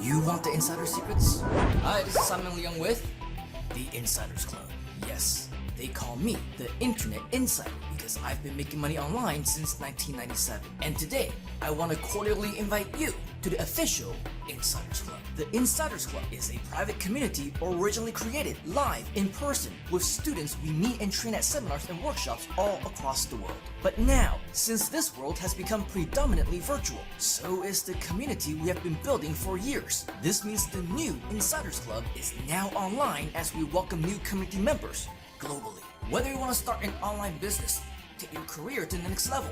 You want the insider secrets? Hi, this is Simon Leung with the Insiders Club. Yes, they call me the Internet Insider because I've been making money online since 1997. And today, I want to cordially invite you to the official Insiders Club. The Insiders Club is a private community originally created live in person with students we meet and train at seminars and workshops all across the world. But now, since this world has become predominantly virtual, so is the community we have been building for years. This means the new Insiders Club is now online as we welcome new community members globally. Whether you want to start an online business, take your career to the next level,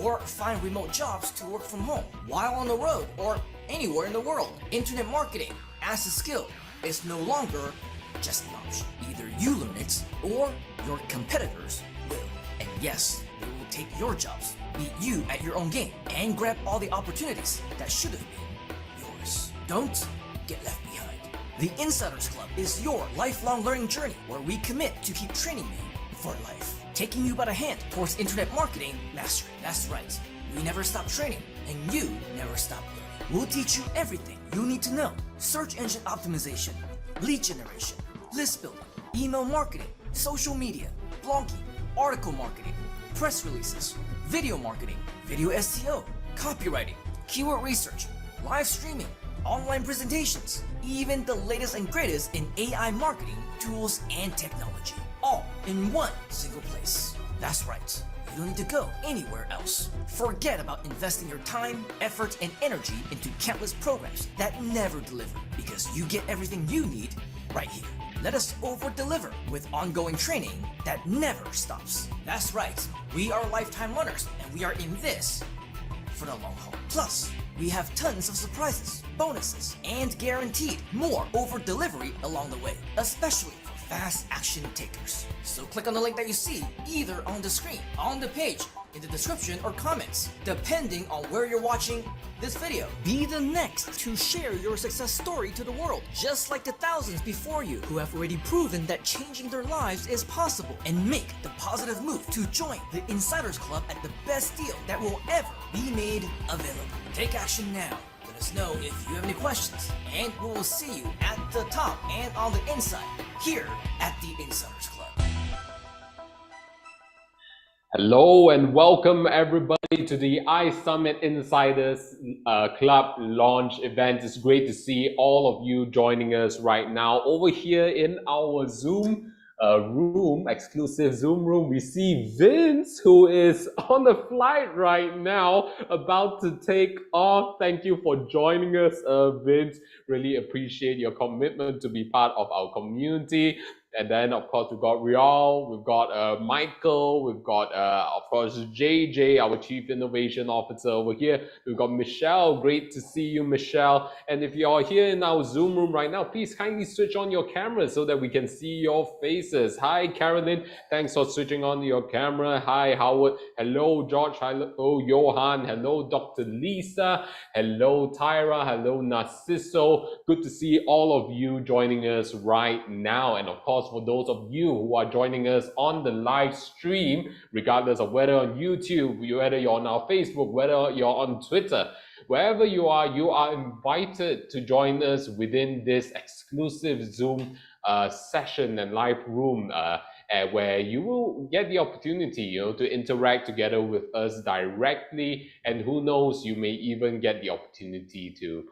or find remote jobs to work from home while on the road or anywhere in the world, internet marketing as a skill is no longer just an option. Either you learn it or your competitors will. And yes, they will take your jobs, beat you at your own game, and grab all the opportunities that should have been yours. Don't get left behind. The Insiders Club is your lifelong learning journey where we commit to keep training you for life, taking you by the hand towards internet marketing mastery. That's right, we never stop training and you never stop learning. We'll teach you everything you need to know: search engine optimization, lead generation, list building, email marketing, social media, blogging, article marketing, press releases, video marketing, video SEO, copywriting, keyword research, live streaming, online presentations, even the latest and greatest in AI marketing tools and technology, all in one single place. That's right, you don't need to go anywhere else. Forget about investing your time, effort, and energy into countless programs that never deliver, because you get everything you need right here. Let us over-deliver with ongoing training that never stops. That's right, we are lifetime learners and we are in this for the long haul. Plus, we have tons of surprises, bonuses, and guaranteed more over-delivery along the way, especially for fast action takers. So click on the link that you see either on the screen, on the page, in the description, or comments, depending on where you're watching this video. Be the next to share your success story to the world, just like the thousands before you who have already proven that changing their lives is possible, and make the positive move to join the Insiders Club at the best deal that will ever be made available. Take action now. Let us know if you have any questions, and we will see you at the top and on the inside here at the Insiders Club. Hello and welcome everybody to the iSUMMIT Insiders Club launch event. It's great to see all of you joining us right now. Over here in our Zoom room, exclusive Zoom room, we see Vince, who is on the flight right now, about to take off. Thank you for joining us, Vince. Really appreciate your commitment to be part of our community. And then, of course, we've got Rial, we've got Michael, we've got, of course, JJ, our Chief Innovation Officer over here. We've got Michelle. Great to see you, Michelle. And if you're here in our Zoom room right now, please kindly switch on your camera so that we can see your faces. Hi, Carolyn. Thanks for switching on your camera. Hi, Howard. Hello, George. Hello, Johan. Hello, Dr. Lisa. Hello, Tyra. Hello, Narciso. Good to see all of you joining us right now. And of course, for those of you who are joining us on the live stream, regardless of whether on YouTube, whether you're on our Facebook, whether you're on Twitter, wherever you are invited to join us within this exclusive Zoom session and live room where you will get the opportunity, to interact together with us directly, and who knows, you may even get the opportunity to,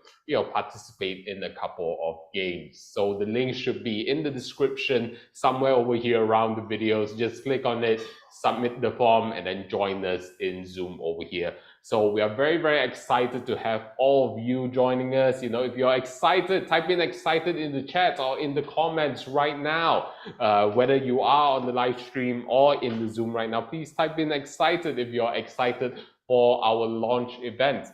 participate in a couple of games. So the link should be in the description somewhere over here around the videos. Just click on it, submit the form, and then join us in Zoom over here. So we are very, very excited to have all of you joining us. If you're excited, type in excited in the chat or in the comments right now. Whether you are on the live stream or in the Zoom right now, please type in excited if you're excited for our launch event.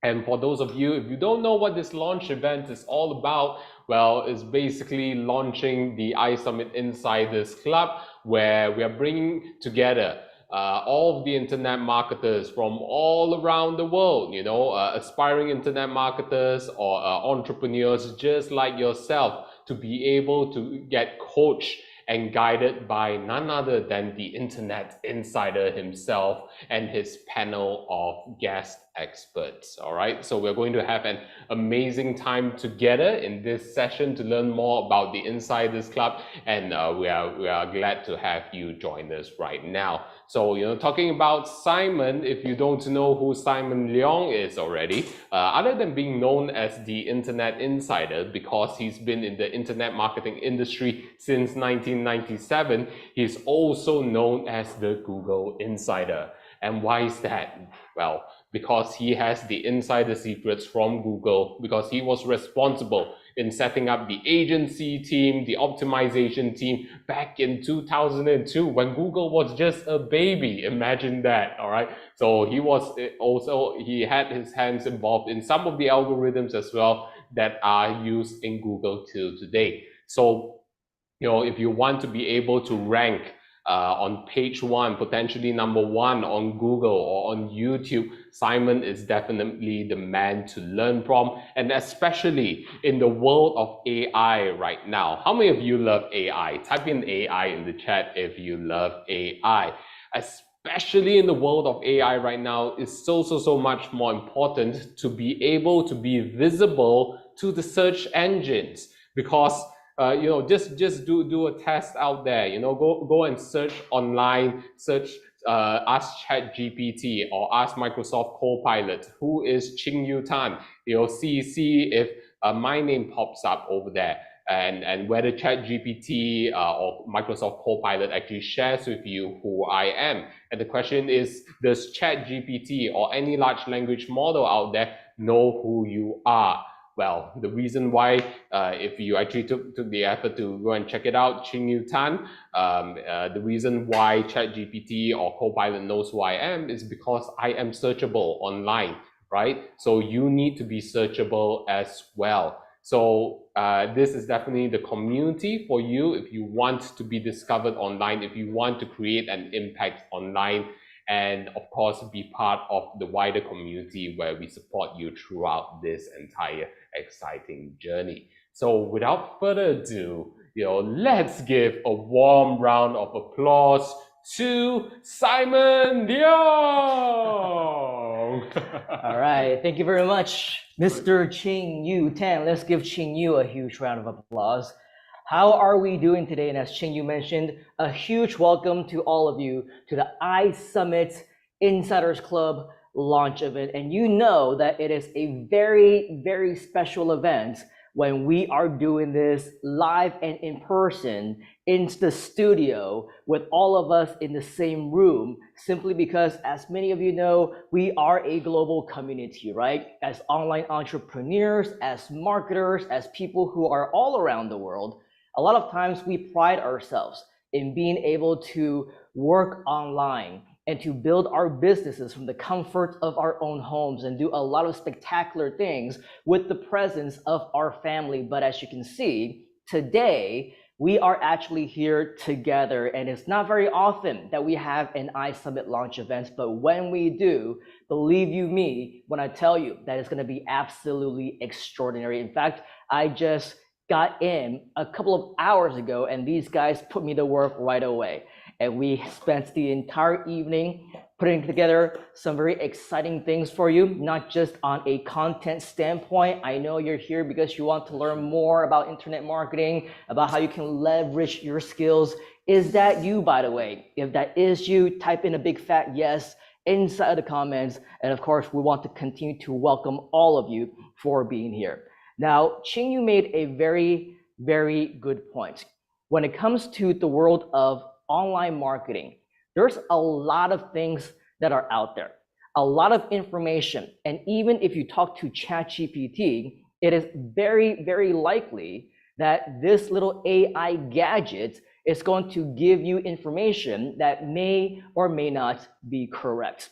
And for those of you, if you don't know what this launch event is all about, well, it's basically launching the iSUMMIT Insiders Club, where we are bringing together all of the internet marketers from all around the world, aspiring internet marketers or entrepreneurs just like yourself, to be able to get coached and guided by none other than the Internet Insider himself and his panel of guest experts. All right, so we're going to have an amazing time together in this session to learn more about the Insiders Club, and we are glad to have you join us right now. So, talking about Simon, if you don't know who Simon Leong is already, other than being known as the Internet Insider because he's been in the internet marketing industry since 1997, he's also known as the Google Insider. And why is that? Well, because he has the insider secrets from Google, because he was responsible in setting up the agency team, the optimization team back in 2002 when Google was just a baby. Imagine that, all right? So he had his hands involved in some of the algorithms as well that are used in Google till today. So, if you want to be able to rank on page one, potentially number one on Google or on YouTube, Simon is definitely the man to learn from, and especially in the world of AI right now. How many of you love AI? Type in AI in the chat if you love AI. Especially in the world of AI right now, it's so much more important to be able to be visible to the search engines, because just do a test out there. Go and search online, ask ChatGPT or ask Microsoft Copilot, who is Qingyu Tan. See if my name pops up over there, and whether ChatGPT or Microsoft Copilot actually shares with you who I am. And the question is, does ChatGPT or any large language model out there know who you are? Well, the reason why, if you actually took the effort to go and check it out, Qingyu Tan, the reason why ChatGPT or Copilot knows who I am is because I am searchable online, right? So you need to be searchable as well. So this is definitely the community for you if you want to be discovered online, if you want to create an impact online, and of course be part of the wider community where we support you throughout this entire exciting journey. So without further ado, let's give a warm round of applause to Simon Leong. All right, thank you very much, Mr. Qingyu Tan. Let's give Qingyu a huge round of applause. How are we doing today? And as Qingyu mentioned, a huge welcome to all of you to the iSUMMIT Insiders Club launch event. And you know that it is a very special event when we are doing this live and in person in the studio with all of us in the same room, simply because, as many of you know, we are a global community, right? As online entrepreneurs, as marketers, as people who are all around the world, a lot of times we pride ourselves in being able to work online and to build our businesses from the comfort of our own homes and do a lot of spectacular things with the presence of our family. But as you can see, today we are actually here together, and it's not very often that we have an iSUMMIT launch event, but when we do, believe you me when I tell you that it's going to be absolutely extraordinary. In fact, I just got in a couple of hours ago and these guys put me to work right away. And we spent the entire evening putting together some very exciting things for you, not just on a content standpoint. I know you're here because you want to learn more about internet marketing, about how you can leverage your skills. Is that you, by the way? If that is you, type in a big fat yes inside the comments. And of course, we want to continue to welcome all of you for being here. Now, Qingyu made a very good point. When it comes to the world of online marketing, there's a lot of things that are out there, a lot of information. And even if you talk to ChatGPT, it is very likely that this little AI gadget is going to give you information that may or may not be correct.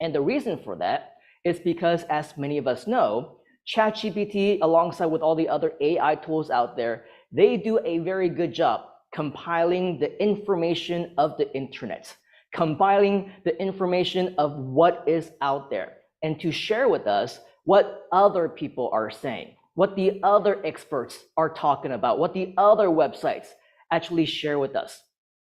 And the reason for that is because, as many of us know, ChatGPT, alongside with all the other AI tools out there, they do a very good job compiling the information of the internet, compiling the information of what is out there, and to share with us what other people are saying, what the other experts are talking about, what the other websites actually share with us.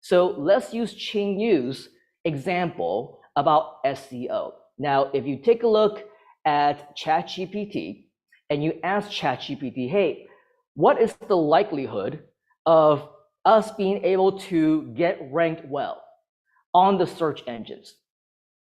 So let's use Qingyu's example about SEO. Now, if you take a look at ChatGPT and you ask ChatGPT, hey, what is the likelihood of us being able to get ranked well on the search engines?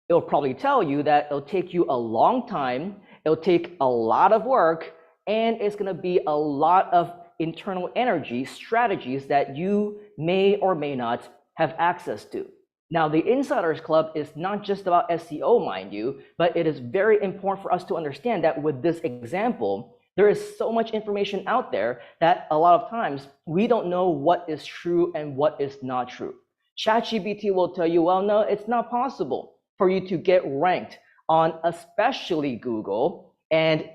It'll probably tell you that it'll take you a long time, it'll take a lot of work, and it's going to be a lot of internal energy strategies that you may or may not have access to. Now, the Insiders Club is not just about SEO, mind you, but it is very important for us to understand that with this example, there is so much information out there that a lot of times we don't know what is true and what is not true. ChatGPT will tell you, well, no, it's not possible for you to get ranked on especially Google. And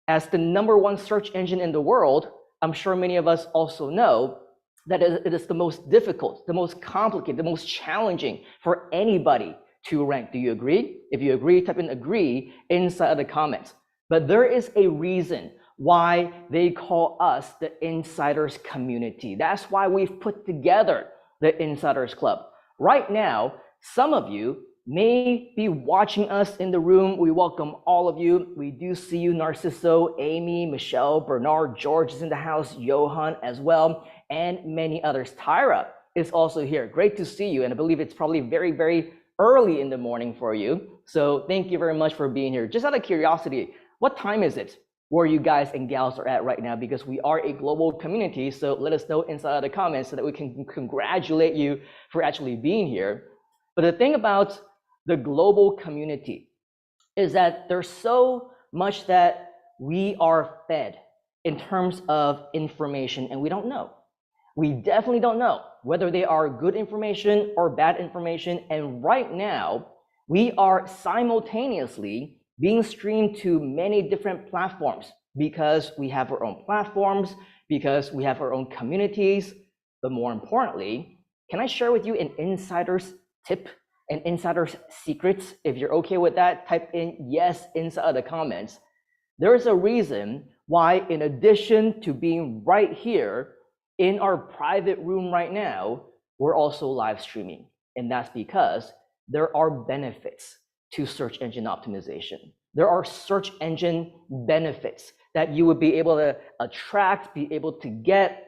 as the #1 search engine in the world, I'm sure many of us also know that it is the most difficult, the most complicated, the most challenging for anybody to rank. Do you agree? If you agree, type in agree inside of the comments. But there is a reason why they call us the Insiders community. That's why we've put together the Insiders Club. Right now, some of you may be watching us in the room. We welcome all of you. We do see you, Narciso, Amy, Michelle, Bernard, George is in the house, Johan as well, and many others. Tyra is also here. Great to see you, and I believe it's probably very, very early in the morning for you. So thank you very much for being here. Just out of curiosity, what time is it where you guys and gals are at right now? Because we are a global community, so let us know inside of the comments so that we can congratulate you for actually being here. But the thing about the global community is that there's so much that we are fed in terms of information, and we don't know. We definitely don't know whether they are good information or bad information. And right now, we are simultaneously being streamed to many different platforms because we have our own platforms, because we have our own communities. But more importantly, can I share with you an insider's tip? And insider's secrets? If you're okay with that, type in yes inside the comments. There's a reason why, in addition to being right here in our private room right now, we're also live streaming. And that's because there are benefits to search engine optimization. There are search engine benefits that you would be able to attract, be able to get.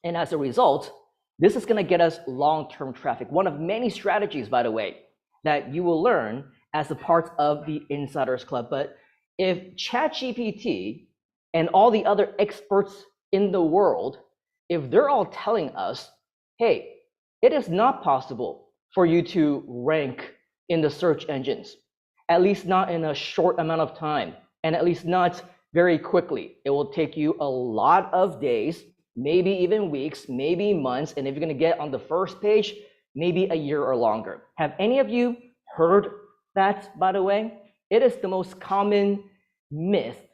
And as a result, this is going to get us long-term traffic. One of many strategies, by the way, that you will learn as a part of the Insiders Club. But if ChatGPT and all the other experts in the world, if they're all telling us, hey, it is not possible for you to rank in the search engines, at least not in a short amount of time, and at least not very quickly. It will take you a lot of days, maybe even weeks, maybe months, and if you're going to get on the first page, maybe a year or longer. Have any of you heard that, by the way? It is the most common myth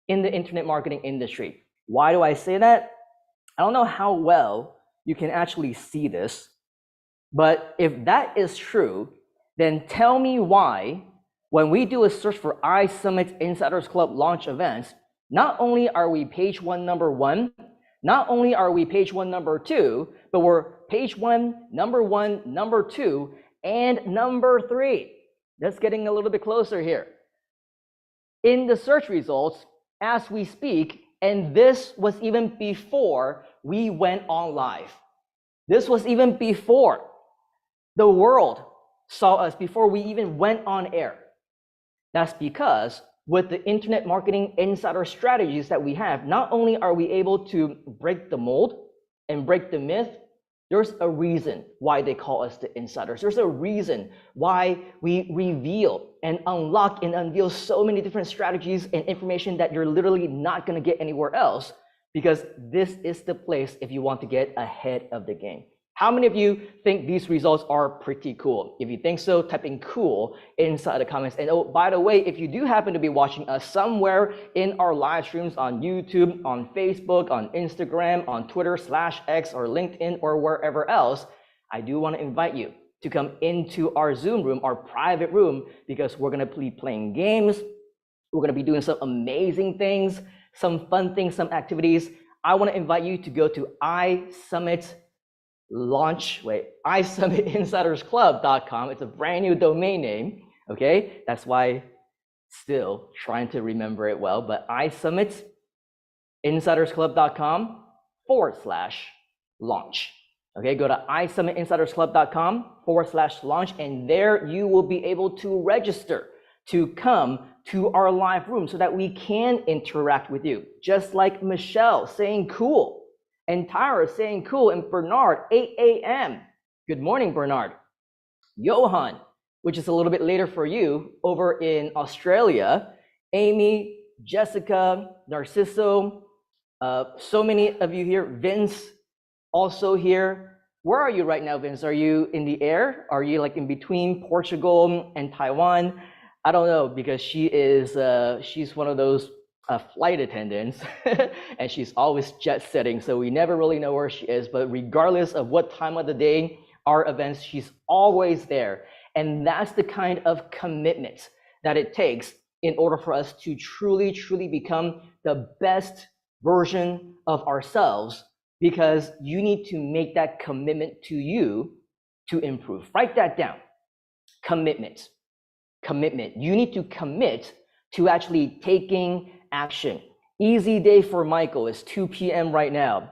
in the internet marketing industry. Why do I say that? I don't know how well you can actually see this, but if that is true, then tell me why, when we do a search for iSUMMIT Insiders Club launch events, not only are we page one #1, not only are we page one #2, but we're page one, #2, and #3. That's getting a little bit closer here in the search results as we speak. And this was even before we went on live. This was even before the world saw us, before we even went on air. That's because with the internet marketing insider strategies that we have, not only are we able to break the mold and break the myth, there's a reason why they call us the insiders. There's a reason why we reveal and unlock and unveil so many different strategies and information that you're literally not going to get anywhere else, because this is the place if you want to get ahead of the game. How many of you think these results are pretty cool? If you think so, type in cool inside the comments. And oh, by the way, if you do happen to be watching us somewhere in our live streams on YouTube, on Facebook, on Instagram, on Twitter/X or LinkedIn or wherever else, I do want to invite you to come into our Zoom room, our private room, because we're going to be playing games. We're going to be doing some amazing things, some fun things, some activities. I want to invite you to go to iSummitInsidersClub.com. It's a brand new domain name. Okay, that's why still trying to remember it well, but iSUMMIT insidersclub.com/launch. Okay, go to isummitinsidersclub.com/launch, and there you will be able to register to come to our live room so that we can interact with you. Just like Michelle saying cool, and Tyra saying cool, and Bernard, 8 a.m. Good morning, Bernard. Johan, which is a little bit later for you, over in Australia. Amy, Jessica, Narciso, so many of you here. Vince, also here. Where are you right now, Vince? Are you in the air? Are you like in between Portugal and Taiwan? I don't know, because she is she's one of those flight attendants and she's always jet setting, so we never really know where she is. But regardless of what time of the day our events, she's always there. And that's the kind of commitment that it takes in order for us to truly become the best version of ourselves, because you need to make that commitment to you to improve. Write that down. Commitment. You need to commit to actually taking action. Easy day for Michael. It's 2 p.m. right now.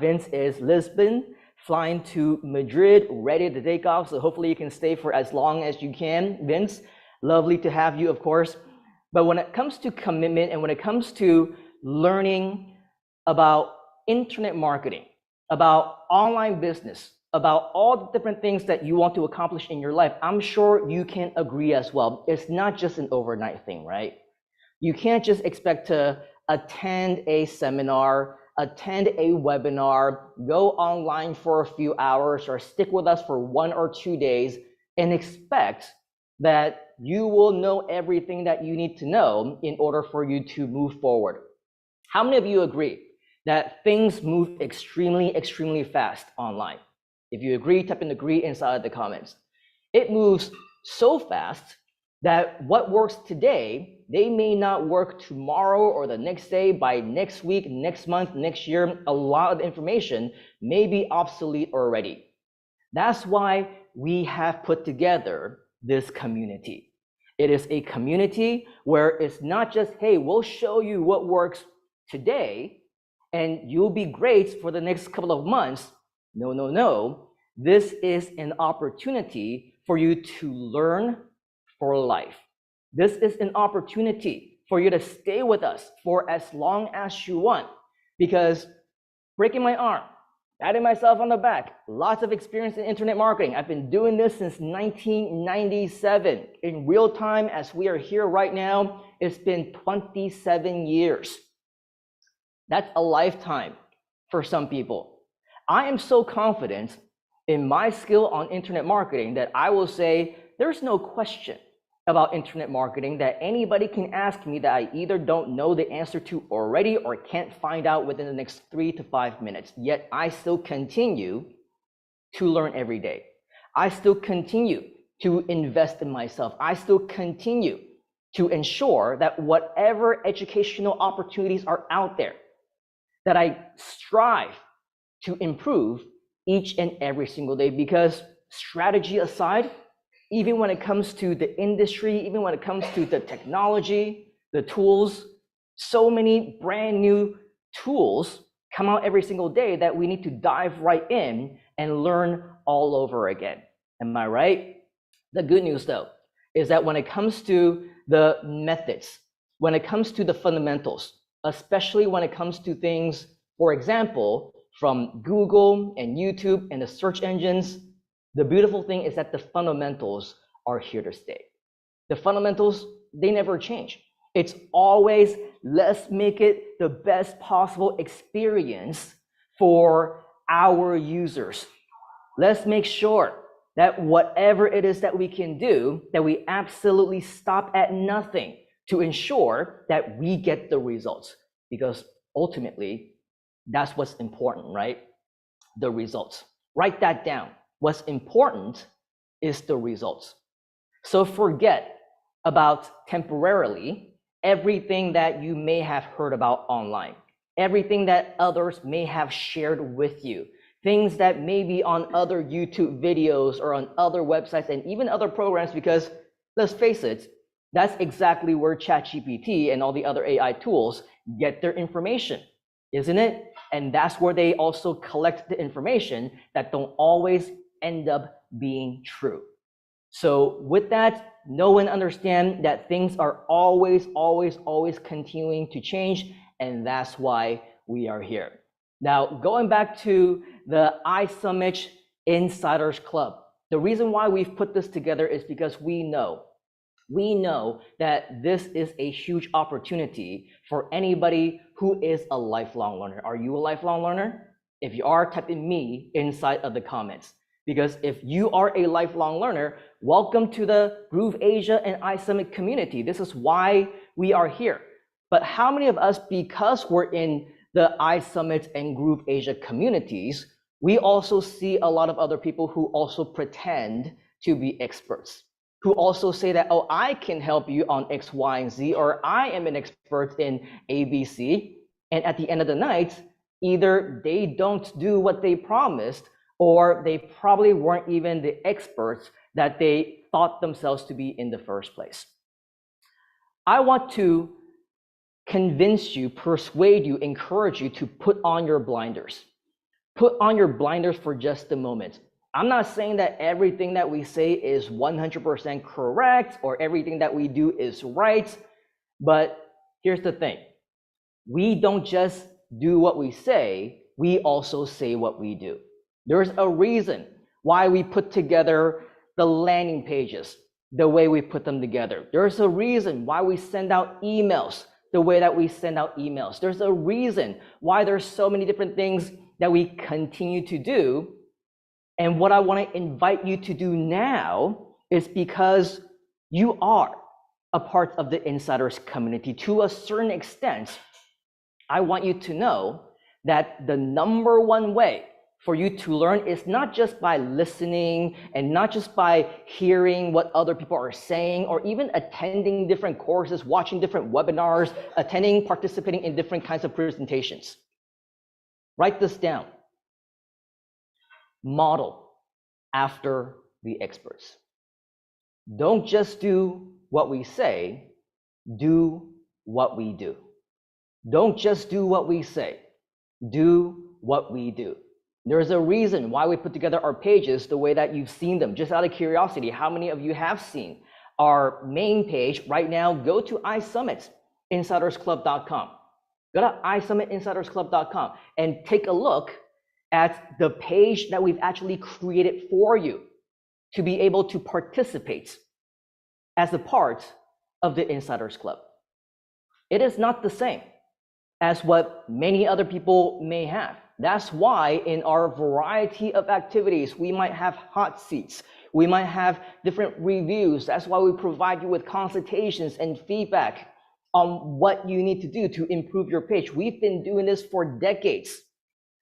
Vince is Lisbon, flying to Madrid, ready to take off. So hopefully you can stay for as long as you can. Vince, lovely to have you, of course. But when it comes to commitment, and when it comes to learning about internet marketing, about online business, about all the different things that you want to accomplish in your life, I'm sure you can agree as well. It's not just an overnight thing, right? You can't just expect to attend a seminar, attend a webinar, go online for a few hours, or stick with us for 1 or 2 days and expect that you will know everything that you need to know in order for you to move forward. How many of you agree that things move extremely fast online? If you agree, type in agree inside the comments. It moves so fast that what works today, they may not work tomorrow or the next day, by next week, next month, next year. A lot of information may be obsolete already. That's why we have put together this community. It is a community where it's not just, hey, we'll show you what works today and you'll be great for the next couple of months. No. This is an opportunity for you to learn for life. This is an opportunity for you to stay with us for as long as you want, because breaking my arm, patting myself on the back, lots of experience in internet marketing. I've been doing this since 1997. In real time, as we are here right now, it's been 27 years. That's a lifetime for some people. I am so confident in my skill on internet marketing that I will say there's no question about internet marketing that anybody can ask me that I either don't know the answer to already or can't find out within the next 3 to 5 minutes. Yet I still continue to learn every day. I still continue to invest in myself. I still continue to ensure that whatever educational opportunities are out there, that I strive to improve each and every single day. Because strategy aside, even when it comes to the industry, even when it comes to the technology, the tools, so many brand new tools come out every single day that we need to dive right in and learn all over again. Am I right? The good news though, is that when it comes to the methods, when it comes to the fundamentals, especially when it comes to things, for example, from Google and YouTube and the search engines, the beautiful thing is that the fundamentals are here to stay. The fundamentals, they never change. It's always, let's make it the best possible experience for our users. Let's make sure that whatever it is that we can do, that we absolutely stop at nothing to ensure that we get the results. Because ultimately, that's what's important, right? The results. Write that down. What's important is the results. So forget about temporarily everything that you may have heard about online, everything that others may have shared with you, things that may be on other YouTube videos or on other websites and even other programs, because let's face it, that's exactly where ChatGPT and all the other AI tools get their information, isn't it? And that's where they also collect the information that don't always end up being true. So with that, know and understand that things are always continuing to change, and that's why we are here. Now, going back to the iSUMMIT Insiders Club, the reason why we've put this together is because we know that this is a huge opportunity for anybody who is a lifelong learner. Are you a lifelong learner? If you are, type in me inside of the comments. Because if you are a lifelong learner, welcome to the Groove Asia and iSUMMIT community. This is why we are here. But how many of us, because we're in the iSUMMIT and Groove Asia communities, we also see a lot of other people who also pretend to be experts, who also say that, oh, I can help you on X, Y, and Z, or I am an expert in ABC. And at the end of the night, either they don't do what they promised, or they probably weren't even the experts that they thought themselves to be in the first place. I want to convince you, persuade you, encourage you to put on your blinders. Put on your blinders for just a moment. I'm not saying that everything that we say is 100% correct or everything that we do is right, but here's the thing. We don't just do what we say, we also say what we do. There's a reason why we put together the landing pages the way we put them together. There's a reason why we send out emails the way that we send out emails. There's a reason why there's so many different things that we continue to do. And what I want to invite you to do now is because you are a part of the Insiders community to a certain extent, I want you to know that the number one way for you to learn is not just by listening and not just by hearing what other people are saying or even attending different courses, watching different webinars, participating in different kinds of presentations. Write this down. Model after the experts. Don't just do what we say, do what we do. Don't just do what we say, do what we do. There's a reason why we put together our pages the way that you've seen them. Just out of curiosity, how many of you have seen our main page right now? Go to iSummitInsidersClub.com. Go to iSummitInsidersClub.com and take a look at the page that we've actually created for you to be able to participate as a part of the Insiders Club. It is not the same as what many other people may have. That's why in our variety of activities, we might have hot seats. We might have different reviews. That's why we provide you with consultations and feedback on what you need to do to improve your page. We've been doing this for decades,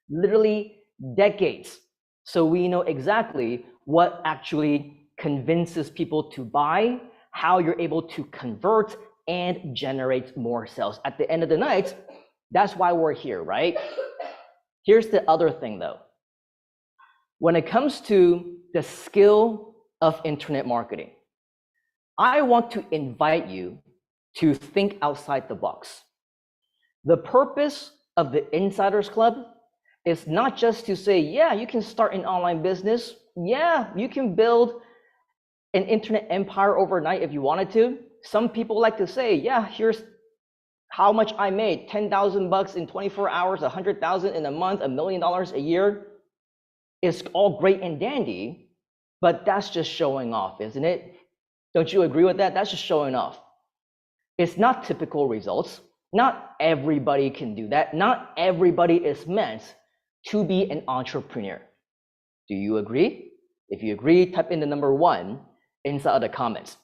literally decades. So we know exactly what actually convinces people to buy, how you're able to convert and generate more sales. At the end of the night, that's why we're here, right? Here's the other thing though. When it comes to the skill of internet marketing, I want to invite you to think outside the box. The purpose of the Insiders Club is not just to say, yeah, you can start an online business. Yeah, you can build an internet empire overnight if you wanted to. Some people like to say, yeah, here's how much I made, 10,000 bucks in 24 hours, 100,000 in a month, $1 million a year. It's all great and dandy, but that's just showing off, isn't it? Don't you agree with that? That's just showing off. It's not typical results. Not everybody can do that. Not everybody is meant to be an entrepreneur. Do you agree? If you agree, type in the number 1 inside of the comments.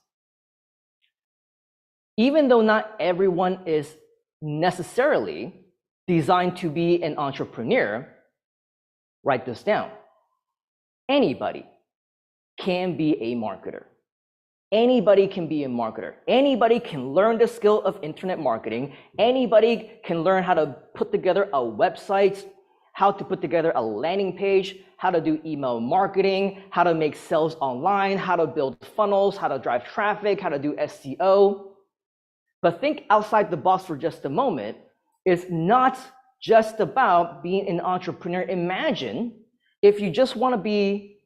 Even though not everyone is necessarily designed to be an entrepreneur, write this down. Anybody can be a marketer. Anybody can be a marketer. Anybody can learn the skill of internet marketing. Anybody can learn how to put together a website, how to put together a landing page, how to do email marketing, how to make sales online, how to build funnels, how to drive traffic, how to do SEO. But think outside the box for just a moment. It's not just about being an entrepreneur. Imagine if you just want to be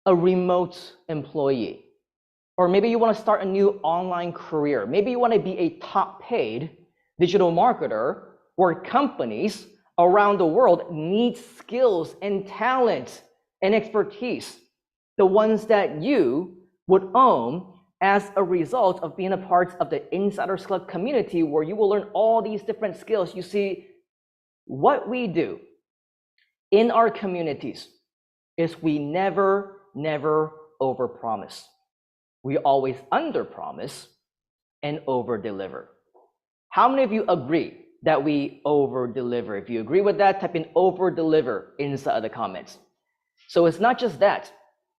a remote employee, or maybe you want to start a new online career. Maybe you want to be a top paid digital marketer where companies around the world need skills and talent and expertise, the ones that you would own as a result of being a part of the Insiders Club community, where you will learn all these different skills. You see, what we do in our communities is we never overpromise. We always underpromise and overdeliver. How many of you agree that we overdeliver? If you agree with that, type in overdeliver inside of the comments. So it's not just that.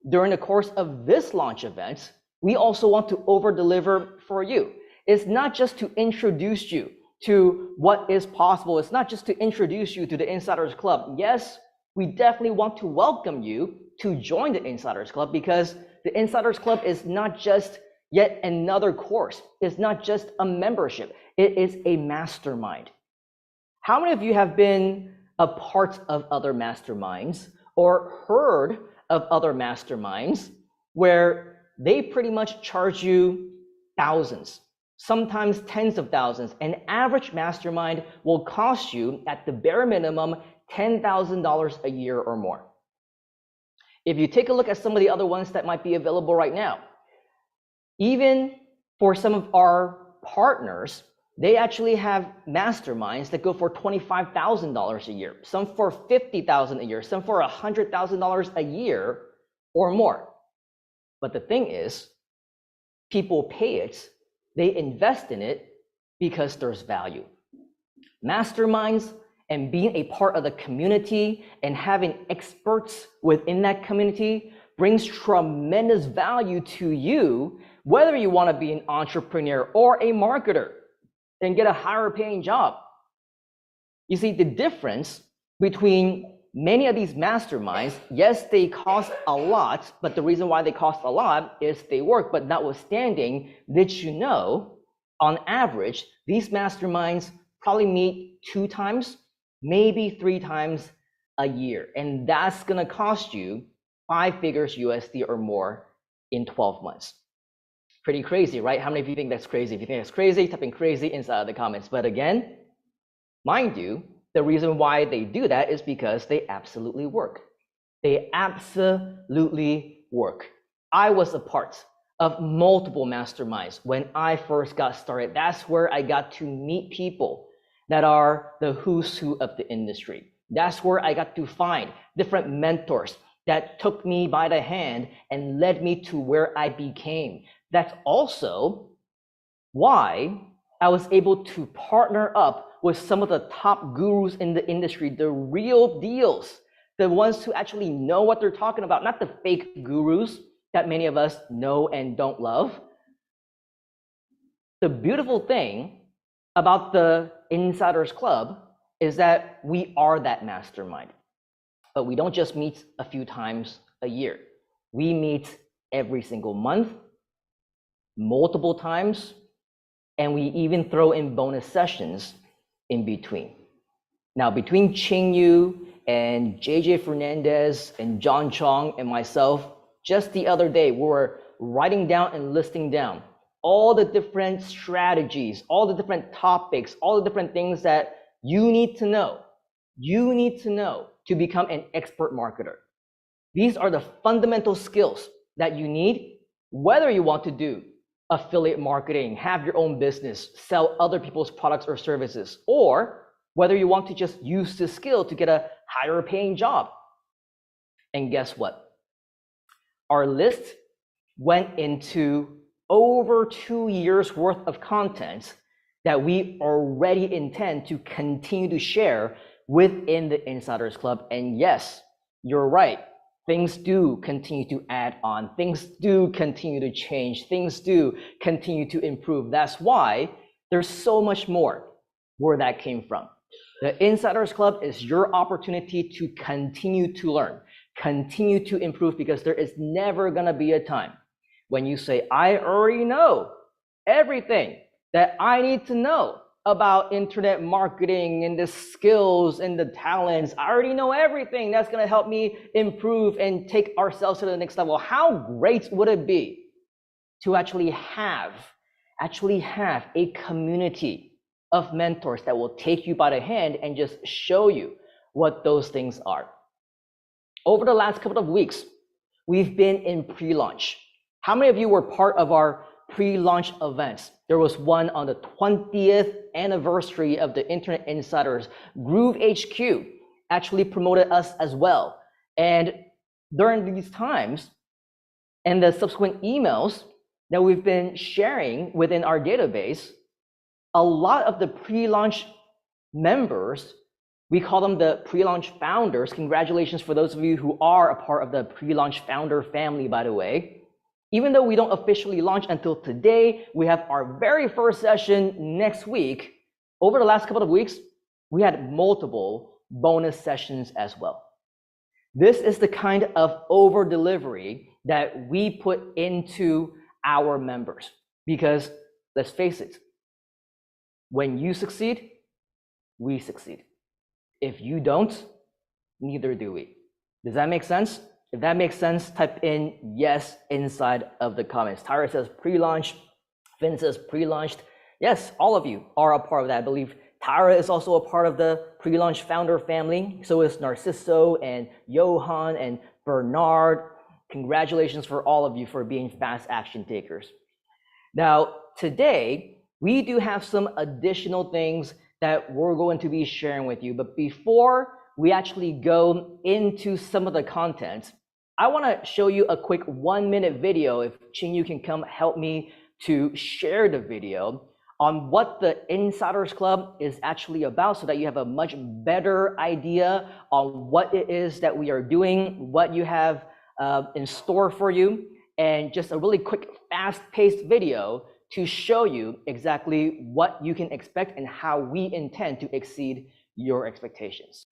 During the course of this launch event, we also want to overdeliver for you. It's not just to introduce you to what is possible. It's not just to introduce you to the Insiders Club. Yes, we definitely want to welcome you to join the Insiders Club, because the Insiders Club is not just yet another course. It's not just a membership. It is a mastermind. How many of you have been a part of other masterminds or heard of other masterminds where they pretty much charge you thousands, sometimes tens of thousands? An average mastermind will cost you at the bare minimum $10,000 a year or more. If you take a look at some of the other ones that might be available right now, even for some of our partners, they actually have masterminds that go for $25,000 a year, some for $50,000 a year, some for $100,000 a year or more. But the thing is, people pay it, they invest in it because there's value. Masterminds and being a part of the community and having experts within that community brings tremendous value to you, whether you want to be an entrepreneur or a marketer and get a higher paying job. You see, the difference between many of these masterminds, yes, they cost a lot, but the reason why they cost a lot is they work. But notwithstanding, did you know, on average, these masterminds probably meet 2 times, maybe 3 times a year. And that's gonna cost you 5 figures USD or more in 12 months. Pretty crazy, right? How many of you think that's crazy? If you think that's crazy, type in crazy inside of the comments. But again, mind you, the reason why they do that is because they absolutely work. They absolutely work. I was a part of multiple masterminds when I first got started. That's where I got to meet people that are the who's who of the industry. That's where I got to find different mentors that took me by the hand and led me to where I became. That's also why I was able to partner up with some of the top gurus in the industry, the real deals, the ones who actually know what they're talking about, not the fake gurus that many of us know and don't love. The beautiful thing about the Insiders Club is that we are that mastermind. But we don't just meet a few times a year. We meet every single month, multiple times, and we even throw in bonus sessions in between. Now, between Ching Yu and JJ Fernandez and John Chong and myself, just the other day, we were writing down and listing down all the different strategies, all the different topics, all the different things that you need to know. You need to know to become an expert marketer. These are the fundamental skills that you need, whether you want to do affiliate marketing, have your own business, sell other people's products or services, or whether you want to just use this skill to get a higher paying job. And guess what? Our list went into over 2 years worth of content that we already intend to continue to share within the Insiders Club. And yes, you're right. Things do continue to add on. Things do continue to change. Things do continue to improve. That's why there's so much more where that came from. The Insiders Club is your opportunity to continue to learn, continue to improve, because there is never going to be a time when you say, I already know everything that I need to know about internet marketing and the skills and the talents. I already know everything that's going to help me improve and take ourselves to the next level. How great would it be to actually have a community of mentors that will take you by the hand and just show you what those things are? Over the last couple of weeks, we've been in pre-launch. How many of you were part of our pre-launch events? There was one on the 20th anniversary of the Internet Insiders. Groove HQ actually promoted us as well. And during these times and the subsequent emails that we've been sharing within our database, a lot of the pre-launch members, we call them the pre-launch founders. Congratulations for those of you who are a part of the pre-launch founder family, by the way. Even though we don't officially launch until today, we have our very first session next week. Over the last couple of weeks, we had multiple bonus sessions as well. This is the kind of over delivery that we put into our members, because let's face it, when you succeed, we succeed. If you don't, neither do we. Does that make sense? If that makes sense, type in yes inside of the comments. Tyra says pre-launch. Finn says pre-launched. Yes, all of you are a part of that. I believe Tyra is also a part of the pre-launch founder family. So is Narciso and Johan and Bernard. Congratulations for all of you for being fast action takers. Now, today, we do have some additional things that we're going to be sharing with you. But before we actually go into some of the content, I want to show you a quick 1-minute video. If Chin-Yu can come help me to share the video on what the Insiders Club is actually about, so that you have a much better idea on what it is that we are doing, what you have in store for you, and just a really quick, fast-paced video to show you exactly what you can expect and how we intend to exceed your expectations.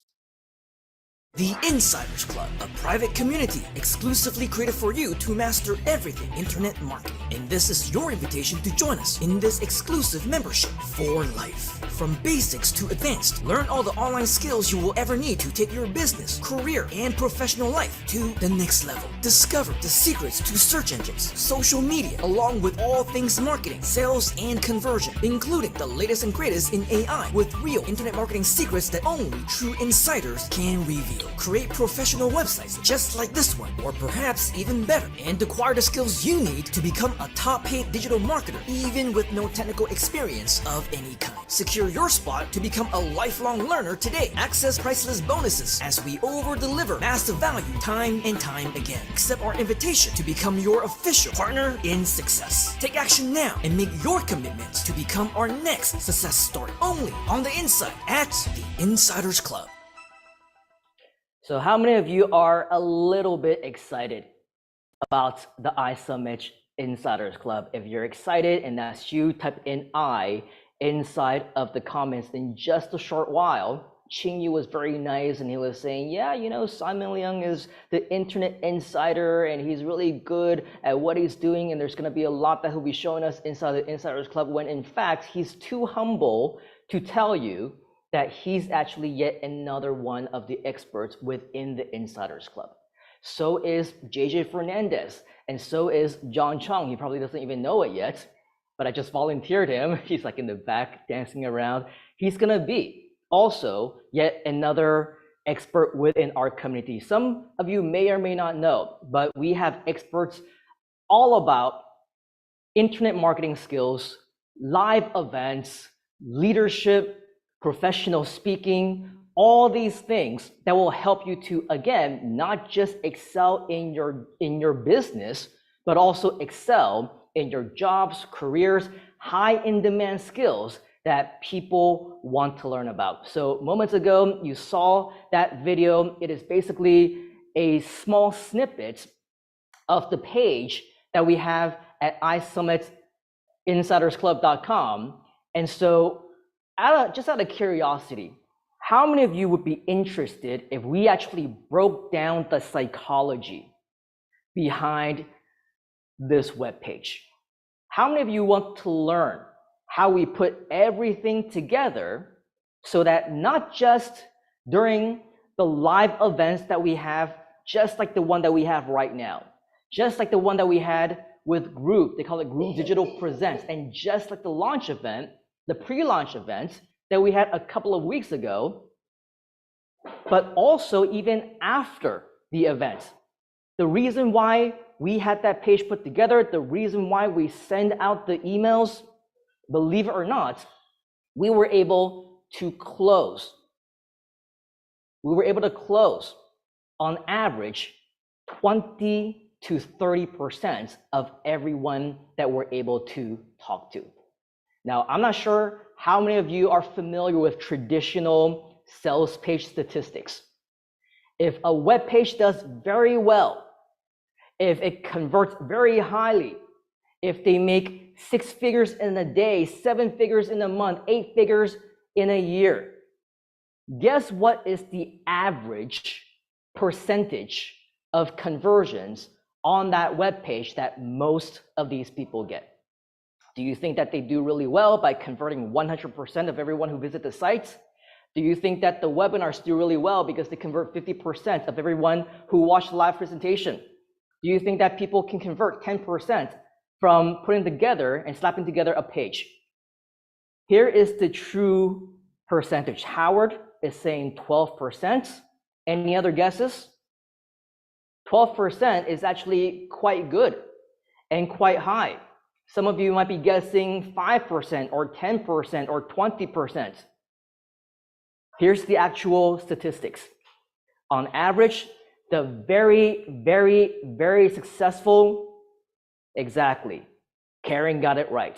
The Insiders Club, a private community exclusively created for you to master everything internet marketing. And this is your invitation to join us in this exclusive membership for life. From basics to advanced, learn all the online skills you will ever need to take your business, career, and professional life to the next level. Discover the secrets to search engines, social media, along with all things marketing, sales, and conversion, including the latest and greatest in AI, with real internet marketing secrets that only true insiders can reveal. Create professional websites just like this one, or perhaps even better, and acquire the skills you need to become a top-paid digital marketer, even with no technical experience of any kind. Secure your spot to become a lifelong learner today. Access priceless bonuses as we over-deliver massive value time and time again. Accept our invitation to become your official partner in success. Take action now and make your commitment to become our next success story, only on the inside at the Insiders Club. So how many of you are a little bit excited about the iSUMMIT Insiders Club? If you're excited and that's you, type in I inside of the comments. In just a short while, Chin-Yu was very nice and he was saying, yeah, you know, Simon Leung is the internet insider and he's really good at what he's doing, and there's going to be a lot that he'll be showing us inside the Insiders Club, when in fact he's too humble to tell you that he's actually yet another one of the experts within the Insiders Club. So is JJ Fernandez, and so is John Chung. He probably doesn't even know it yet, but I just volunteered him. He's like in the back dancing around. He's gonna be also yet another expert within our community. Some of you may or may not know, but we have experts all about internet marketing skills, live events, leadership, professional speaking, all these things that will help you to, again, not just excel in your business, but also excel in your jobs, careers, high in demand skills that people want to learn about. So moments ago, you saw that video. It is basically a small snippet of the page that we have at iSummitInsidersClub.com. And so just out of curiosity, how many of you would be interested if we actually broke down the psychology behind this web page? How many of you want to learn how we put everything together so that not just during the live events that we have, just like the one that we have right now, just like the one that we had with Group, they call it Group Digital Presents, and just like the launch event, the pre-launch event that we had a couple of weeks ago, but also even after the event. The reason why we had that page put together, the reason why we send out the emails, believe it or not, we were able to close. We were able to close on average 20 to 30% of everyone that we're able to talk to. Now, I'm not sure how many of you are familiar with traditional sales page statistics. If a web page does very well, if it converts very highly, if they make 6 figures in a day, 7 figures in a month, 8 figures in a year, guess what is the average percentage of conversions on that web page that most of these people get? Do you think that they do really well by converting 100% of everyone who visits the site? Do you think that the webinars do really well because they convert 50% of everyone who watched the live presentation? Do you think that people can convert 10% from putting together and slapping together a page? Here is the true percentage. Howard is saying 12%. Any other guesses? 12% is actually quite good and quite high. Some of you might be guessing 5% or 10% or 20%. Here's the actual statistics. On average, the very, very, very successful, exactly, Karen got it right,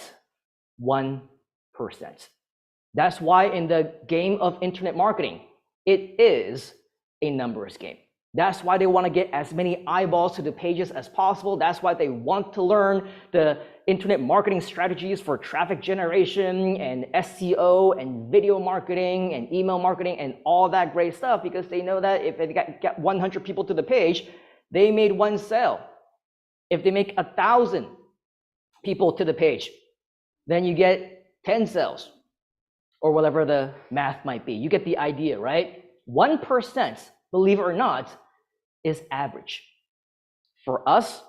1%. That's why in the game of internet marketing, it is a numbers game. That's why they want to get as many eyeballs to the pages as possible. That's why they want to learn the internet marketing strategies for traffic generation and SEO and video marketing and email marketing and all that great stuff, because they know that if they get 100 people to the page, they made 1 sale. If they make 1,000 people to the page, then you get 10 sales, or whatever the math might be. You get the idea, right? 1%, believe it or not, is average. For us,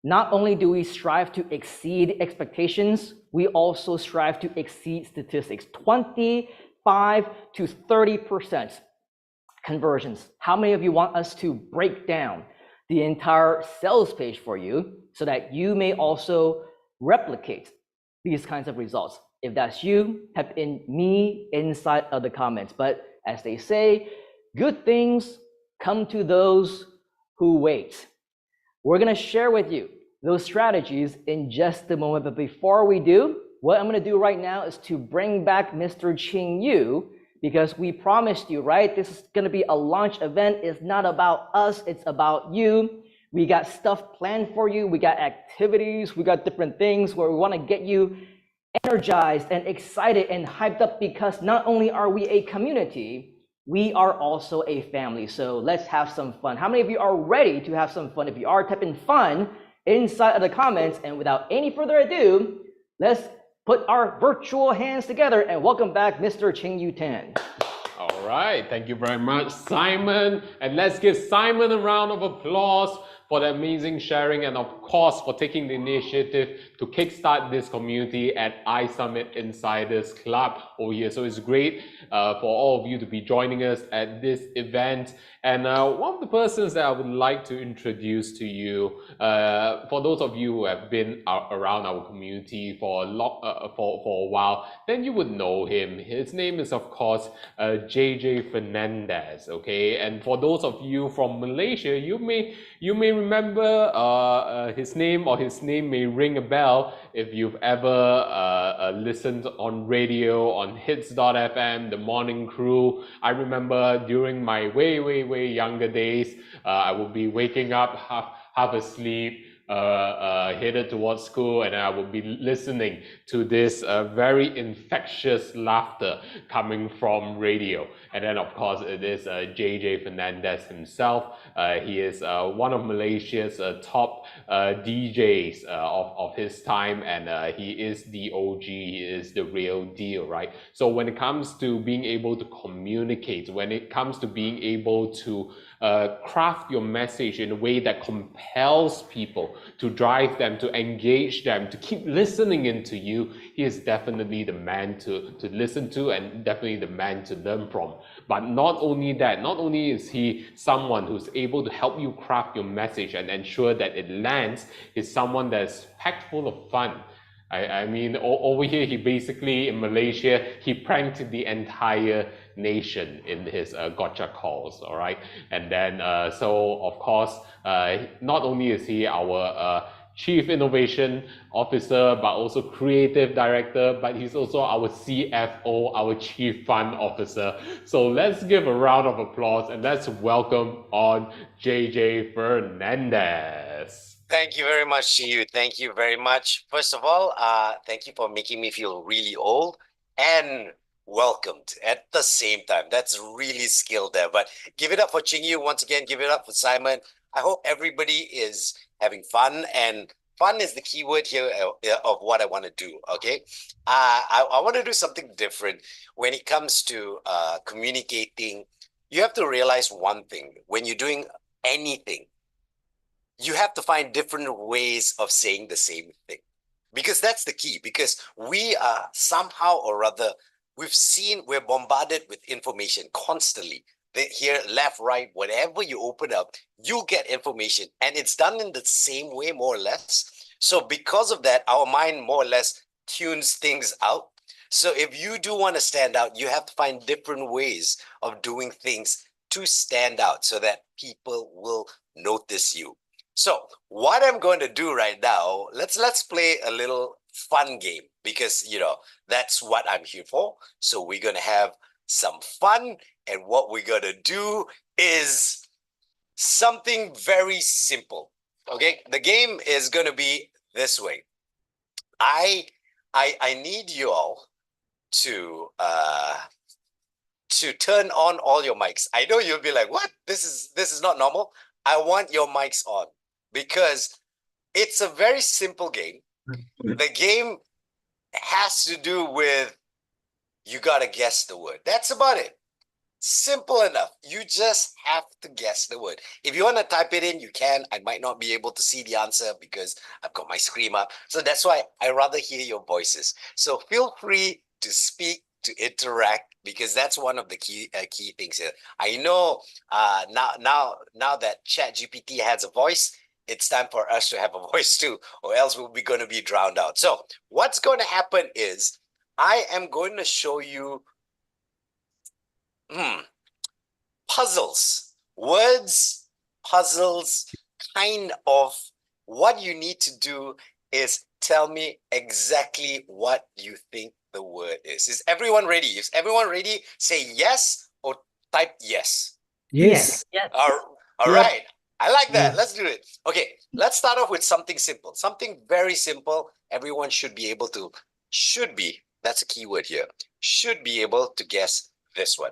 not only do we strive to exceed expectations, we also strive to exceed statistics. 25 to 30% conversions. How many of you want us to break down the entire sales page for you so that you may also replicate these kinds of results? If that's you, type in me inside of the comments. But as they say, good things come to those who wait. We're going to share with you those strategies in just a moment. But before we do, what I'm going to do right now is to bring back Mr. Ching Yu, because we promised you, right? This is going to be a launch event. It's not about us. It's about you. We got stuff planned for you. We got activities. We got different things where we want to get you energized and excited and hyped up, because not only are we a community, we are also a family. So let's have some fun. How many of you are ready to have some fun? If you are, type in fun inside of the comments. And without any further ado, let's put our virtual hands together and welcome back Mr. Ching Yu Tan. All right, thank you very much, Simon. And let's give Simon a round of applause for the amazing sharing, and of course for taking the initiative to kickstart this community at iSUMMIT Insiders Club over here. So it's great for all of you to be joining us at this event. And one of the persons that I would like to introduce to you, for those of you who have been around our community for a while, then you would know him. His name is, of course, JJ Fernandez. Okay, and for those of you from Malaysia, you may remember his name, or his name may ring a bell if you've ever listened on radio on Hits.fm, The Morning Crew. I remember during my way younger days, I would be waking up half asleep, headed towards school, and I would be listening to this very infectious laughter coming from radio. And then, of course, it is JJ Fernandez himself. He is one of Malaysia's top DJs of his time, and he is the OG, he is the real deal, right? So when it comes to being able to communicate, when it comes to being able to craft your message in a way that compels people, to drive them, to engage them, to keep listening into you, he is definitely the man to listen to, and definitely the man to learn from. But not only that, not only is he someone who's able to help you craft your message and ensure that it lands, he's someone that's packed full of fun. I mean, over here, he basically, in Malaysia, he pranked the entire nation in his gotcha calls, all right? And then, so of course, not only is he our Chief Innovation Officer, but also Creative Director, but he's also our CFO, our Chief Fun Officer. So let's give a round of applause and let's welcome on JJ Fernandez. Thank you very much, Shiyu. Thank you very much. First of all, thank you for making me feel really old and welcomed at the same time. That's really skilled there. But give it up for Yu once again. Give it up for Simon. I hope everybody is having fun, and fun is the key word here of what I want to do. Okay, I want to do something different when it comes to communicating. You have to realize one thing: when you're doing anything, you have to find different ways of saying the same thing, because that's the key. Because we are somehow or other, we're bombarded with information constantly. Here, left, right, whatever you open up, you get information, and it's done in the same way, more or less. So because of that, our mind more or less tunes things out. So if you do want to stand out, you have to find different ways of doing things to stand out so that people will notice you. So what I'm going to do right now, let's play a little fun game, because that's what I'm here for. So we're going to have some fun, and what we're going to do is something very simple. Okay, the game is going to be this way. I need you all to turn on all your mics. I know you'll be like, what? This is not normal. I want your mics on, because it's a very simple game. The game has to do with, you got to guess the word. That's about it. Simple enough. You just have to guess the word. If you want to type it in, you can. I might not be able to see the answer because I've got my screen up. So that's why I rather hear your voices. So feel free to speak, to interact, because that's one of the key things here. I know now that ChatGPT has a voice, it's time for us to have a voice too, or else we'll be going to be drowned out. So what's going to happen is I am going to show you puzzles, words, puzzles, kind of. What you need to do is tell me exactly what you think the word is. Is everyone ready? Is everyone ready? Say yes or type yes. Yes. Yes. All right. I like that. Let's do it. Okay, let's start off with something simple. Something very simple. Everyone should be, that's a key word here, should be able to guess this one.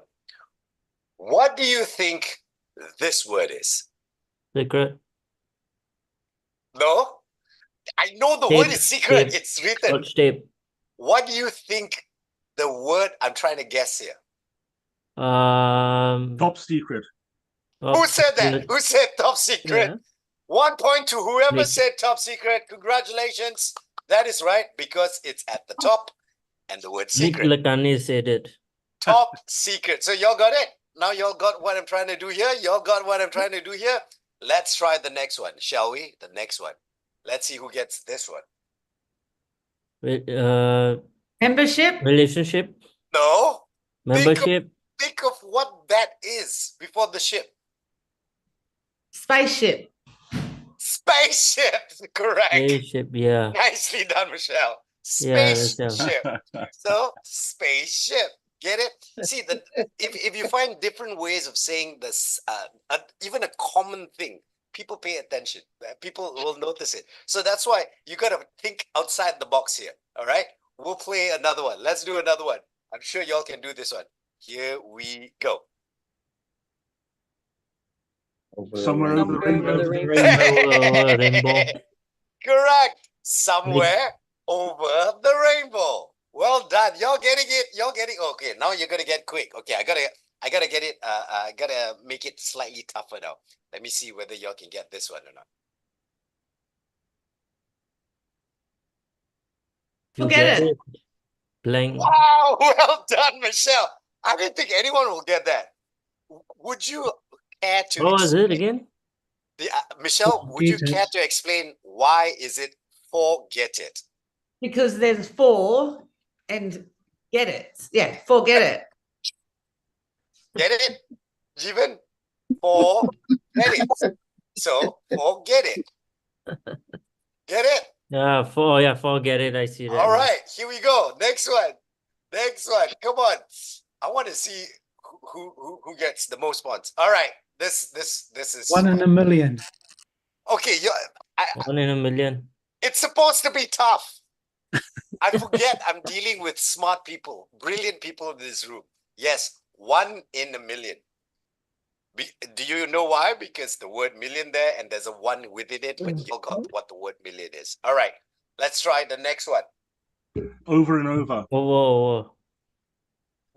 What do you think this word is? Secret. No? I know the word is secret. It's written. Tape. What do you think the word I'm trying to guess here? Top secret. Who said that? Who said top secret? Yeah. 1 point to whoever Nick. said top secret. Congratulations. That is right, because it's at the top and the word Nick secret. Latani said it. Top secret. So y'all got it? Now y'all got what I'm trying to do here? Y'all got what I'm trying to do here? Let's try the next one, shall we? The next one. Let's see who gets this one. Membership? Relationship. No. Membership. Think of what that is before the ship. Spaceship. Spaceship. Correct. Relationship. Yeah. Nicely done, Michelle. Yeah, Spaceship. So, spaceship. Get it? See, if you find different ways of saying this, even a common thing, people pay attention. People will notice it. So that's why you got to think outside the box here. All right. We'll play another one. Let's do another one. I'm sure y'all can do this one. Here we go. Somewhere over the rainbow. Rainbow. Correct. Somewhere over the rainbow. Well done. Y'all getting it? Y'all getting okay. Now you're gonna get quick. Okay, I gotta get it. I gotta make it slightly tougher now. Let me see whether y'all can get this one or not. You Forget get it. it. Blank. Wow, well done, Michelle. I didn't think anyone will get that. Would you care to What was it explain- again? Michelle, would you care to explain why is it forget it? Because there's four and get it. Yeah, forget it. Get it? Jeevan? Forget it. So forget it. Get it? Forget it. I see that. All right, here we go. Next one. Next one. Come on. I want to see who gets the most points. All right. This is One in a million. okay. One in a million. It's supposed to be tough. I forget I'm dealing with smart people, brilliant people in this room. Yes, 1 in a million. Do you know why? Because the word million there and there's a 1 within it, but you got what the word million is. All right, let's try the next one. Over and over. Over.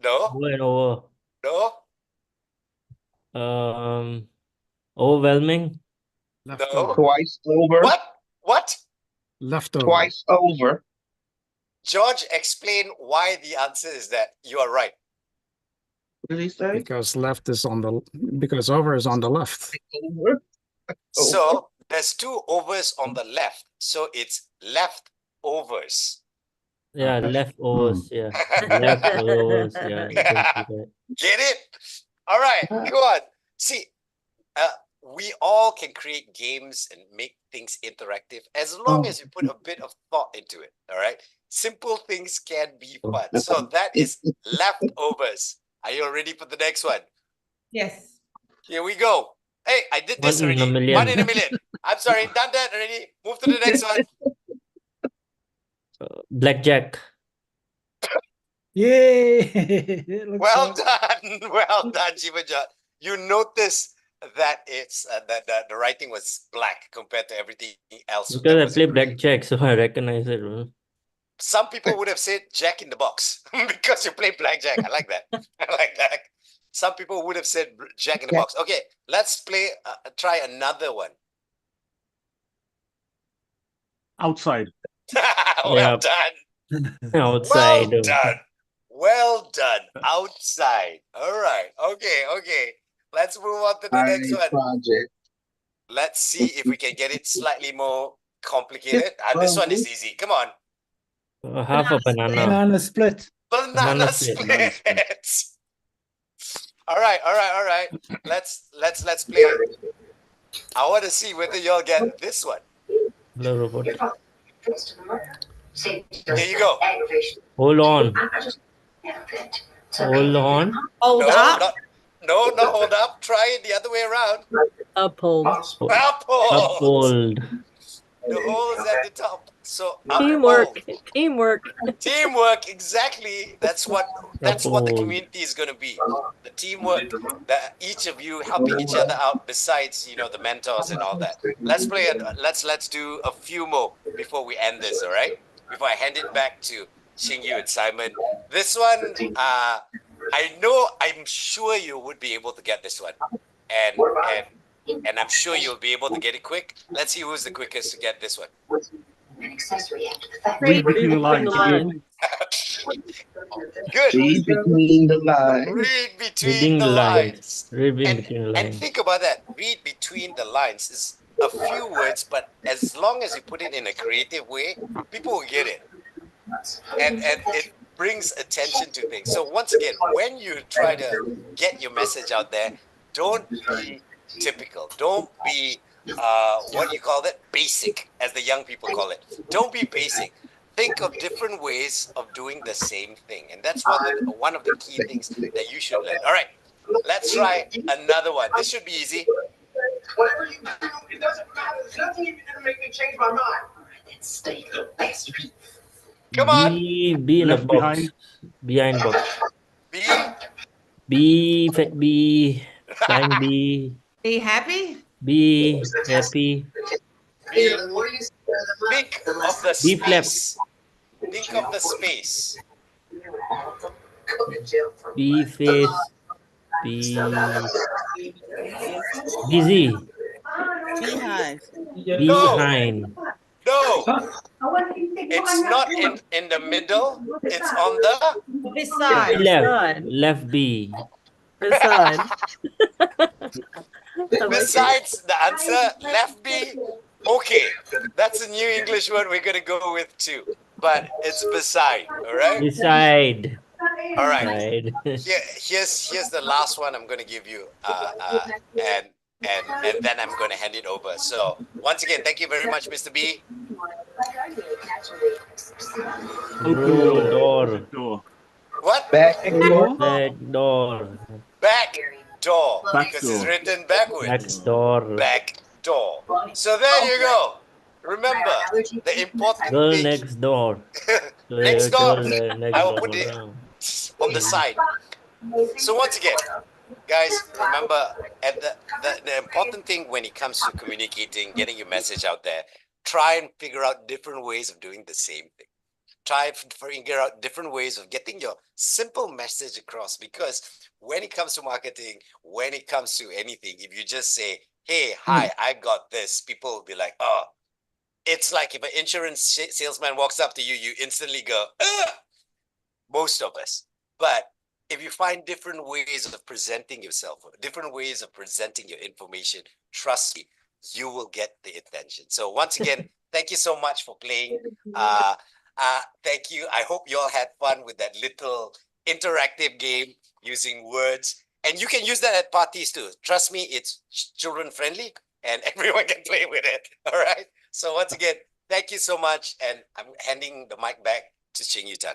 No, Over and over. no, Overwhelming. no. Twice over. What? Leftover. Twice over. George, explain why the answer is that you are right. What did he say? Because because over is on the left. Over. So there's 2 overs on the left. So it's leftovers. Yeah, leftovers. Yeah, leftovers. Yeah, you can see that. Get it? All right, come on. See, we all can create games and make things interactive as long as you put a bit of thought into it. All right. Simple things can be fun. So that is leftovers. Are you ready for the next one? Yes. Here we go. Hey, I did this 1 in a already. million. 1 in a million. I'm sorry, done that already. Move to the next one. Blackjack. Yay! Well done. Well done, Jivaja. You notice that it's that the writing was black compared to everything else. that Because I was play in green. blackjack, so I recognize it. Bro. Some people would have said Jack in the Box because you play blackjack. I like that. I like that. Some people would have said Jack in the Box. Okay, let's play. Try another one. Outside. Well Yeah. done. Outside. Well done. Well done. Outside. All right. Okay. Let's move on to the next one. Project. Let's see if we can get it slightly more complicated. This one is easy. Come on. Half a banana. Banana split. Banana Banana split. split. All right. Let's play. I want to see whether y'all get this one. Hello, robot. Here you go. Hold on. Hold on. Hold up. Not hold up. Try it the other way around. Uphold. Uphold. Uphold. The hole is at the top. So Teamwork. uphold. Teamwork. Teamwork, exactly. That's what the Uphold. community is going to be. The teamwork that each of you helping each other out. Besides, the mentors and all that. Let's play it. Let's do a few more before we end this. All right. Before I hand it back to Xingyu and Simon. This one, I'm sure you would be able to get this one, and I'm sure you'll be able to get it quick. Let's see who's the quickest to get this one. Read between the lines. Good. Read between the lines. Read between Reading the the lines. lines. Read And, between the and lines. think about that. Read between the lines is a few words, but as long as you put it in a creative way, people will get it. And it brings attention to things. So once again, when you try to get your message out there, don't be typical. Don't be what you call that? Basic, as the young people call it. Don't be basic. Think of different ways of doing the same thing. And that's one of the key things that you should learn. All right, let's try another one. This should be easy. Whatever you do, it doesn't matter. There's nothing you can do to make me change my mind. All right, then stay the best. Come on. B in the Left box. behind. Behind box. B. B. Flying B. Be happy? B. Happy. B. Think of the B flap. space. Think of the space. B face. B. Busy. Beehive. Behind. No. It's not in the middle. It's on the Beside. Left. Left B. Beside. besides the answer. Left B. Okay, that's a new English word we're gonna go with too. But it's beside. All right. Beside. All right. Side. Here's the last one I'm gonna give you. And then I'm gonna hand it over. So once again, thank you very much, Mr. B. Door. What? Back door. Back door. Back door. Back Because it's door. written backwards. Back door. Back door. So there you go. Remember the important Girl thing next door. Next door. Next I will door. put it on the side. So once again, guys, remember at the important thing when it comes to communicating, getting your message out there, try and figure out different ways of doing the same thing. Try and figure out different ways of getting your simple message across, because when it comes to marketing, when it comes to anything, if you just say, hey, hi, I got this, people will be like, oh, it's like if an insurance salesman walks up to you, you instantly go, ugh! Most of us. But if you find different ways of presenting yourself, different ways of presenting your information, trust me, you will get the attention. So once again, thank you so much for playing. Thank you. I hope you all had fun with that little interactive game using words. And you can use that at parties too. Trust me, it's children friendly and everyone can play with it. All right. So once again, thank you so much. And I'm handing the mic back to Ching Yu Tan.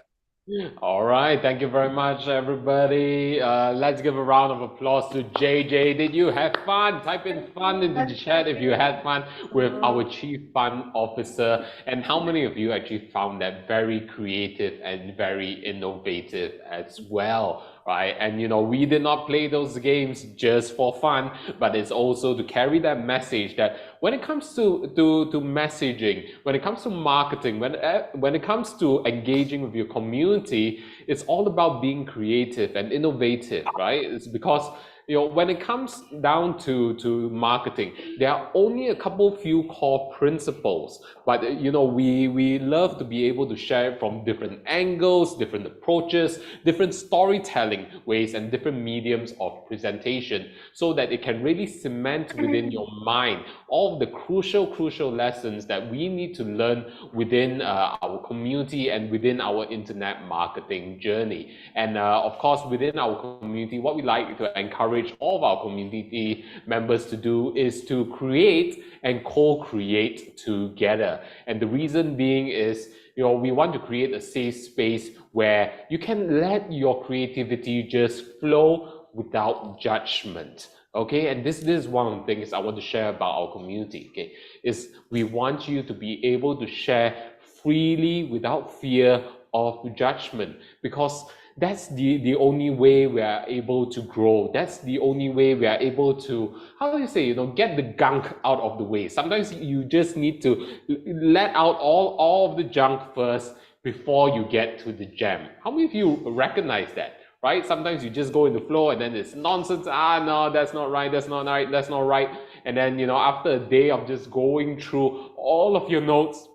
All right, thank you very much, everybody. Let's give a round of applause to JJ. Did you have fun? Type in fun into the chat if you had fun with our Chief Fun Officer. And how many of you actually found that very creative and very innovative as well? Right? And you know, we did not play those games just for fun, but it's also to carry that message that when it comes to messaging, when it comes to marketing, when it comes to engaging with your community, it's all about being creative and innovative, right? It's because you know, when it comes down to marketing, there are only a few core principles, but you know, we love to be able to share it from different angles, different approaches, different storytelling ways, and different mediums of presentation, so that it can really cement within your mind all of the crucial lessons that we need to learn within our community and within our internet marketing journey. And of course, within our community, what we like to encourage all of our community members to do is to create and co-create together. And the reason being is, you know, we want to create a safe space where you can let your creativity just flow without judgment. Okay, and this is one of the things I want to share about our community. Okay, is we want you to be able to share freely without fear of judgment, because that's the only way we are able to grow. That's the only way we are able to, how do you say, you know, get the gunk out of the way. Sometimes you just need to let out all of the junk first before you get to the gem. How many of you recognize that? Right? Sometimes you just go in the flow and then it's nonsense. Ah, no, that's not right. That's not right. That's not right. And then, you know, after a day of just going through all of your notes,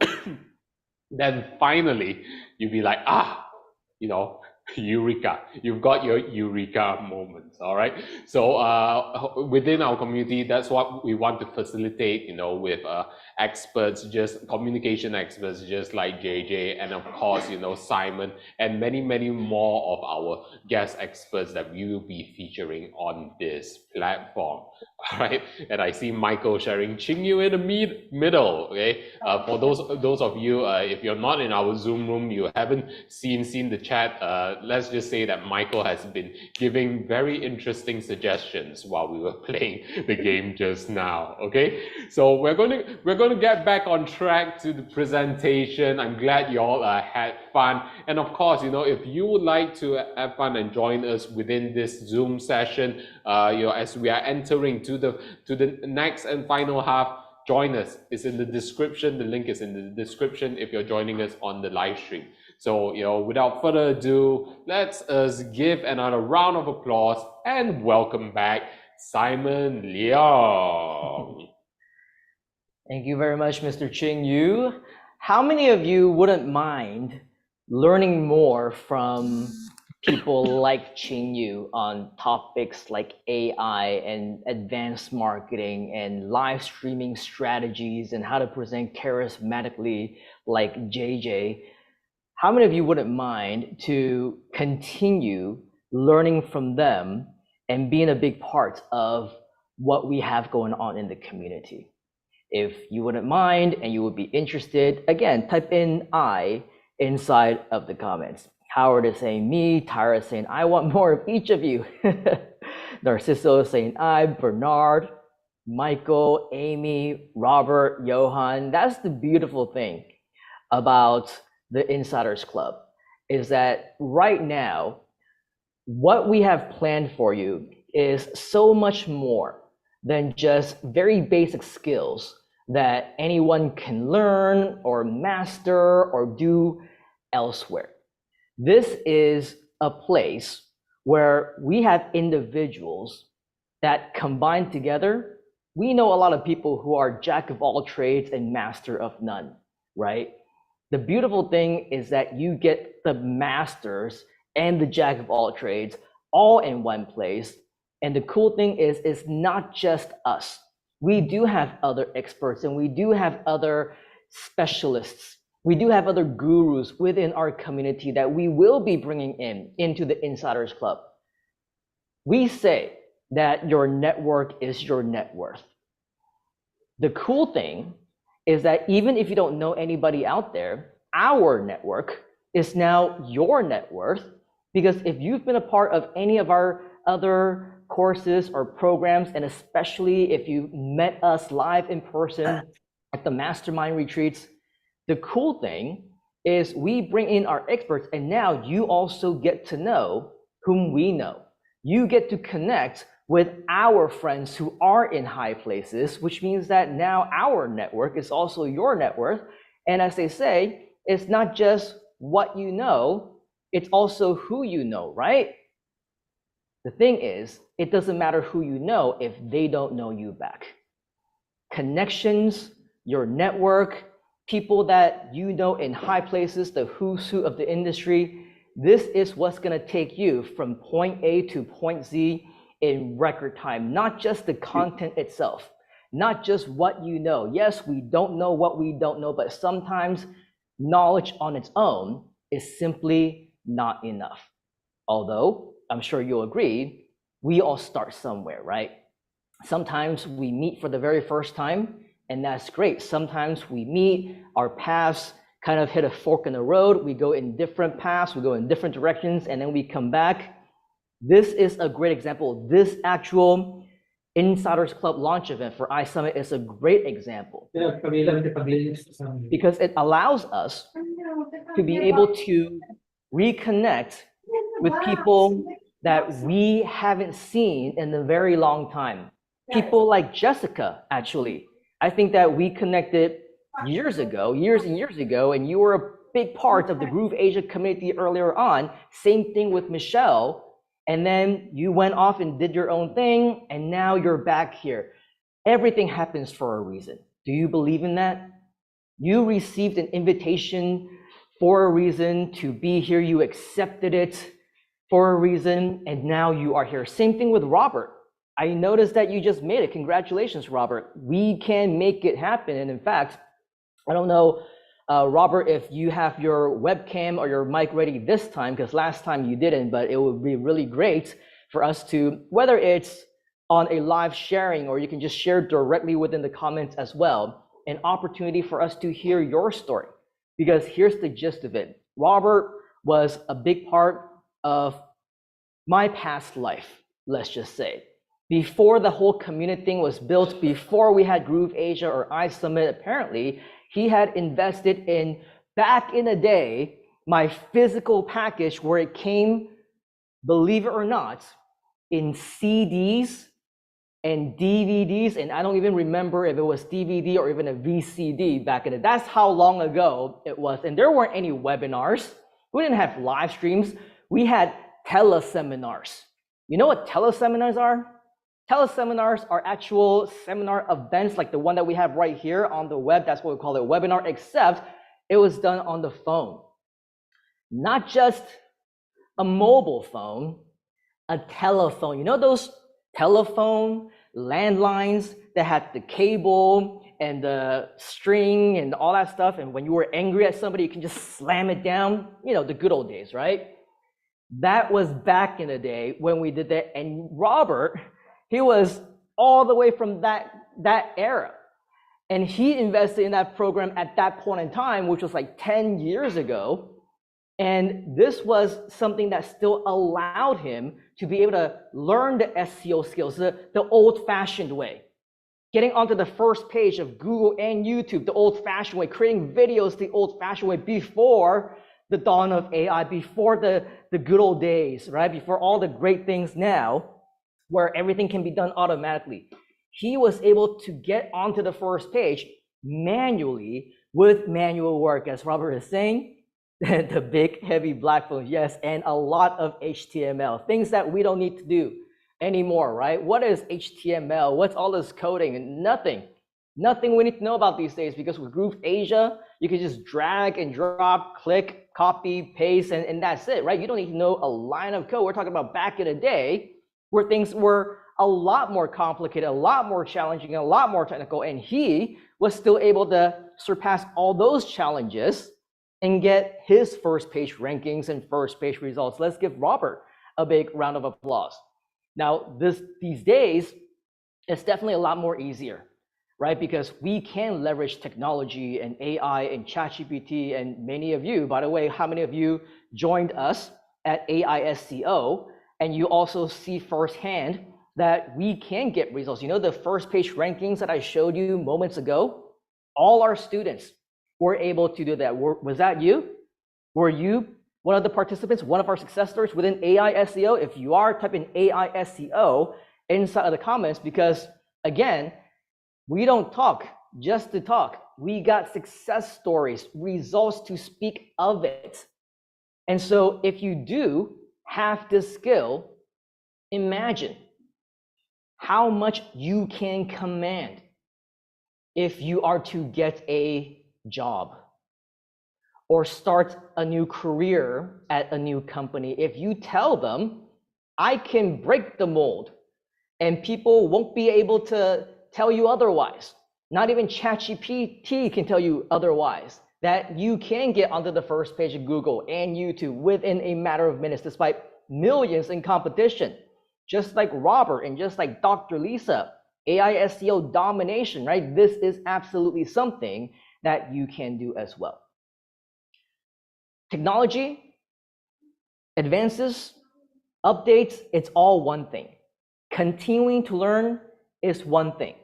then finally you'll be like, ah, you know, eureka, you've got your eureka moments. All right, so within our community, that's what we want to facilitate, you know, with experts, just communication experts just like JJ, and of course, you know, Simon, and many more of our guest experts that we will be featuring on this platform. All right, and I see Michael sharing Ching Yu in the middle. Okay, for those of you, if you're not in our Zoom room, you haven't seen the chat let's just say that Michael has been giving very interesting suggestions while we were playing the game just now. Okay, so we're going to get back on track to the presentation. I'm glad you all had fun, and of course, you know, if you would like to have fun and join us within this Zoom session, you know, as we are entering to the next and final half. Join us. It's in the description. The link is in the description if you're joining us on the live stream. So, you know, without further ado, let's give another round of applause and welcome back Simon Leong. Thank you very much, Mr. Ching Yu. How many of you wouldn't mind learning more from people like Ching Yu on topics like AI and advanced marketing and live streaming strategies and how to present charismatically like JJ? How many of you wouldn't mind to continue learning from them and being a big part of what we have going on in the community? If you wouldn't mind and you would be interested, again, type in I inside of the comments. Howard is saying me, Tyra is saying I want more of each of you. Narciso is saying I, Bernard, Michael, Amy, Robert, Johan. That's the beautiful thing about the Insiders Club, is that right now, what we have planned for you is so much more than just very basic skills that anyone can learn or master or do elsewhere. This is a place where we have individuals that combine together. We know a lot of people who are jack of all trades and master of none, right? The beautiful thing is that you get the masters and the jack of all trades all in one place. And the cool thing is, it's not just us. We do have other experts and we do have other specialists. We do have other gurus within our community that we will be bringing into the Insiders Club. We say that your network is your net worth. The cool thing is that even if you don't know anybody out there, our network is now your net worth, because if you've been a part of any of our other courses or programs, and especially if you met us live in person at the mastermind retreats, the cool thing is we bring in our experts, and now you also get to know whom we know. You get to connect with our friends who are in high places, which means that now our network is also your net worth. And as they say, it's not just what you know, it's also who you know, right? The thing is, it doesn't matter who you know if they don't know you back. Connections, your network, people that you know in high places, the who's who of the industry, this is what's gonna take you from point A to point Z in record time, not just the content itself, not just what you know. Yes, we don't know what we don't know, but sometimes knowledge on its own is simply not enough. Although, I'm sure you'll agree, we all start somewhere, right? Sometimes we meet for the very first time, and that's great. Sometimes we meet, our paths kind of hit a fork in the road, we go in different paths, we go in different directions, and then we come back. This is a great example. This actual Insiders Club launch event for iSUMMIT is a great example, because it allows us to be able to reconnect with people that we haven't seen in a very long time. People like Jessica, actually. I think that we connected years and years ago, and you were a big part of the Groove Asia community earlier on. Same thing with Michelle. And then you went off and did your own thing, and now you're back here. Everything happens for a reason. Do you believe in that? You received an invitation for a reason to be here. You accepted it for a reason, and now you are here. Same thing with Robert. I noticed that you just made it. Congratulations, Robert. We can make it happen. And in fact, I don't know, Robert, if you have your webcam or your mic ready this time, because last time you didn't, but it would be really great for us to, whether it's on a live sharing or you can just share directly within the comments as well, an opportunity for us to hear your story. Because here's the gist of it. Robert was a big part of my past life, let's just say. Before the whole community thing was built, before we had Groove Asia or iSUMMIT, apparently, he had invested in, back in the day, my physical package where it came, believe it or not, in CDs and DVDs, and I don't even remember if it was DVD or even a VCD back in the day. That's how long ago it was. And there weren't any webinars. We didn't have live streams. We had teleseminars. You know what teleseminars are? Teleseminars are actual seminar events like the one that we have right here on the web. That's what we call it, webinar, except it was done on the phone. Not just a mobile phone, a telephone. You know those telephone landlines that had the cable and the string and all that stuff, and when you were angry at somebody, you can just slam it down? You know, the good old days, right? That was back in the day when we did that. And Robert, he was all the way from that era. And he invested in that program at that point in time, which was like 10 years ago. And this was something that still allowed him to be able to learn the SEO skills, the old-fashioned way. Getting onto the first page of Google and YouTube the old-fashioned way, creating videos the old-fashioned way before the dawn of AI, before the good old days, right? Before all the great things now, where everything can be done automatically. He was able to get onto the first page manually with manual work, as Robert is saying, the big heavy black phone, yes, and a lot of HTML, things that we don't need to do anymore, right? What is HTML? What's all this coding? Nothing we need to know about these days, because with Groove Asia, you can just drag and drop, click, copy, paste, and that's it, right? You don't need to know a line of code. We're talking about back in the day where things were a lot more complicated, a lot more challenging, a lot more technical, and he was still able to surpass all those challenges and get his first page rankings and first page results. Let's give Robert a big round of applause. Now, these days, it's definitely a lot more easier, right? Because we can leverage technology and AI and ChatGPT, and many of you, by the way, how many of you joined us at AISCO, and you also see firsthand that we can get results? You know, the first page rankings that I showed you moments ago, all our students were able to do that. Was that you? Were you one of the participants, one of our success stories within AISCO? If you are, type in AISCO inside of the comments, because again, we don't talk just to talk. We got success stories, results to speak of it. And so if you do have this skill, imagine how much you can command if you are to get a job or start a new career at a new company. If you tell them, I can break the mold, and people won't be able to tell you otherwise. Not even ChatGPT can tell you otherwise, that you can get onto the first page of Google and YouTube within a matter of minutes, despite millions in competition. Just like Robert and just like Dr. Lisa, AISCO domination, right? This is absolutely something that you can do as well. Technology, advances, updates, it's all one thing. Continuing to learn is one thing.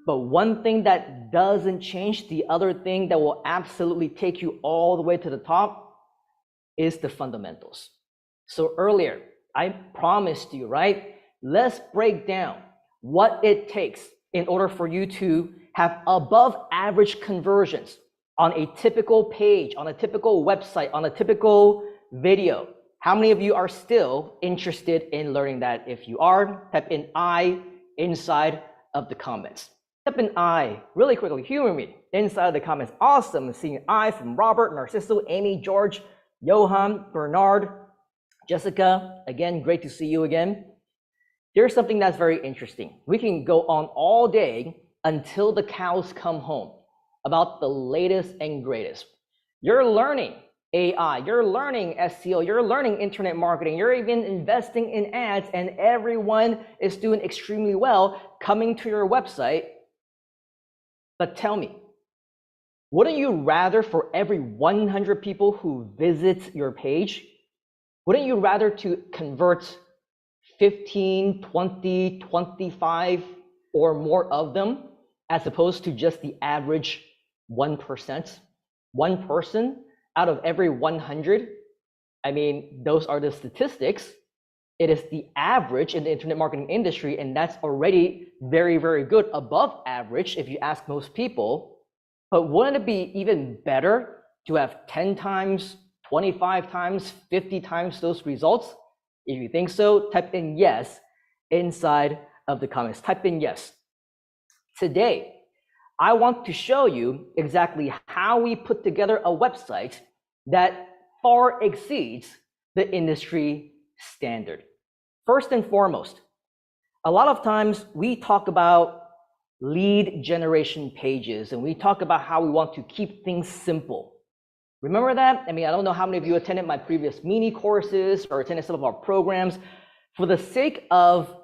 But one thing that doesn't change, the other thing that will absolutely take you all the way to the top, is the fundamentals. So earlier, I promised you, right? Let's break down what it takes in order for you to have above average conversions on a typical page, on a typical website, on a typical video. How many of you are still interested in learning that? If you are, type in I inside of the comments. Type in I really quickly, humor me, inside of the comments. Awesome seeing I from Robert, Narciso, Amy, George, Johan, Bernard, Jessica. Again, great to see you again. Here's something that's very interesting. We can go on all day until the cows come home about the latest and greatest. You're learning AI, you're learning SEO, you're learning internet marketing, you're even investing in ads, and everyone is doing extremely well coming to your website. But tell me, wouldn't you rather for every 100 people who visit your page, Wouldn't you rather to convert 15, 20, 25 or more of them as opposed to just the average 1%? One person out of every 100. I mean, those are the statistics. It is the average in the internet marketing industry, and that's already very, very good, above average if you ask most people. But wouldn't it be even better to have 10 times, 25 times, 50 times those results? If you think so, type in yes inside of the comments. Type in yes. Today, I want to show you exactly how we put together a website that far exceeds the industry standard. First and foremost, a lot of times we talk about lead generation pages and we talk about how we want to keep things simple. Remember that? I mean, I don't know how many of you attended my previous mini courses or attended some of our programs. For the sake of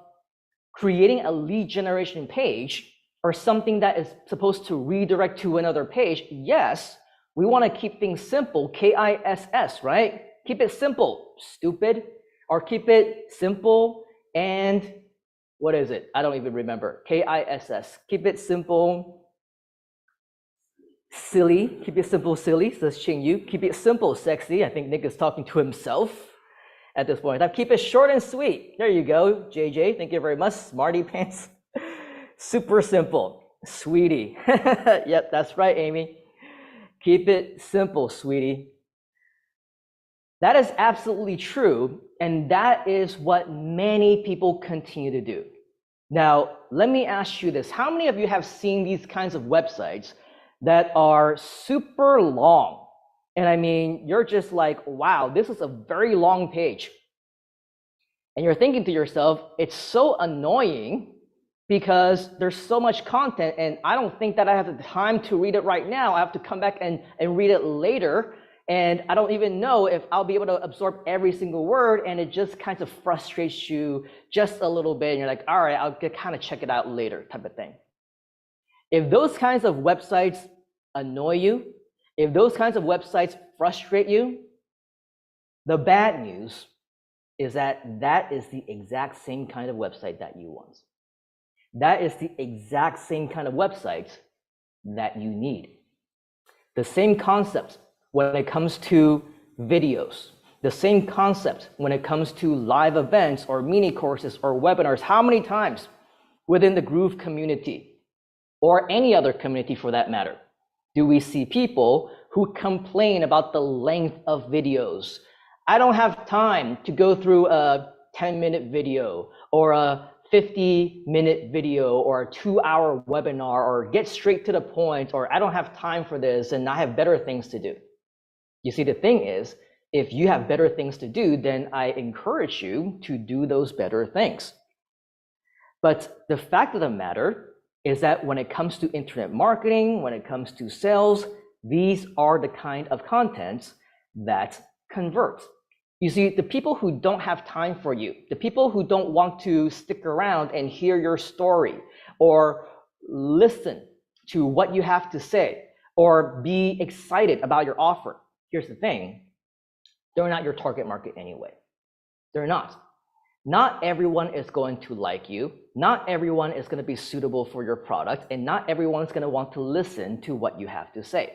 creating a lead generation page or something that is supposed to redirect to another page, yes, we want to keep things simple, KISS, right? Keep it simple, stupid, or keep it simple and what is it? I don't even remember. KISS. Keep it simple, silly. Keep it simple, silly, says Ching Yu. Keep it simple, sexy. I think Nick is talking to himself at this point. Keep it short and sweet. There you go, JJ. Thank you very much. Smarty pants. Super simple, sweetie. Yep, that's right, Amy. Keep it simple, sweetie. That is absolutely true, and that is what many people continue to do. Now, let me ask you this. How many of you have seen these kinds of websites that are super long? And I mean, you're just like, wow, this is a very long page. And you're thinking to yourself, it's so annoying because there's so much content and I don't think that I have the time to read it right now. I have to come back and read it later. And I don't even know if I'll be able to absorb every single word, and it just kind of frustrates you just a little bit. And you're like, all right, I'll kind of check it out later type of thing. If those kinds of websites annoy you, if those kinds of websites frustrate you, the bad news is that that is the exact same kind of website that you want. That is the exact same kind of website that you need. The same concept when it comes to videos, the same concept when it comes to live events or mini courses or webinars. How many times within the Groove community or any other community for that matter do we see people who complain about the length of videos? I don't have time to go through a 10-minute video or a 50-minute video or a 2-hour webinar, or get straight to the point, or I don't have time for this and I have better things to do. You see, the thing is, if you have better things to do, then I encourage you to do those better things. But the fact of the matter is that when it comes to internet marketing, when it comes to sales, these are the kind of contents that convert. You see, the people who don't have time for you, the people who don't want to stick around and hear your story or listen to what you have to say or be excited about your offer, here's the thing, they're not your target market anyway. They're not. Not everyone is going to like you. Not everyone is going to be suitable for your product, and not everyone's going to want to listen to what you have to say.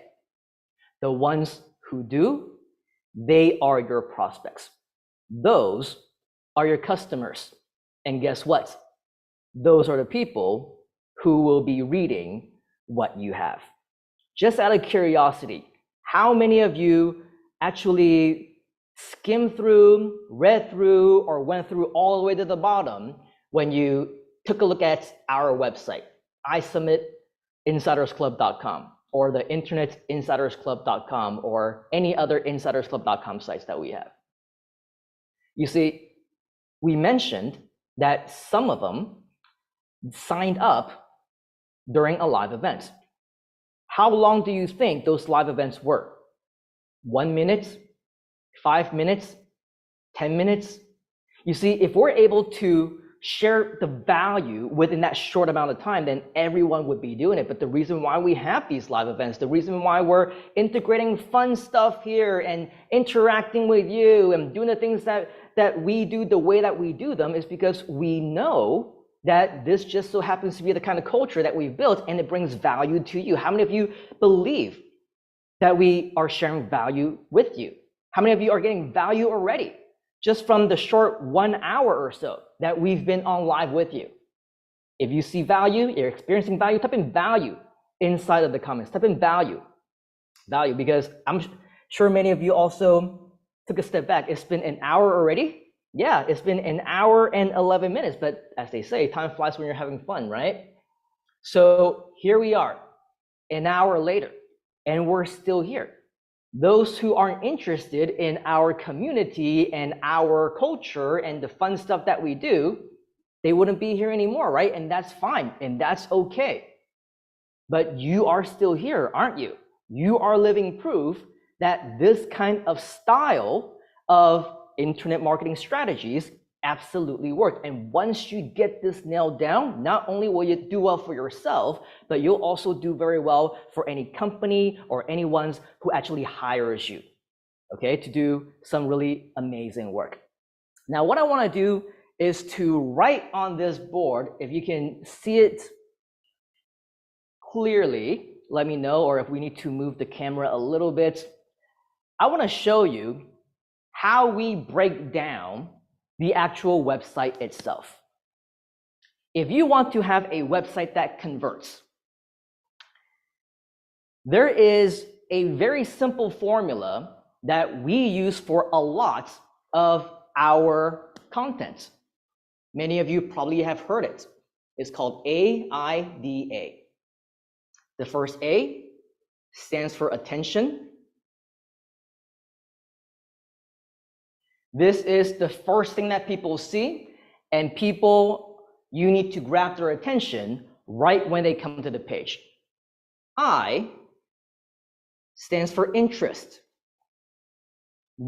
The ones who do, they are your prospects. Those are your customers. And guess what? Those are the people who will be reading what you have. Just out of curiosity, how many of you actually skimmed through, read through, or went through all the way to the bottom when you took a look at our website, iSUMMITinsidersclub.com, or the internetinsidersclub.com, or any other insidersclub.com sites that we have? You see, we mentioned that some of them signed up during a live event. How long do you think those live events were? 1 minute? 5 minutes? 10 minutes? You see, if we're able to share the value within that short amount of time, then everyone would be doing it. But the reason why we have these live events, the reason why we're integrating fun stuff here and interacting with you and doing the things that we do the way that we do them is because we know that this just so happens to be the kind of culture that we've built, and it brings value to you. How many of you believe that we are sharing value with you? How many of you are getting value already just from the short 1 hour or so that we've been on live with you? If you see value, you're experiencing value, type in value inside of the comments. Type in value, because I'm sure many of you also took a step back. It's been an hour already. Yeah, it's been an hour and 11 minutes, but as they say, time flies when you're having fun, right? So here we are, an hour later, and we're still here. Those who aren't interested in our community and our culture and the fun stuff that we do, they wouldn't be here anymore, right? And that's fine, and that's okay. But you are still here, aren't you? You are living proof that this kind of style of internet marketing strategies absolutely work. And once you get this nailed down, not only will you do well for yourself, but you'll also do very well for any company or anyone who actually hires you, okay, to do some really amazing work. Now, what I want to do is to write on this board, if you can see it clearly, let me know, or if we need to move the camera a little bit. I want to show you how we break down the actual website itself. If you want to have a website that converts, there is a very simple formula that we use for a lot of our content. Many of you probably have heard it. It's called AIDA. The first A stands for attention. This is the first thing that people see, and you need to grab their attention right when they come to the page. I stands for interest.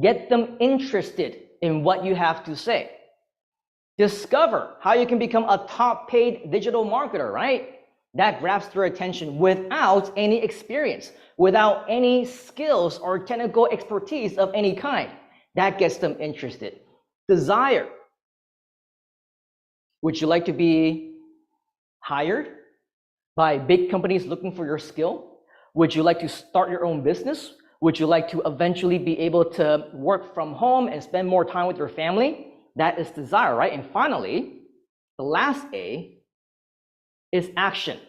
Get them interested in what you have to say. Discover how you can become a top paid digital marketer, right? That grabs their attention without any experience, without any skills or technical expertise of any kind. That gets them interested. Desire. Would you like to be hired by big companies looking for your skill? Would you like to start your own business? Would you like to eventually be able to work from home and spend more time with your family? That is desire, right? And finally, the last A is action.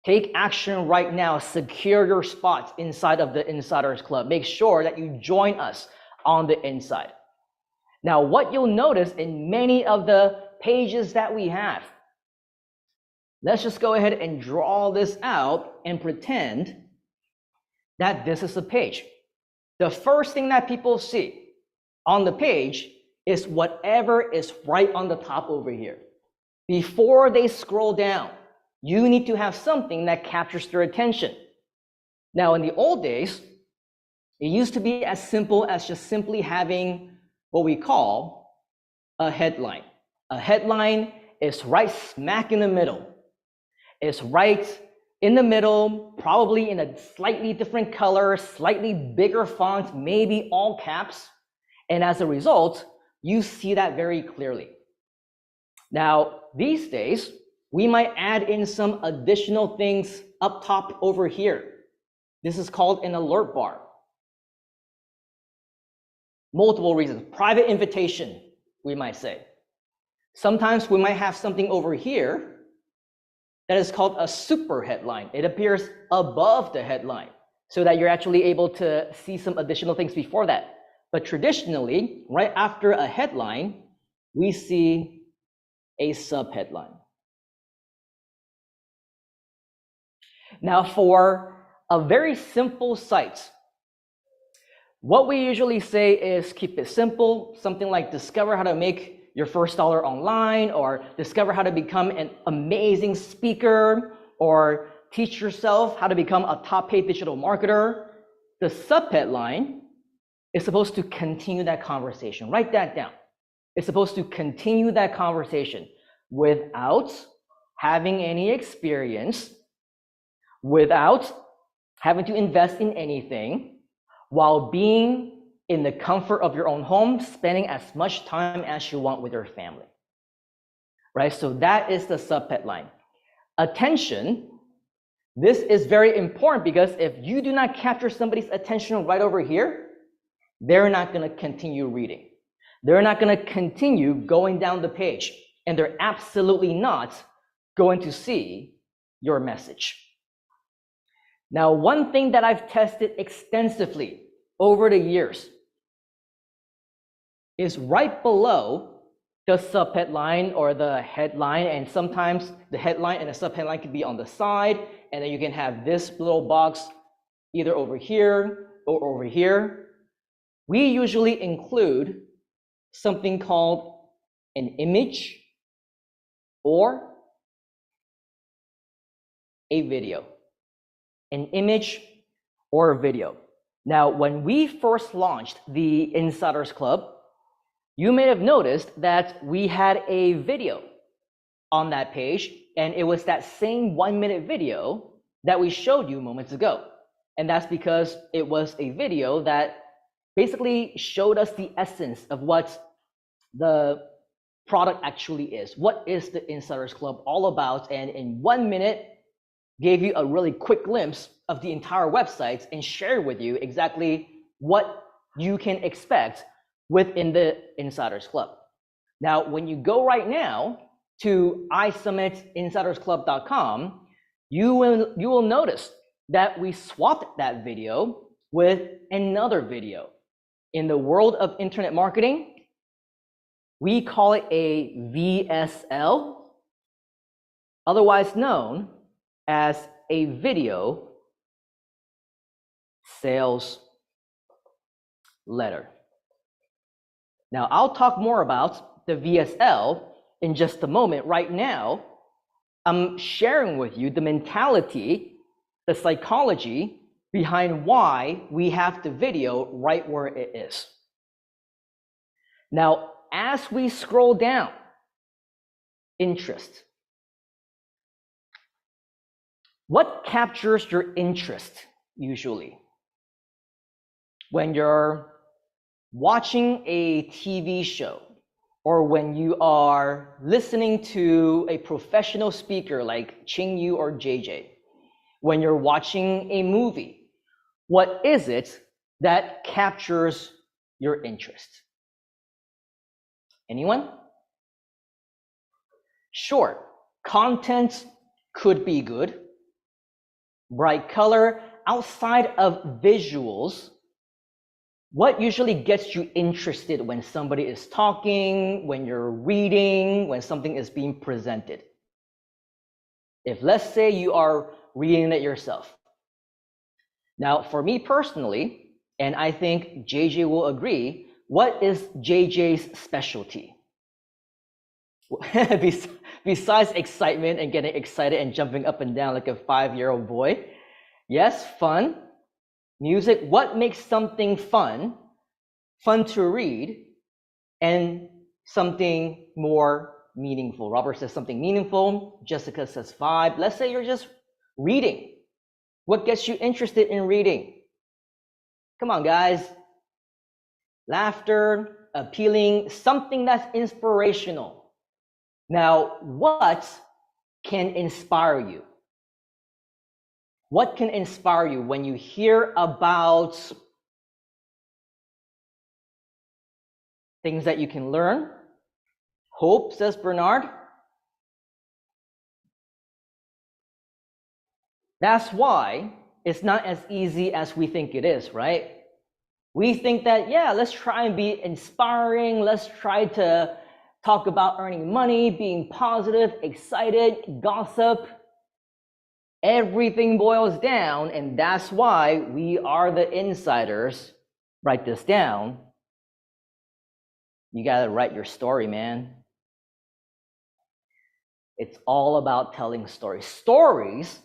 Take action right now. Secure your spots inside of the Insiders Club. Make sure that you join us on the inside. Now, what you'll notice in many of the pages that we have, let's just go ahead and draw this out and pretend that this is a page. The first thing that people see on the page is whatever is right on the top over here. Before they scroll down, you need to have something that captures their attention. Now, in the old days, it used to be as simple as just simply having what we call a headline. A headline is right smack in the middle. It's right in the middle, probably in a slightly different color, slightly bigger font, maybe all caps. And as a result, you see that very clearly. Now, these days, we might add in some additional things up top over here. This is called an alert bar. Multiple reasons. Private invitation, we might say. Sometimes we might have something over here that is called a super headline. It appears above the headline so that you're actually able to see some additional things before that. But traditionally, right after a headline, we see a subheadline. Now, for a very simple site, what we usually say is keep it simple, something like discover how to make your first dollar online, or discover how to become an amazing speaker, or teach yourself how to become a top paid digital marketer. The subheadline is supposed to continue that conversation. Write that down. It's supposed to continue that conversation. without having any experience, without having to invest in anything, while being in the comfort of your own home, spending as much time as you want with your family, right? So that is the subhead line. Attention. This is very important because if you do not capture somebody's attention right over here, they're not going to continue reading. They're not going to continue going down the page, and they're absolutely not going to see your message. Now, one thing that I've tested extensively over the years is right below the subhead line or the headline, and sometimes the headline and the subhead line can be on the side, and then you can have this little box either over here or over here. We usually include something called an image or a video. An image or a video. Now, when we first launched the Insiders Club, you may have noticed that we had a video on that page, and it was that same 1-minute video that we showed you moments ago. And that's because it was a video that basically showed us the essence of what the product actually is. What is the Insiders Club all about? And in 1 minute, gave you a really quick glimpse of the entire website and shared with you exactly what you can expect within the Insiders Club. Now, when you go right now to iSummitInsidersClub.com, you will notice that we swapped that video with another video. In the world of internet marketing, we call it a VSL, otherwise known as a video sales letter. Now, I'll talk more about the VSL in just a moment. Right now, I'm sharing with you the mentality, the psychology behind why we have the video right where it is. Now, as we scroll down, interest. What captures your interest usually? When you're watching a TV show, or when you are listening to a professional speaker like Ching Yu or JJ, when you're watching a movie, what is it that captures your interest? Anyone? Sure, content could be good. Bright color, outside of visuals, what usually gets you interested when somebody is talking, when you're reading, when something is being presented? If let's say you are reading it yourself. Now, for me personally, and I think JJ will agree, what is JJ's specialty? Besides excitement and getting excited and jumping up and down like a 5-year-old boy, yes, fun, music. What makes something fun to read, and something more meaningful? Robert says something meaningful. Jessica says vibe. Let's say you're just reading. What gets you interested in reading? Come on, guys. Laughter, appealing, something that's inspirational. Now, what can inspire you? What can inspire you when you hear about things that you can learn? Hope, says Bernard. That's why it's not as easy as we think it is, right? We think that, yeah, let's try and be inspiring. Let's try to talk about earning money, being positive, excited, gossip. Everything boils down, and that's why we are the insiders. Write this down. You gotta write your story, man. It's all about telling stories. Stories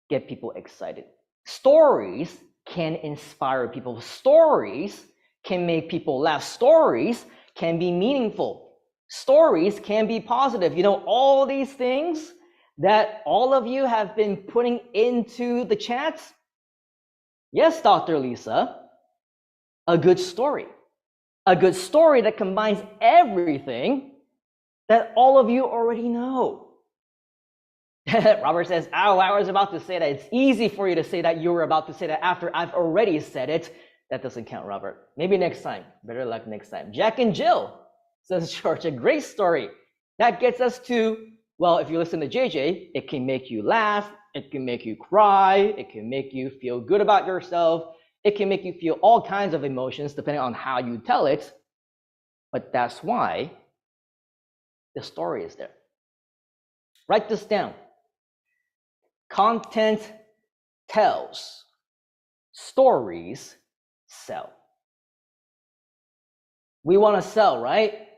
get people excited. Stories can inspire people. Stories can make people laugh. Stories can be meaningful. Stories can be positive. You know, all these things that all of you have been putting into the chat. Yes, Dr. Lisa, a good story. A good story that combines everything that all of you already know. Robert says, "Oh, I was about to say that. It's easy for you to say that you were about to say that after I've already said it." That doesn't count, Robert. Maybe next time. Better luck next time. Jack and Jill, says George, a great story. That gets us to, well, if you listen to JJ, it can make you laugh, it can make you cry, it can make you feel good about yourself, it can make you feel all kinds of emotions depending on how you tell it. But that's why the story is there. Write this down. Content tells, stories sell. We want to sell, right?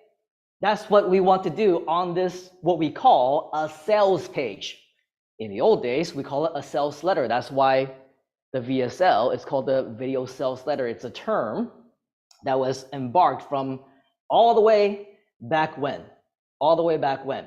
That's what we want to do on this, what we call a sales page. In the old days, we call it a sales letter. That's why the VSL is called the video sales letter. It's a term that was embarked from all the way back when. All the way back when.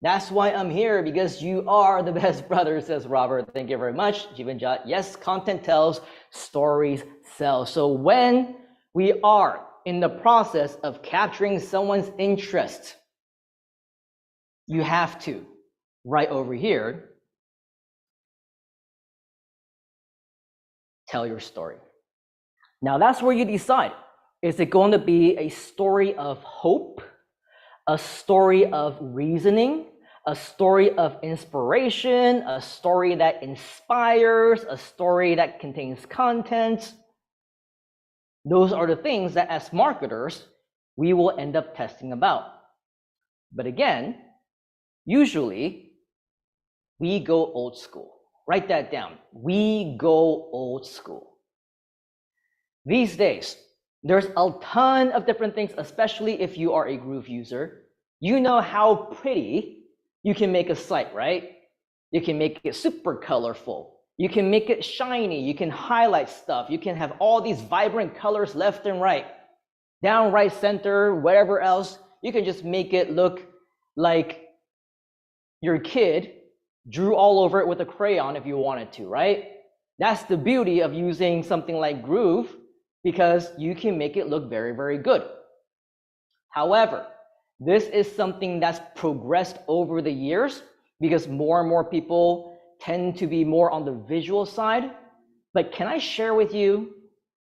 That's why I'm here, because you are the best brother, says Robert. Thank you very much. Jivanjat, yes, content tells, stories sell. So when we are in the process of capturing someone's interest, you have to, right over here, tell your story. Now that's where you decide. Is it going to be a story of hope, a story of reasoning, a story of inspiration, a story that inspires, a story that contains content? Those are the things that as marketers, we will end up testing about. But again, usually we go old school. Write that down. We go old school. These days, there's a ton of different things, especially if you are a Groove user. You know how pretty you can make a site, right? You can make it super colorful. You can make it shiny. You can highlight stuff. You can have all these vibrant colors left and right, down, right, center, whatever else. You can just make it look like your kid drew all over it with a crayon if you wanted to, right? That's the beauty of using something like Groove, because you can make it look very, very good. However, this is something that's progressed over the years because more and more people tend to be more on the visual side. But can I share with you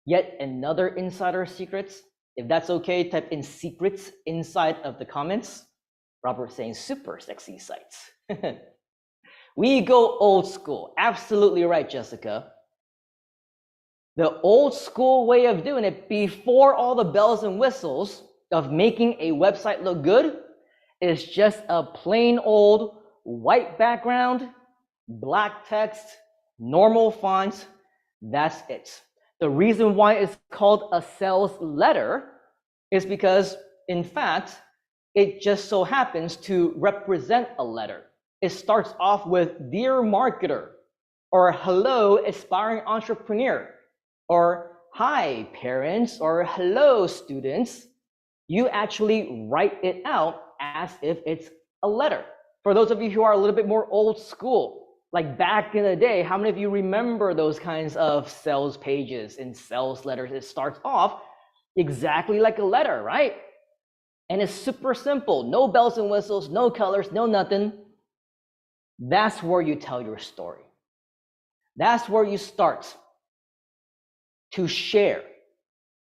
yet another insider secrets? If that's okay, type in secrets inside of the comments. Robert saying super sexy sites. We go old school. Absolutely right, Jessica. The old school way of doing it, before all the bells and whistles of making a website look good, is just a plain old white background, black text, normal fonts. That's it. The reason why it's called a sales letter is because, in fact, it just so happens to represent a letter. It starts off with "Dear Marketer," or "Hello, aspiring entrepreneur," or "Hi, parents," or "Hello, students." You actually write it out as if it's a letter. For those of you who are a little bit more old school, like back in the day, how many of you remember those kinds of sales pages and sales letters? It starts off exactly like a letter, right? And it's super simple. No bells and whistles, no colors, no nothing. That's where you tell your story. That's where you start to share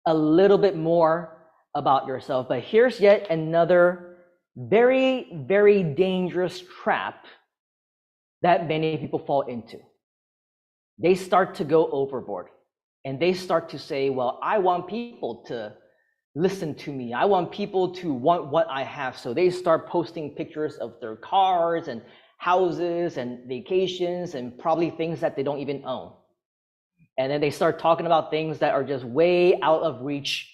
a little bit more about yourself. But here's yet another very, very dangerous trap that many people fall into. They start to go overboard and they start to say, well, I want people to listen to me. I want people to want what I have. So they start posting pictures of their cars and houses and vacations and probably things that they don't even own. And then they start talking about things that are just way out of reach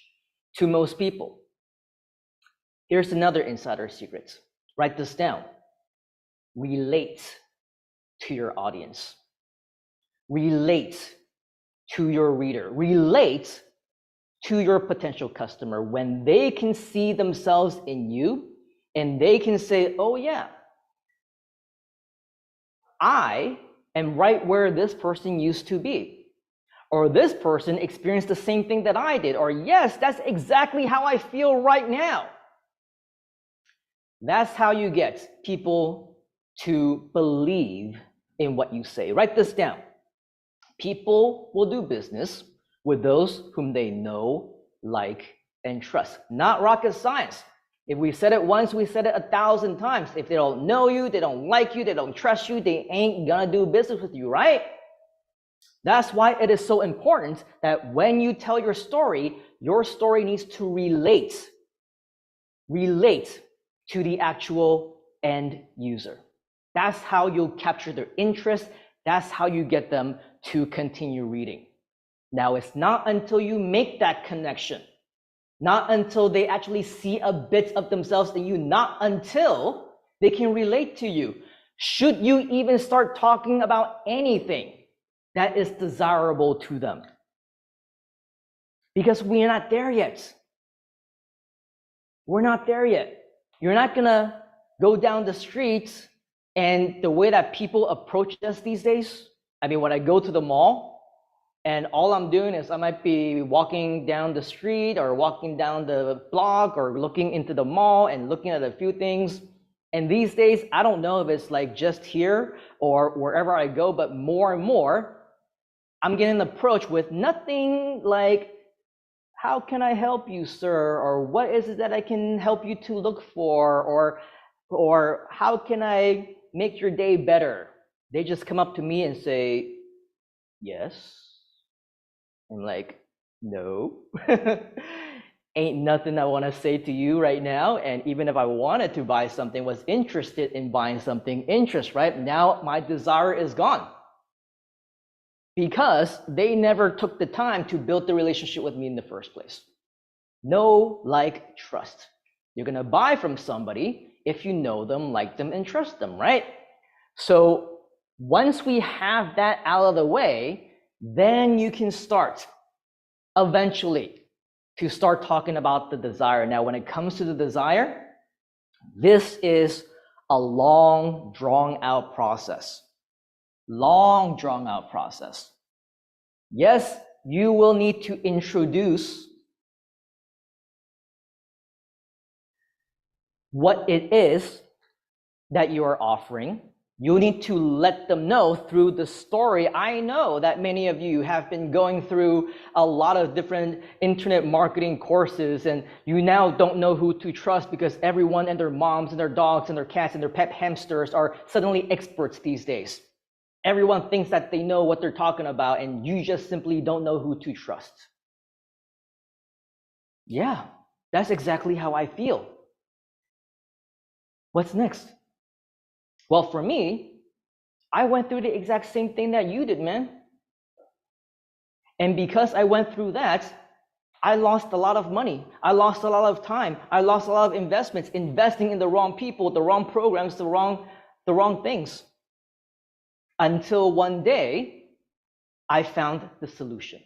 to most people. Here's another insider secret. Write this down. Relate to your audience. Relate to your reader. Relate to your potential customer when they can see themselves in you and they can say, oh yeah, I am right where this person used to be, or this person experienced the same thing that I did, or yes, that's exactly how I feel right now. That's how you get people to believe in what you say. Write this down. People will do business with those whom they know, like, and trust. Not rocket science. If we said it once, we said it 1,000 times. If they don't know you, they don't like you, they don't trust you, they ain't gonna do business with you, right? That's why it is so important that when you tell your story needs to relate to the actual end user. That's how you'll capture their interest. That's how you get them to continue reading. Now, it's not until you make that connection, not until they actually see a bit of themselves in you, not until they can relate to you, should you even start talking about anything that is desirable to them. Because we're not there yet. We're not there yet. You're not gonna go down the streets and the way that people approach us these days. I mean, when I go to the mall and all I'm doing is I might be walking down the street or walking down the block or looking into the mall and looking at a few things. And these days, I don't know if it's like just here or wherever I go, but more and more, I'm getting approached with nothing like, how can I help you, sir? Or what is it that I can help you to look for? Or how can I make your day better? They just come up to me and say, yes. I'm like, no. Ain't nothing I want to say to you right now. And even if I wanted to buy something, was interested in buying something, interest, right? Now my desire is gone. Because they never took the time to build the relationship with me in the first place. Know, like, trust. You're gonna buy from somebody if you know them, like them, and trust them, right? So once we have that out of the way, then you can start eventually to start talking about the desire. Now, when it comes to the desire, this is a long, drawn-out process. Long, drawn-out process. Yes, you will need to introduce what it is that you are offering. You need to let them know through the story. I know that many of you have been going through a lot of different internet marketing courses, and you now don't know who to trust because everyone and their moms and their dogs and their cats and their pet hamsters are suddenly experts these days. Everyone thinks that they know what they're talking about, and you just simply don't know who to trust. Yeah, that's exactly how I feel. What's next? Well, for me, I went through the exact same thing that you did, man. And because I went through that, I lost a lot of money. I lost a lot of time. I lost a lot of investments, investing in the wrong people, the wrong programs, the wrong things. Until one day, I found the solution.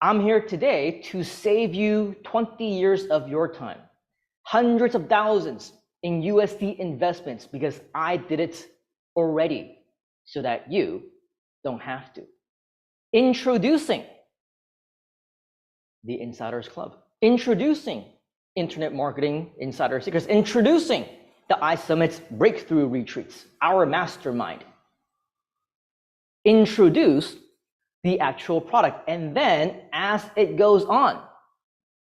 I'm here today to save you 20 years of your time, hundreds of thousands in USD investments, because I did it already so that you don't have to. Introducing the Insiders Club, introducing Internet Marketing Insider Secrets, introducing the iSUMMIT Breakthrough Retreats, our mastermind. Introduce the actual product, and then as it goes on,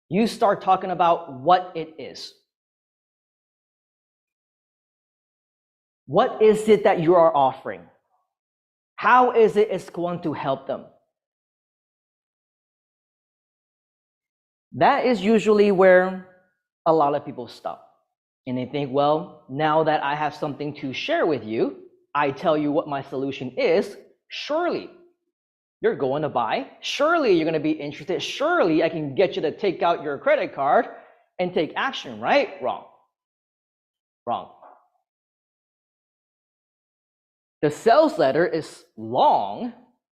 you start talking about what it is. What is it that you are offering? How is it it's going to help them? That is usually where a lot of people stop. And they think, well, now that I have something to share with you, I tell you what my solution is, surely you're going to buy. Surely you're going to be interested. Surely I can get you to take out your credit card and take action, right? Wrong. Wrong. The sales letter is long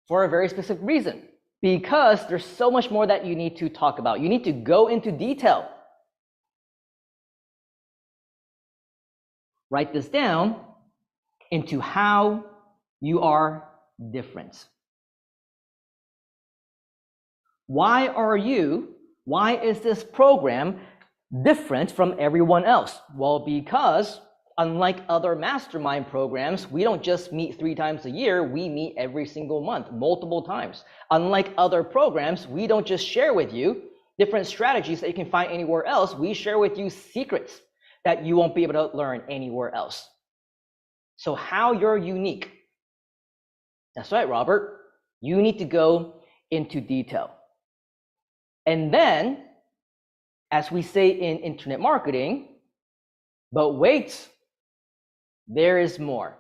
for a very specific reason. Because there's so much more that you need to talk about. You need to go into detail. Write this down into how you are different. Why is this program different from everyone else? Well, because unlike other mastermind programs, we don't just meet 3 times a year, we meet every single month, multiple times. Unlike other programs, we don't just share with you different strategies that you can find anywhere else, we share with you secrets that you won't be able to learn anywhere else. So how you're unique. That's right, Robert. You need to go into detail. And then, as we say in internet marketing, but wait, there is more.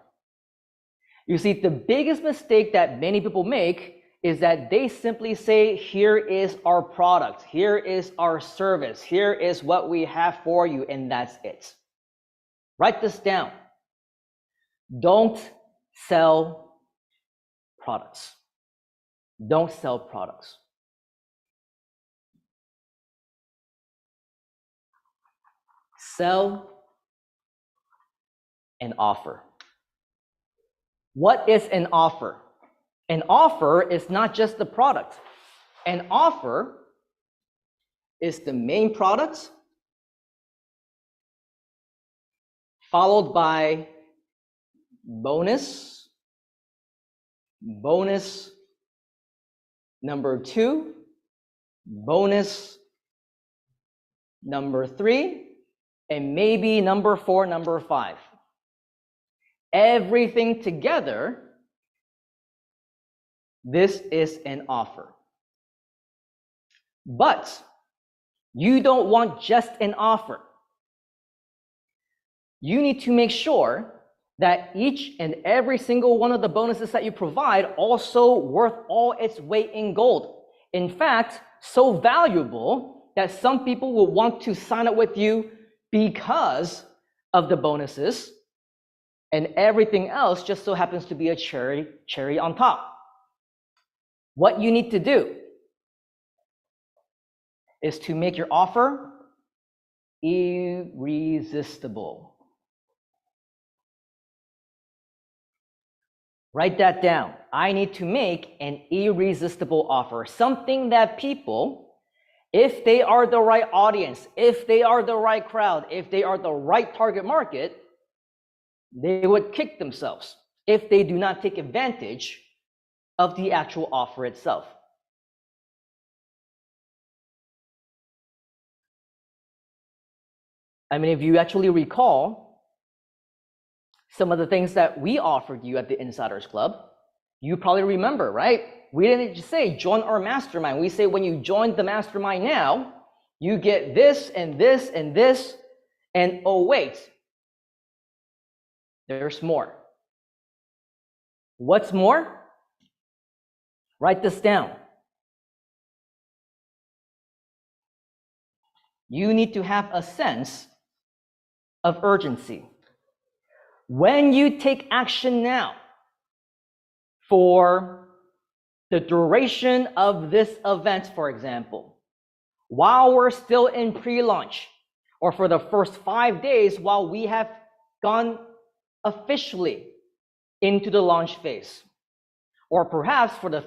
You see, the biggest mistake that many people make is that they simply say, here is our product, here is our service, here is what we have for you, and that's it. Write this down. Don't sell products. Don't sell products. Sell an offer. What is an offer? An offer is not just the product. An offer is the main product followed by bonus number 2, bonus number 3, and maybe number 4, number 5. Everything together, this is an offer. But you don't want just an offer. You need to make sure that each and every single one of the bonuses that you provide also worth all its weight in gold. In fact, so valuable that some people will want to sign up with you because of the bonuses, and everything else just so happens to be a cherry on top. What you need to do is to make your offer irresistible. Write that down. I need to make an irresistible offer, something that people, if they are the right audience, if they are the right crowd, if they are the right target market, they would kick themselves if they do not take advantage of the actual offer itself. I mean, if you actually recall some of the things that we offered you at the Insiders Club, you probably remember, right? We didn't just say join our mastermind. We say when you join the mastermind now, you get this and this and this, and oh wait, there's more. What's more? Write this down. You need to have a sense of urgency. When you take action now for the duration of this event, for example, while we're still in pre-launch, or for the first 5 days while we have gone officially into the launch phase, or perhaps for the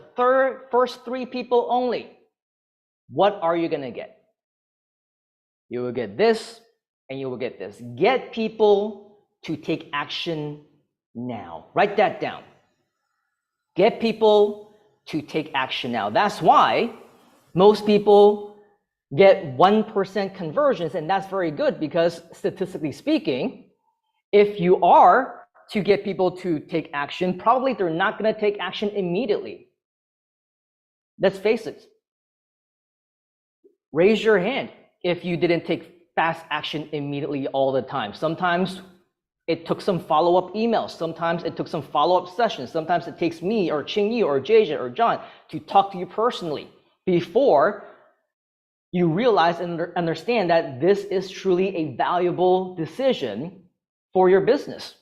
first 3 people only, what are you going to get? You will get this, and you will get this. Get people to take action now. Write that down. Get people to take action now. That's why most people get 1% conversions, and that's very good because statistically speaking, if you are to get people to take action, probably they're not going to take action immediately. Let's face it. Raise your hand if you didn't take fast action immediately all the time. Sometimes it took some follow-up emails. Sometimes it took some follow-up sessions. Sometimes it takes me or Ching Yu or JJ or John to talk to you personally before you realize and understand that this is truly a valuable decision for your business.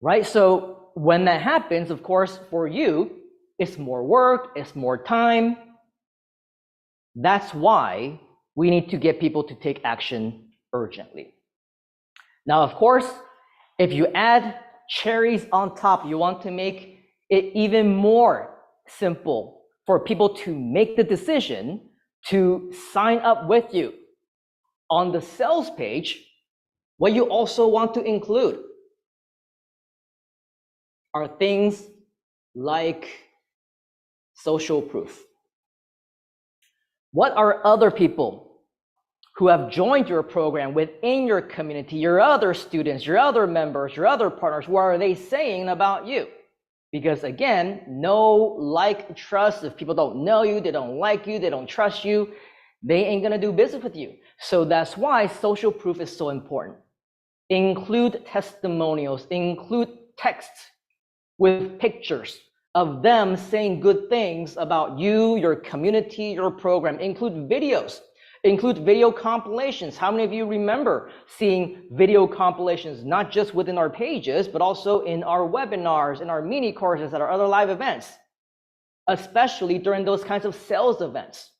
Right? So when that happens, of course, for you, It's more work, it's more time. That's why we need to get people to take action urgently. Now, of course, if you add cherries on top, you want to make it even more simple for people to make the decision to sign up with you. On the sales page, what you also want to include are things like social proof. What are other people who have joined your program within your community, your other students, your other members, your other partners, what are they saying about you? Because again, know, like, trust. If people don't know you, they don't like you, they don't trust you, they ain't gonna do business with you. So that's why social proof is so important. Include testimonials, include texts with pictures of them saying good things about you, your community, your program. Include videos, include video compilations. How many of you remember seeing video compilations, not just within our pages, but also in our webinars, in our mini courses, at our other live events, especially during those kinds of sales events?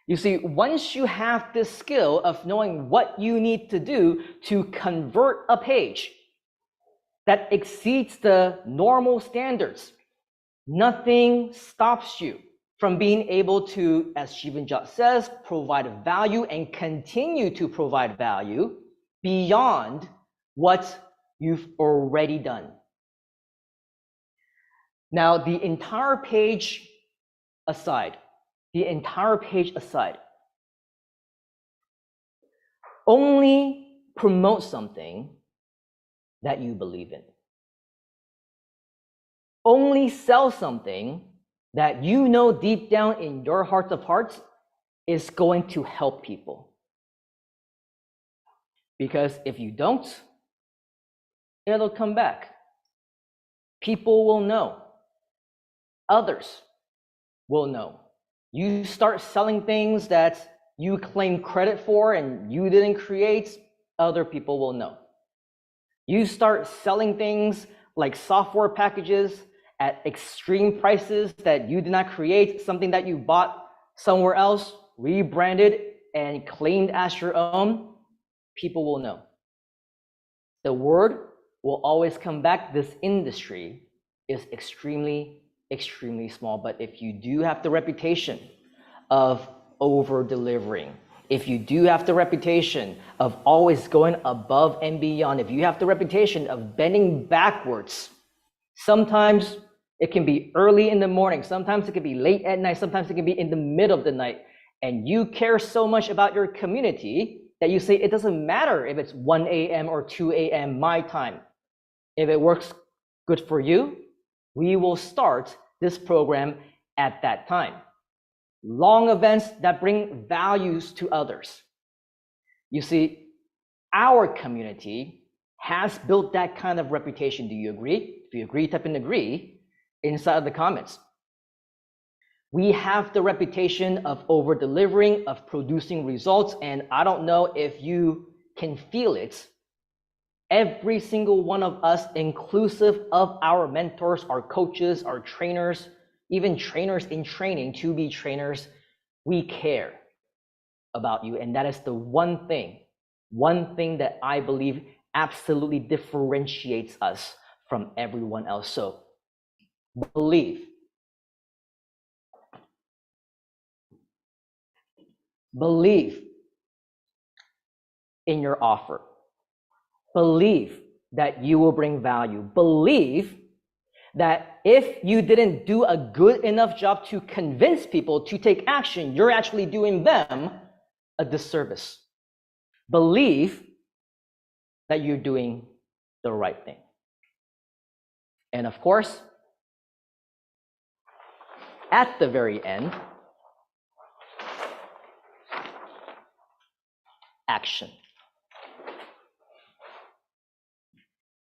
You see, once you have this skill of knowing what you need to do to convert a page that exceeds the normal standards, nothing stops you from being able to, as Shivanjot says, provide value and continue to provide value beyond what you've already done. Now, the entire page aside, only promote something that you believe in. Only sell something that you know deep down in your heart of hearts is going to help people. Because if you don't, it'll come back. People will know. Others will know. You start selling things that you claim credit for and you didn't create, other people will know. You start selling things like software packages at extreme prices that you did not create, something that you bought somewhere else, rebranded and claimed as your own, people will know. The word will always come back. This industry is extremely, extremely small. But if you do have the reputation of over-delivering, if you do have the reputation of always going above and beyond, if you have the reputation of bending backwards, sometimes it can be early in the morning, sometimes it can be late at night, sometimes it can be in the middle of the night, and you care so much about your community that you say it doesn't matter if it's 1 a.m. or 2 a.m. my time. If it works good for you, we will start this program at that time. Long events that bring values to others. You see, our community has built that kind of reputation. Do you agree? If you agree, type in agree inside of the comments. We have the reputation of over-delivering, of producing results, and I don't know if you can feel it. Every single one of us, inclusive of our mentors, our coaches, our trainers, even trainers in training, to be trainers, we care about you. And that is the one thing that I believe absolutely differentiates us from everyone else. So believe in your offer. Believe that you will bring value. Believe that if you didn't do a good enough job to convince people to take action, you're actually doing them a disservice. Believe that you're doing the right thing. And of course, at the very end, action.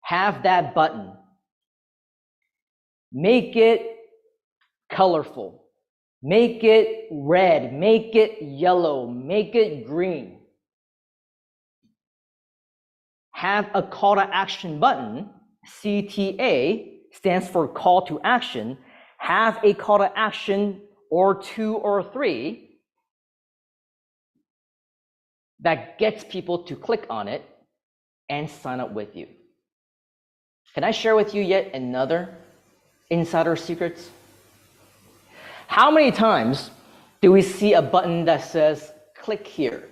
Have that button. Make it colorful. Make it red. Make it yellow. Make it green. Have a call to action button, CTA, stands for call to action, have a call to action or 2 or 3 that gets people to click on it and sign up with you. Can I share with you yet another insider secret? How many times do we see a button that says click here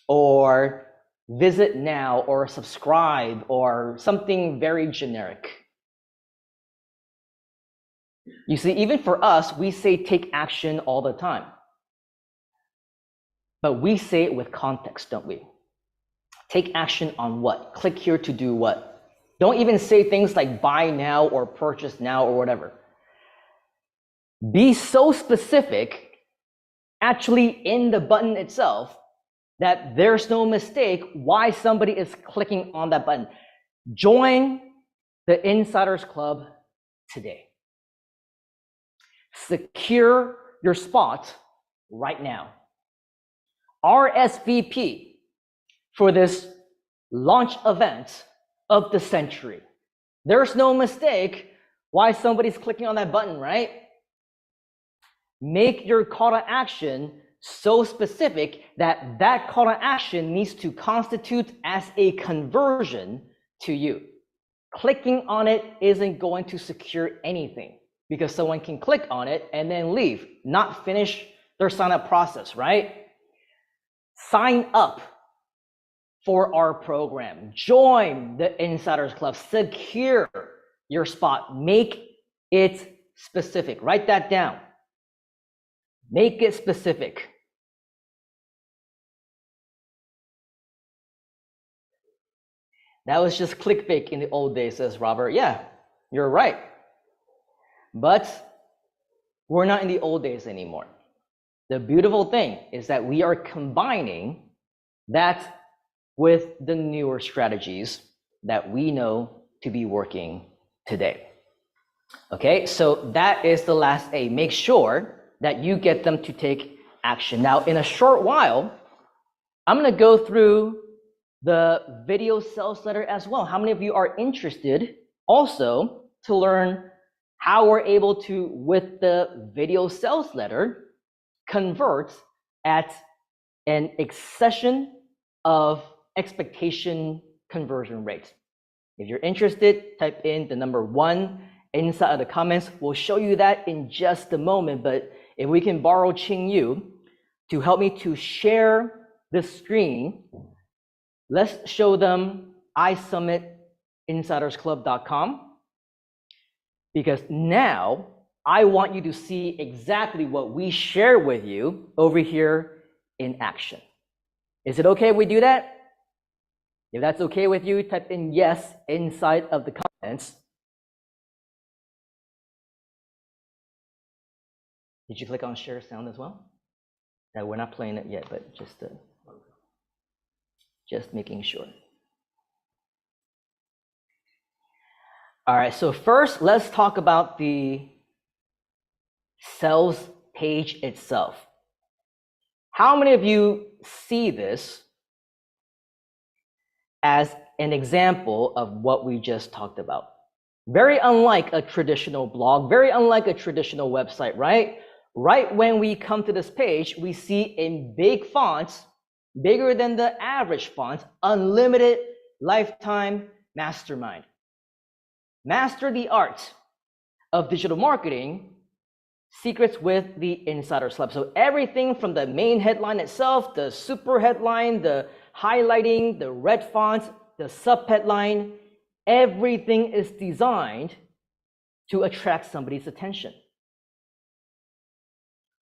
or visit now or subscribe or something very generic? You see, even for us, we say take action all the time. But we say it with context, don't we? Take action on what? Click here to do what? Don't even say things like buy now or purchase now or whatever. Be so specific, actually in the button itself, that there's no mistake why somebody is clicking on that button. Join the Insiders Club today. Secure your spot right now. RSVP for this launch event of the century. There's no mistake why somebody's clicking on that button, right? Make your call to action so specific that that call to action needs to constitute as a conversion to you. Clicking on it isn't going to secure anything because someone can click on it and then leave, not finish their sign up process, right? Sign up for our program. Join the Insiders Club. Secure your spot. Make it specific. Write that down. Make it specific. That was just clickbait in the old days, says Robert. Yeah, you're right. But we're not in the old days anymore. The beautiful thing is that we are combining that with the newer strategies that we know to be working today. Okay, so that is the last A. Make sure that you get them to take action. Now, in a short while, I'm going to go through the video sales letter as well. How many of you are interested also to learn how we're able to, with the video sales letter, convert at an accession of expectation conversion rate? If you're interested, type in the number 1 inside of the comments. We'll show you that in just a moment, but if we can borrow Ching Yu to help me to share the screen, let's show them iSummitInsidersClub.com, because now I want you to see exactly what we share with you over here in action. Is it okay if we do that? If that's okay with you, type in yes inside of the comments. Did you click on share sound as well? No, we're not playing it yet, but just making sure. All right, so first let's talk about the sales page itself. How many of you see this as an example of what we just talked about? Very unlike a traditional blog, very unlike a traditional website, right? Right when we come to this page, we see in big fonts, bigger than the average font, unlimited lifetime mastermind. Master the art of digital marketing, secrets with the Insiders Club. So everything from the main headline itself, the super headline, the highlighting, the red font, the sub headline, everything is designed to attract somebody's attention.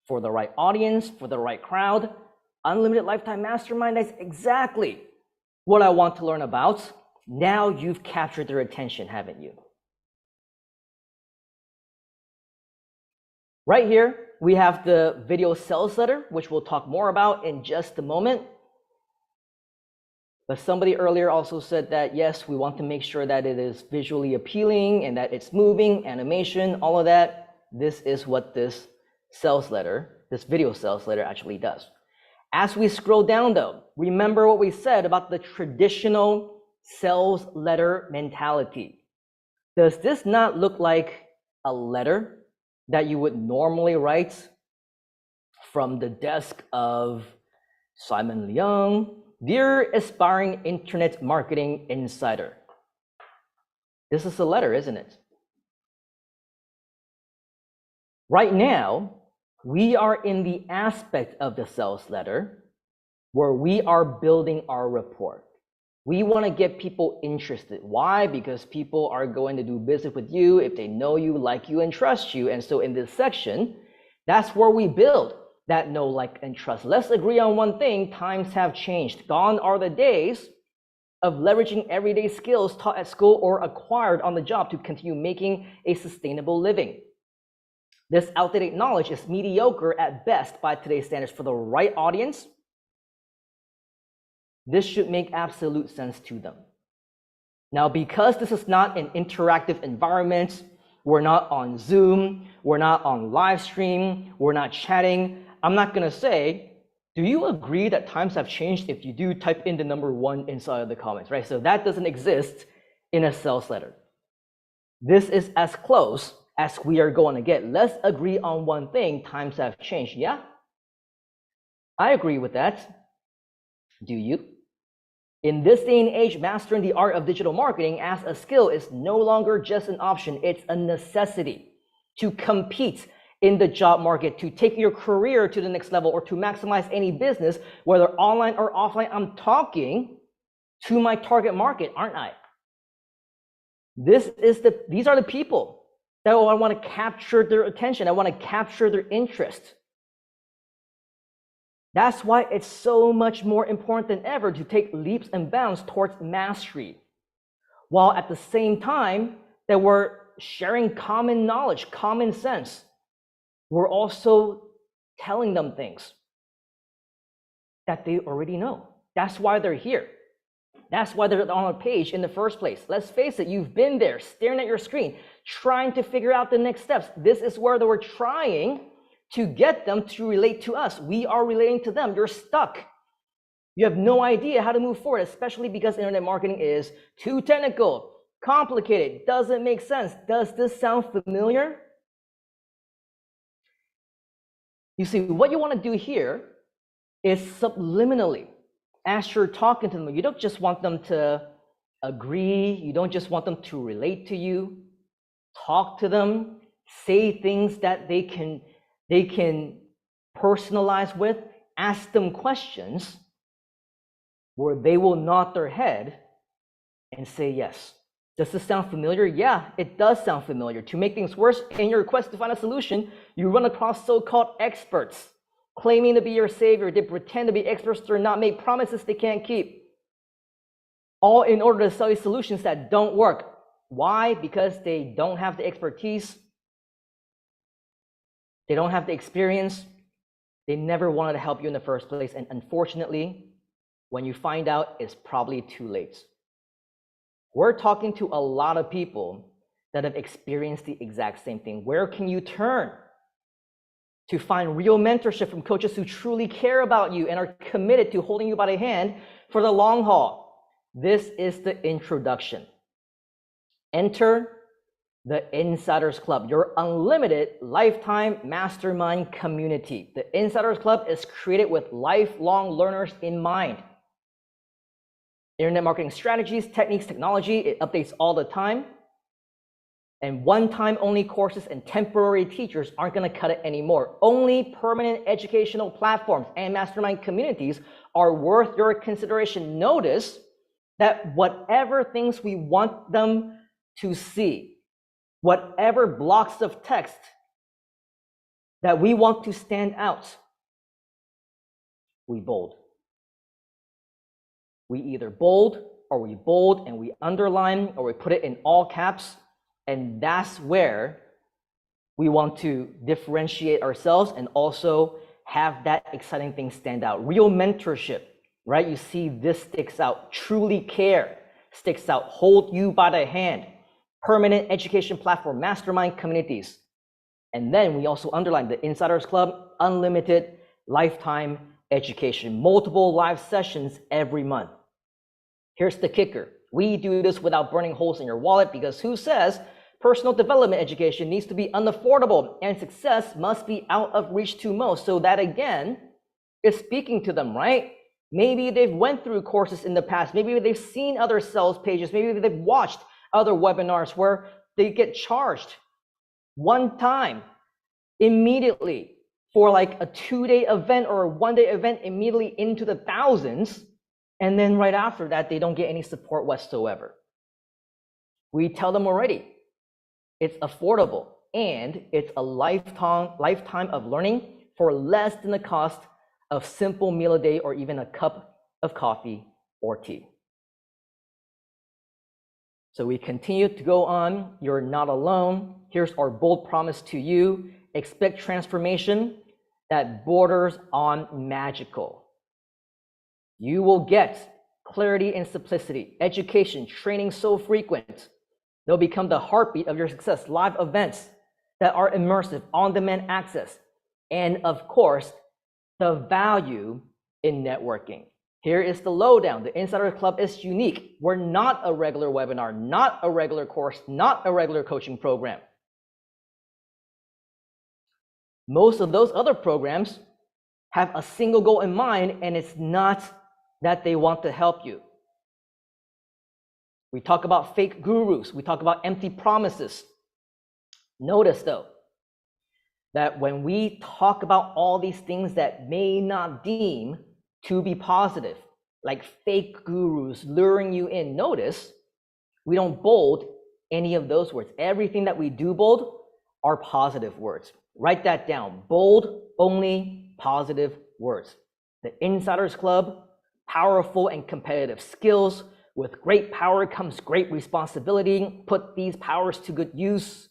For the right audience, for the right crowd, unlimited lifetime mastermind, that's exactly what I want to learn about. Now you've captured their attention, haven't you? Right here, we have the video sales letter, which we'll talk more about in just a moment. But somebody earlier also said that, yes, we want to make sure that it is visually appealing and that it's moving, animation, all of that. This is what this sales letter, this video sales letter actually does. As we scroll down though, remember what we said about the traditional sales letter mentality. Does this not look like a letter that you would normally write from the desk of Simon Leung? Dear aspiring internet marketing insider. This is a letter, isn't it? Right now, we are in the aspect of the sales letter where we are building our rapport. We want to get people interested. Why? Because people are going to do business with you if they know you, like you, and trust you. And so in this section, that's where we build that know, like, and trust. Let's agree on one thing. Times have changed. Gone are the days of leveraging everyday skills taught at school or acquired on the job to continue making a sustainable living. This outdated knowledge is mediocre at best by today's standards. For the right audience, this should make absolute sense to them. Now, because this is not an interactive environment, we're not on Zoom, we're not on live stream, we're not chatting, I'm not gonna say, do you agree that times have changed? If you do, type in the number 1 inside of the comments, right? So that doesn't exist in a sales letter. This is as close as we are going to get. Let's agree on one thing. Times have changed. Yeah, I agree with that. Do you? In this day and age, mastering the art of digital marketing as a skill is no longer just an option. It's a necessity to compete in the job market, to take your career to the next level, or to maximize any business, whether online or offline. I'm talking to my target market, aren't I? These are the people that I want to capture their attention. I want to capture their interest. That's why it's so much more important than ever to take leaps and bounds towards mastery, while at the same time that we're sharing common knowledge, common sense, we're also telling them things that they already know. That's why they're here. That's why they're on a page in the first place. Let's face it, you've been there staring at your screen, trying to figure out the next steps. This is where they were trying to get them to relate to us. We are relating to them. You're stuck. You have no idea how to move forward, especially because internet marketing is too technical, complicated, doesn't make sense. Does this sound familiar? You see, what you want to do here is subliminally, as you're talking to them, you don't just want them to agree, you don't just want them to relate to you. Talk to them, say things that they can personalize with, ask them questions where they will nod their head and say yes. Does this sound familiar? Yeah, it does sound familiar. To make things worse, in your quest to find a solution, you run across so-called experts claiming to be your savior. They pretend to be experts, they're not, make promises they can't keep, all in order to sell you solutions that don't work. Why? Because they don't have the expertise, they don't have the experience, they never wanted to help you in the first place, and unfortunately, when you find out, it's probably too late. We're talking to a lot of people that have experienced the exact same thing. Where can you turn to find real mentorship from coaches who truly care about you and are committed to holding you by the hand for the long haul? This is the introduction. Enter the Insiders Club, your unlimited lifetime mastermind community. The Insiders Club is created with lifelong learners in mind. Internet marketing strategies, techniques, technology, it updates all the time. And one-time only courses and temporary teachers aren't going to cut it anymore. Only permanent educational platforms and mastermind communities are worth your consideration. Notice that whatever things we want them to see, whatever blocks of text that we want to stand out, we bold. We either bold, or we bold and we underline, or we put it in all caps. And that's where we want to differentiate ourselves and also have that exciting thing stand out. Real mentorship, right? You see this sticks out. Truly care sticks out. Hold you by the hand. Permanent education platform, mastermind communities. And then we also underline the Insiders Club, unlimited lifetime education, multiple live sessions every month. Here's the kicker. We do this without burning holes in your wallet, because who says personal development education needs to be unaffordable and success must be out of reach to most? So that again is speaking to them, right? Maybe they've went through courses in the past. Maybe they've seen other sales pages. Maybe they've watched other webinars where they get charged one time immediately for like a 2-day event or a 1-day event, immediately into the thousands. And then right after that, they don't get any support whatsoever. We tell them already, it's affordable and it's a lifetime of learning for less than the cost of simple meal a day or even a cup of coffee or tea. So we continue to go on. You're not alone. Here's our bold promise to you. Expect transformation that borders on magical. You will get clarity and simplicity, education, training so frequent, they'll become the heartbeat of your success. Live events that are immersive, on-demand access, and of course, the value in networking. Here is the lowdown. The Insider Club is unique. We're not a regular webinar, not a regular course, not a regular coaching program. Most of those other programs have a single goal in mind, and it's not that they want to help you. We talk about fake gurus. We talk about empty promises. Notice though, that when we talk about all these things that may not deem to be positive, like fake gurus luring you in, notice we don't bold any of those words. Everything that we do bold are positive words. Write that down. Bold only positive words. The Insiders Club, powerful and competitive skills. With great power comes great responsibility. Put these powers to good use.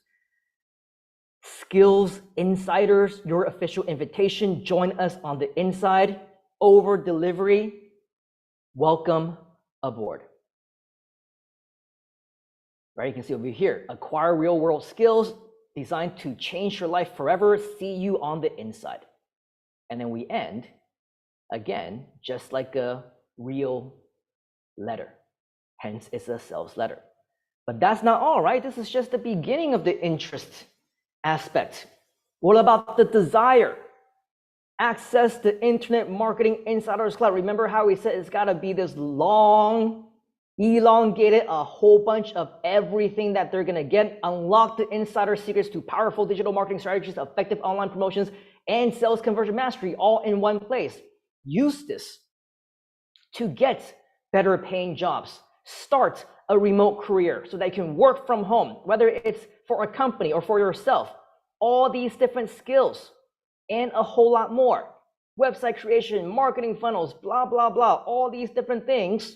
Skills Insiders, your official invitation. Join us on the inside. Over delivery. Welcome aboard. Right, you can see over here, acquire real world skills designed to change your life forever. See you on the inside. And then we end again, just like a real letter. Hence, it's a sales letter. But that's not all, right? This is just the beginning of the interest aspect. What about the desire? Access the Internet Marketing Insiders Club. Remember how we said it's got to be this long, elongated, a whole bunch of everything that they're going to get. Unlock the insider secrets to powerful digital marketing strategies, effective online promotions, and sales conversion mastery all in one place. Use this to get better paying jobs. Start a remote career so that you can work from home, whether it's for a company or for yourself. All these different skills and a whole lot more. Website creation, marketing funnels, blah, blah, blah. All these different things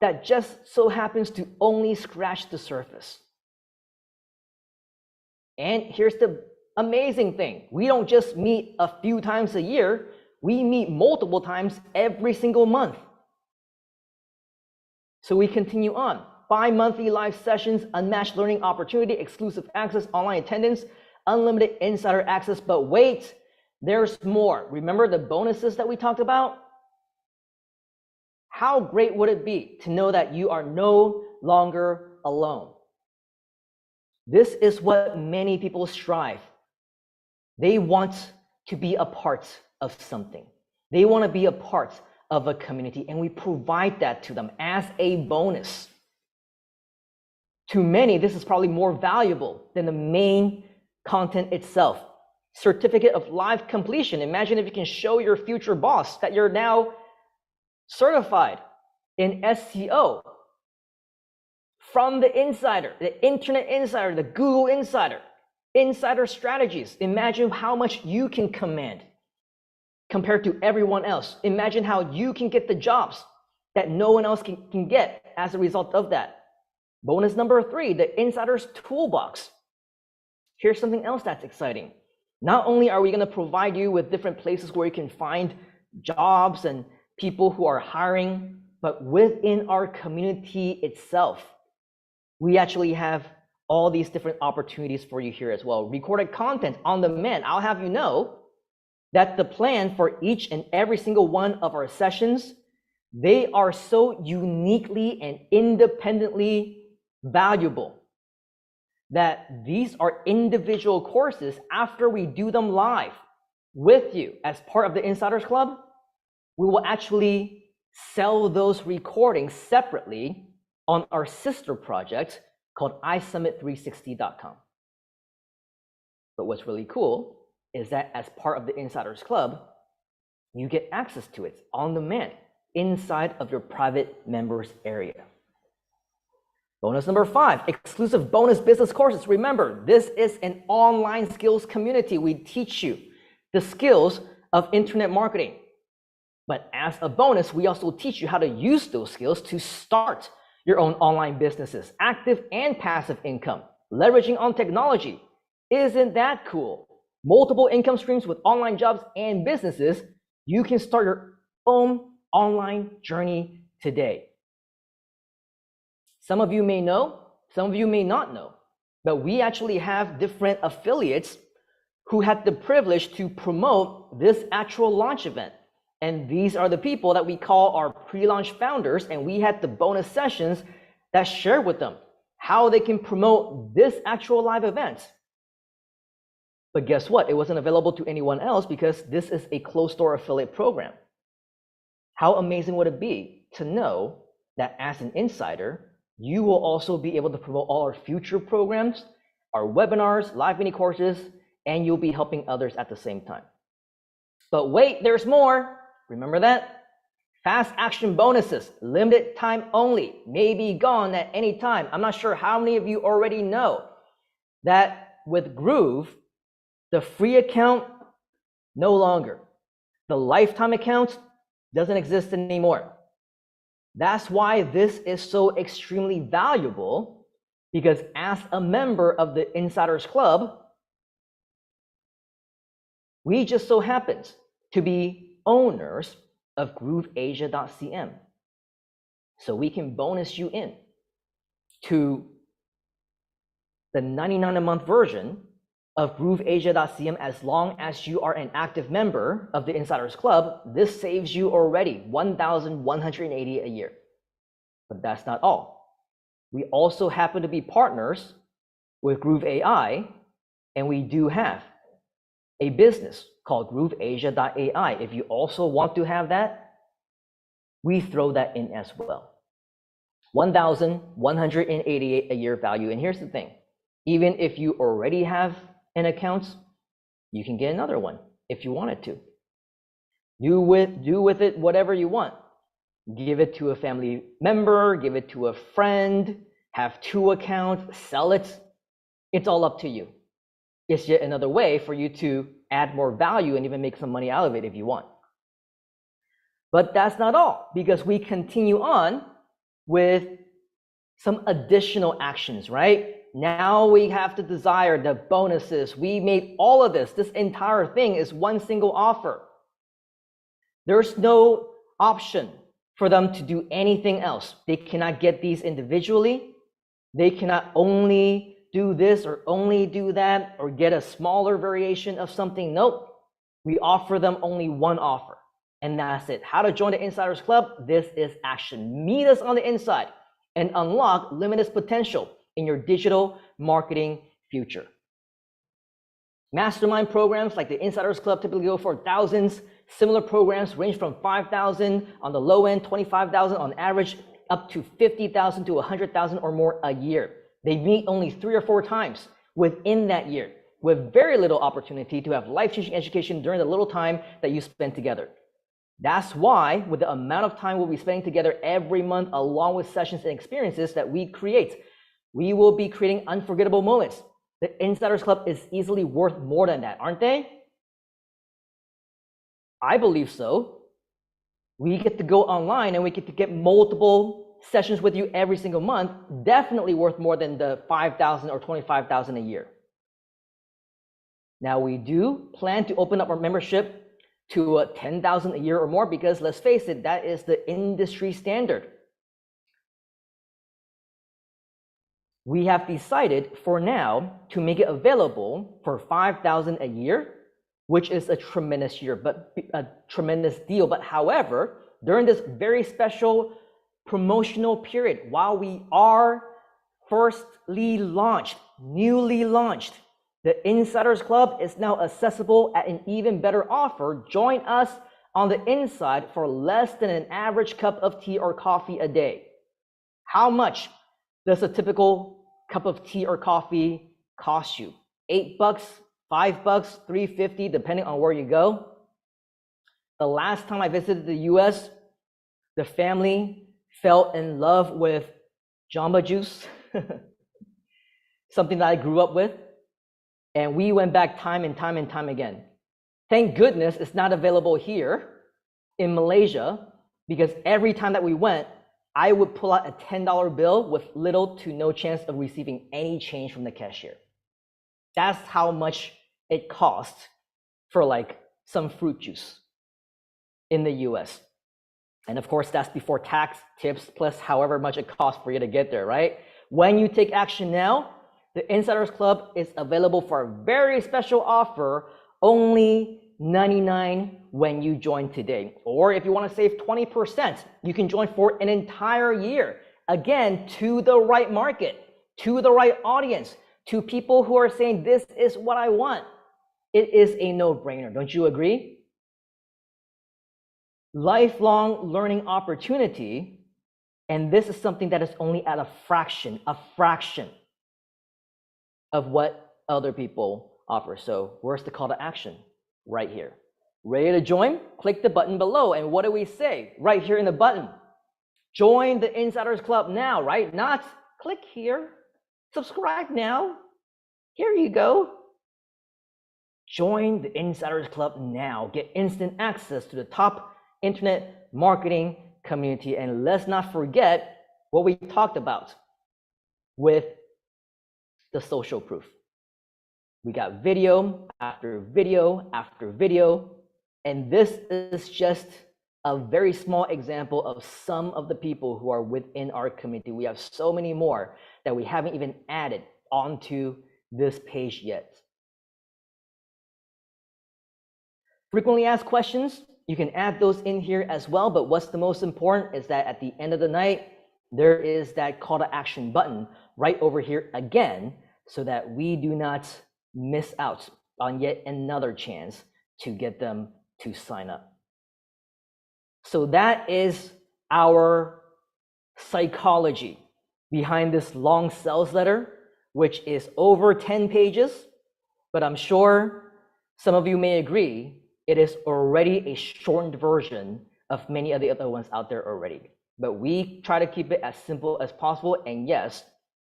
that just so happens to only scratch the surface. And here's the amazing thing. We don't just meet a few times a year. We meet multiple times every single month. So we continue on. Bi-monthly live sessions, unmatched learning opportunity, exclusive access, online attendance, unlimited insider access. But wait, there's more. Remember the bonuses that we talked about? How great would it be to know that you are no longer alone? This is what many people strive. They want to be a part of something. They want to be a part of a community, and we provide that to them as a bonus. To many, this is probably more valuable than the main content itself. Certificate of live completion. Imagine if you can show your future boss that you're now certified in SEO from the insider, the Internet Insider, the Google Insider, insider strategies. Imagine how much you can command compared to everyone else. Imagine how you can get the jobs that no one else can get as a result of that. Bonus number 3, the Insider's Toolbox. Here's something else that's exciting. Not only are we going to provide you with different places where you can find jobs and people who are hiring, but within our community itself, we actually have all these different opportunities for you here as well. Recorded content on demand. I'll have you know that the plan for each and every single one of our sessions They are so uniquely and independently valuable that these are individual courses. After we do them live with you as part of the Insiders Club, we will actually sell those recordings separately on our sister project called iSUMMIT360.com. But what's really cool is that as part of the Insiders Club, you get access to it on demand inside of your private members area. Bonus number 5, exclusive bonus business courses. Remember, this is an online skills community. We teach you the skills of internet marketing. But as a bonus, we also teach you how to use those skills to start your own online businesses, active and passive income, leveraging on technology. Isn't that cool? Multiple income streams with online jobs and businesses. You can start your own online journey today. Some of you may know, some of you may not know, but we actually have different affiliates who had the privilege to promote this actual launch event. And these are the people that we call our pre-launch founders, and we had the bonus sessions that share with them how they can promote this actual live event. But guess what? It wasn't available to anyone else because this is a closed-door affiliate program. How amazing would it be to know that as an insider, you will also be able to promote all our future programs, our webinars, live mini courses, and you'll be helping others at the same time. But wait, there's more. Remember that? Fast action bonuses, limited time only, may be gone at any time. I'm not sure how many of you already know that with Groove, the free account, no longer. The lifetime account doesn't exist anymore. That's why this is so extremely valuable, because as a member of the Insiders Club, we just so happens to be owners of grooveasia.cm. So we can bonus you in to the $99 a month version of grooveasia.cm as long as you are an active member of the Insiders Club. This saves you already $1,180 a year. But that's not all. We also happen to be partners with Groove AI, and we do have a business called grooveasia.ai. If you also want to have that, we throw that in as well. $1,188 a year value. And here's the thing, even if you already have an account, you can get another one if you wanted to. Do with it whatever you want. Give it to a family member, give it to a friend, have 2 accounts, sell it. It's all up to you. It's yet another way for you to add more value and even make some money out of it if you want. But that's not all, because we continue on with some additional actions, right? Now we have the desire, the bonuses. We made all of this. This entire thing is one single offer. There's no option for them to do anything else. They cannot get these individually. They cannot only do this or only do that or get a smaller variation of something. Nope. We offer them only one offer, and that's it. How to join the Insiders Club? This is action. Meet us on the inside and unlock limitless potential in your digital marketing future. Mastermind programs like the Insiders Club typically go for thousands. Similar programs range from 5,000 on the low end, 25,000 on average, up to 50,000 to 100,000 or more a year. They meet only 3 or 4 times within that year, with very little opportunity to have life-changing education during the little time that you spend together. That's why, with the amount of time we'll be spending together every month, along with sessions and experiences that we create, we will be creating unforgettable moments. The Insiders Club is easily worth more than that, aren't they? I believe so. We get to go online and we get to get multiple sessions with you every single month. Definitely worth more than the 5,000 or 25,000 a year. Now we do plan to open up our membership to 10,000 a year or more, because let's face it, that is the industry standard. We have decided for now to make it available for 5,000 a year, which is a tremendous deal. But however, during this very special promotional period, while we are newly launched, the Insiders Club is now accessible at an even better offer. Join us on the inside for less than an average cup of tea or coffee a day. How much does a typical cup of tea or coffee cost you? $8, $5, $3.50, depending on where you go. The last time I visited the US, the family fell in love with Jamba Juice, something that I grew up with, and we went back time and time again. Thank goodness it's not available here in Malaysia, because every time that we went, I would pull out a $10 bill with little to no chance of receiving any change from the cashier. That's how much it costs for like some fruit juice in the US. And of course, that's before tax, tips, plus however much it costs for you to get there, right? When you take action now, the Insiders Club is available for a very special offer, only $99 when you join today. Or if you want to save 20%, you can join for an entire year. Again, to the right market, to the right audience, to people who are saying, this is what I want. It is a no-brainer. Don't you agree? Lifelong learning opportunity, and this is something that is only at a fraction of what other people offer. So where's the call to action? Right here. Ready to join? Click the button below. And what do we say right here in the button? Join the Insiders Club now, right? Not click here, subscribe now. Here you go. Join the Insiders Club now. Get instant access to the top internet marketing community. And let's not forget what we talked about with the social proof. We got video after video after video, and this is just a very small example of some of the people who are within our community. We have so many more that we haven't even added onto this page yet. Frequently asked questions, you can add those in here as well, but what's the most important is that at the end of the night, there is that call to action button right over here again, so that we do not miss out on yet another chance to get them to sign up. So that is our psychology behind this long sales letter, which is over 10 pages, but I'm sure some of you may agree it is already a shortened version of many of the other ones out there already. But we try to keep it as simple as possible, and yes,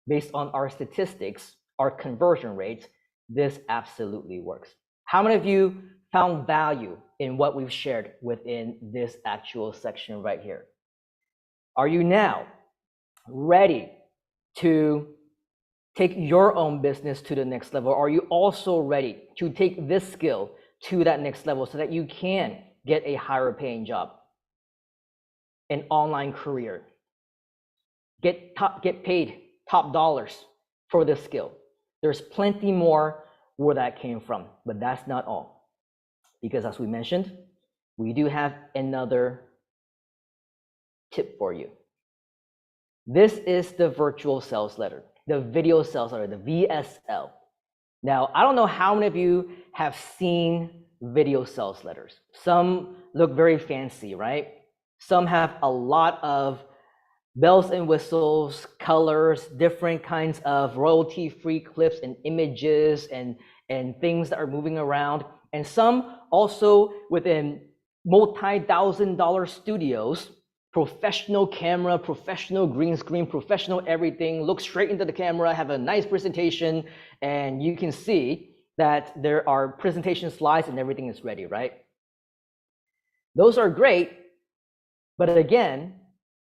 based on our statistics, our conversion rates, this absolutely works. How many of you found value in what we've shared within this actual section right here? Are you now ready to take your own business to the next level? Are you also ready to take this skill to that next level so that you can get a higher paying job, an online career, get paid top dollars for this skill? There's plenty more where that came from, but that's not all. Because as we mentioned, we do have another tip for you. This is the virtual sales letter, the video sales letter, the VSL. Now, I don't know how many of you have seen video sales letters. Some look very fancy, right? Some have a lot of bells and whistles, colors, different kinds of royalty-free clips and images and things that are moving around. And some also within multi-thousand-dollar studios, professional camera, professional green screen, professional everything, look straight into the camera, have a nice presentation, and you can see that there are presentation slides and everything is ready, right? Those are great, but again,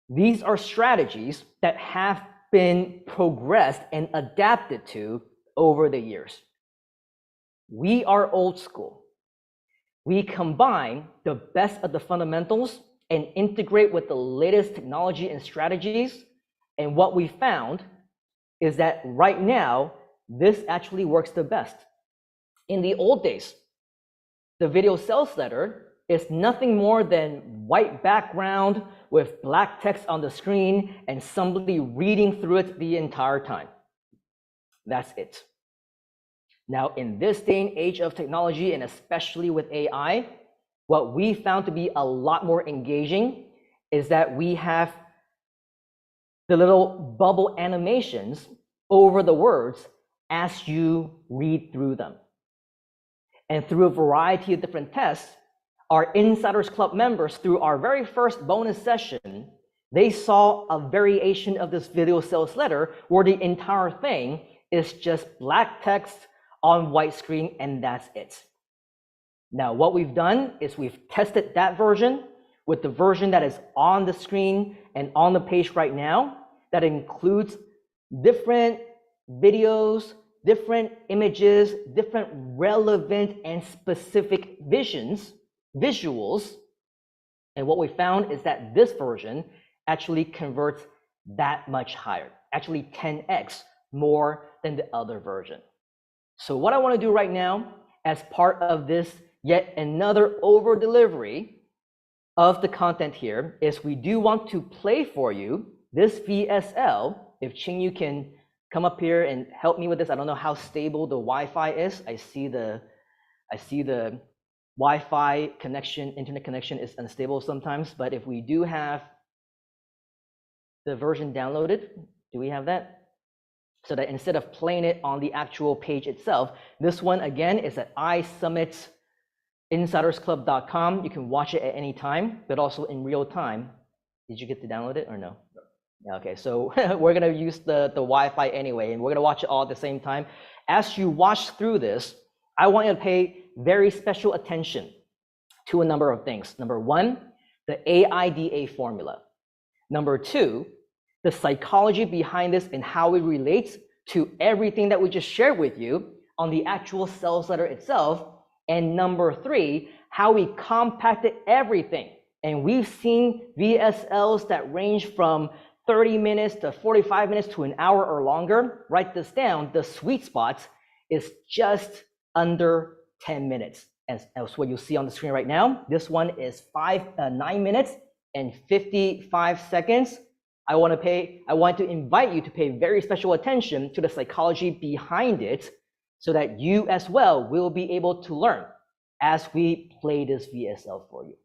these are strategies that have been progressed and adapted to over the years. We are old school. We combine the best of the fundamentals and integrate with the latest technology and strategies. And what we found is that right now, this actually works the best. In the old days, the video sales letter It's nothing more than white background with black text on the screen and somebody reading through it the entire time. That's it. Now, in this day and age of technology, and especially with AI, what we found to be a lot more engaging is that we have the little bubble animations over the words as you read through them. And through a variety of different tests, our Insiders Club members, through our very first bonus session, they saw a variation of this video sales letter where the entire thing is just black text on white screen, and that's it. Now, what we've done is we've tested that version with the version that is on the screen and on the page right now, that includes different videos, different images, different relevant and specific visuals. And what we found is that this version actually converts that much higher, actually 10x more than the other version. So what I want to do right now, as part of this yet another over delivery of the content here, is we do want to play for you this VSL. If Qingyu can come up here and help me with this. I don't know how stable the Wi-Fi is. I see the Wi-Fi connection, internet connection is unstable sometimes, but if we do have the version downloaded, do we have that? So that instead of playing it on the actual page itself, this one again is at iSummitInsidersClub.com. You can watch it at any time, but also in real time. Did you get to download it or no? Okay, so we're gonna use the Wi-Fi anyway, and we're gonna watch it all at the same time. As you watch through this, I want you to pay very special attention to a number of things. Number one, the AIDA formula. Number two, the psychology behind this and how it relates to everything that we just shared with you on the actual sales letter itself. And number three, how we compacted everything. And we've seen VSLs that range from 30 minutes to 45 minutes to an hour or longer. Write this down. The sweet spot is just under 10 minutes. As what you'll see on the screen right now. This one is 9 minutes and 55 seconds. I want to invite you to pay very special attention to the psychology behind it so that you as well will be able to learn as we play this VSL for you.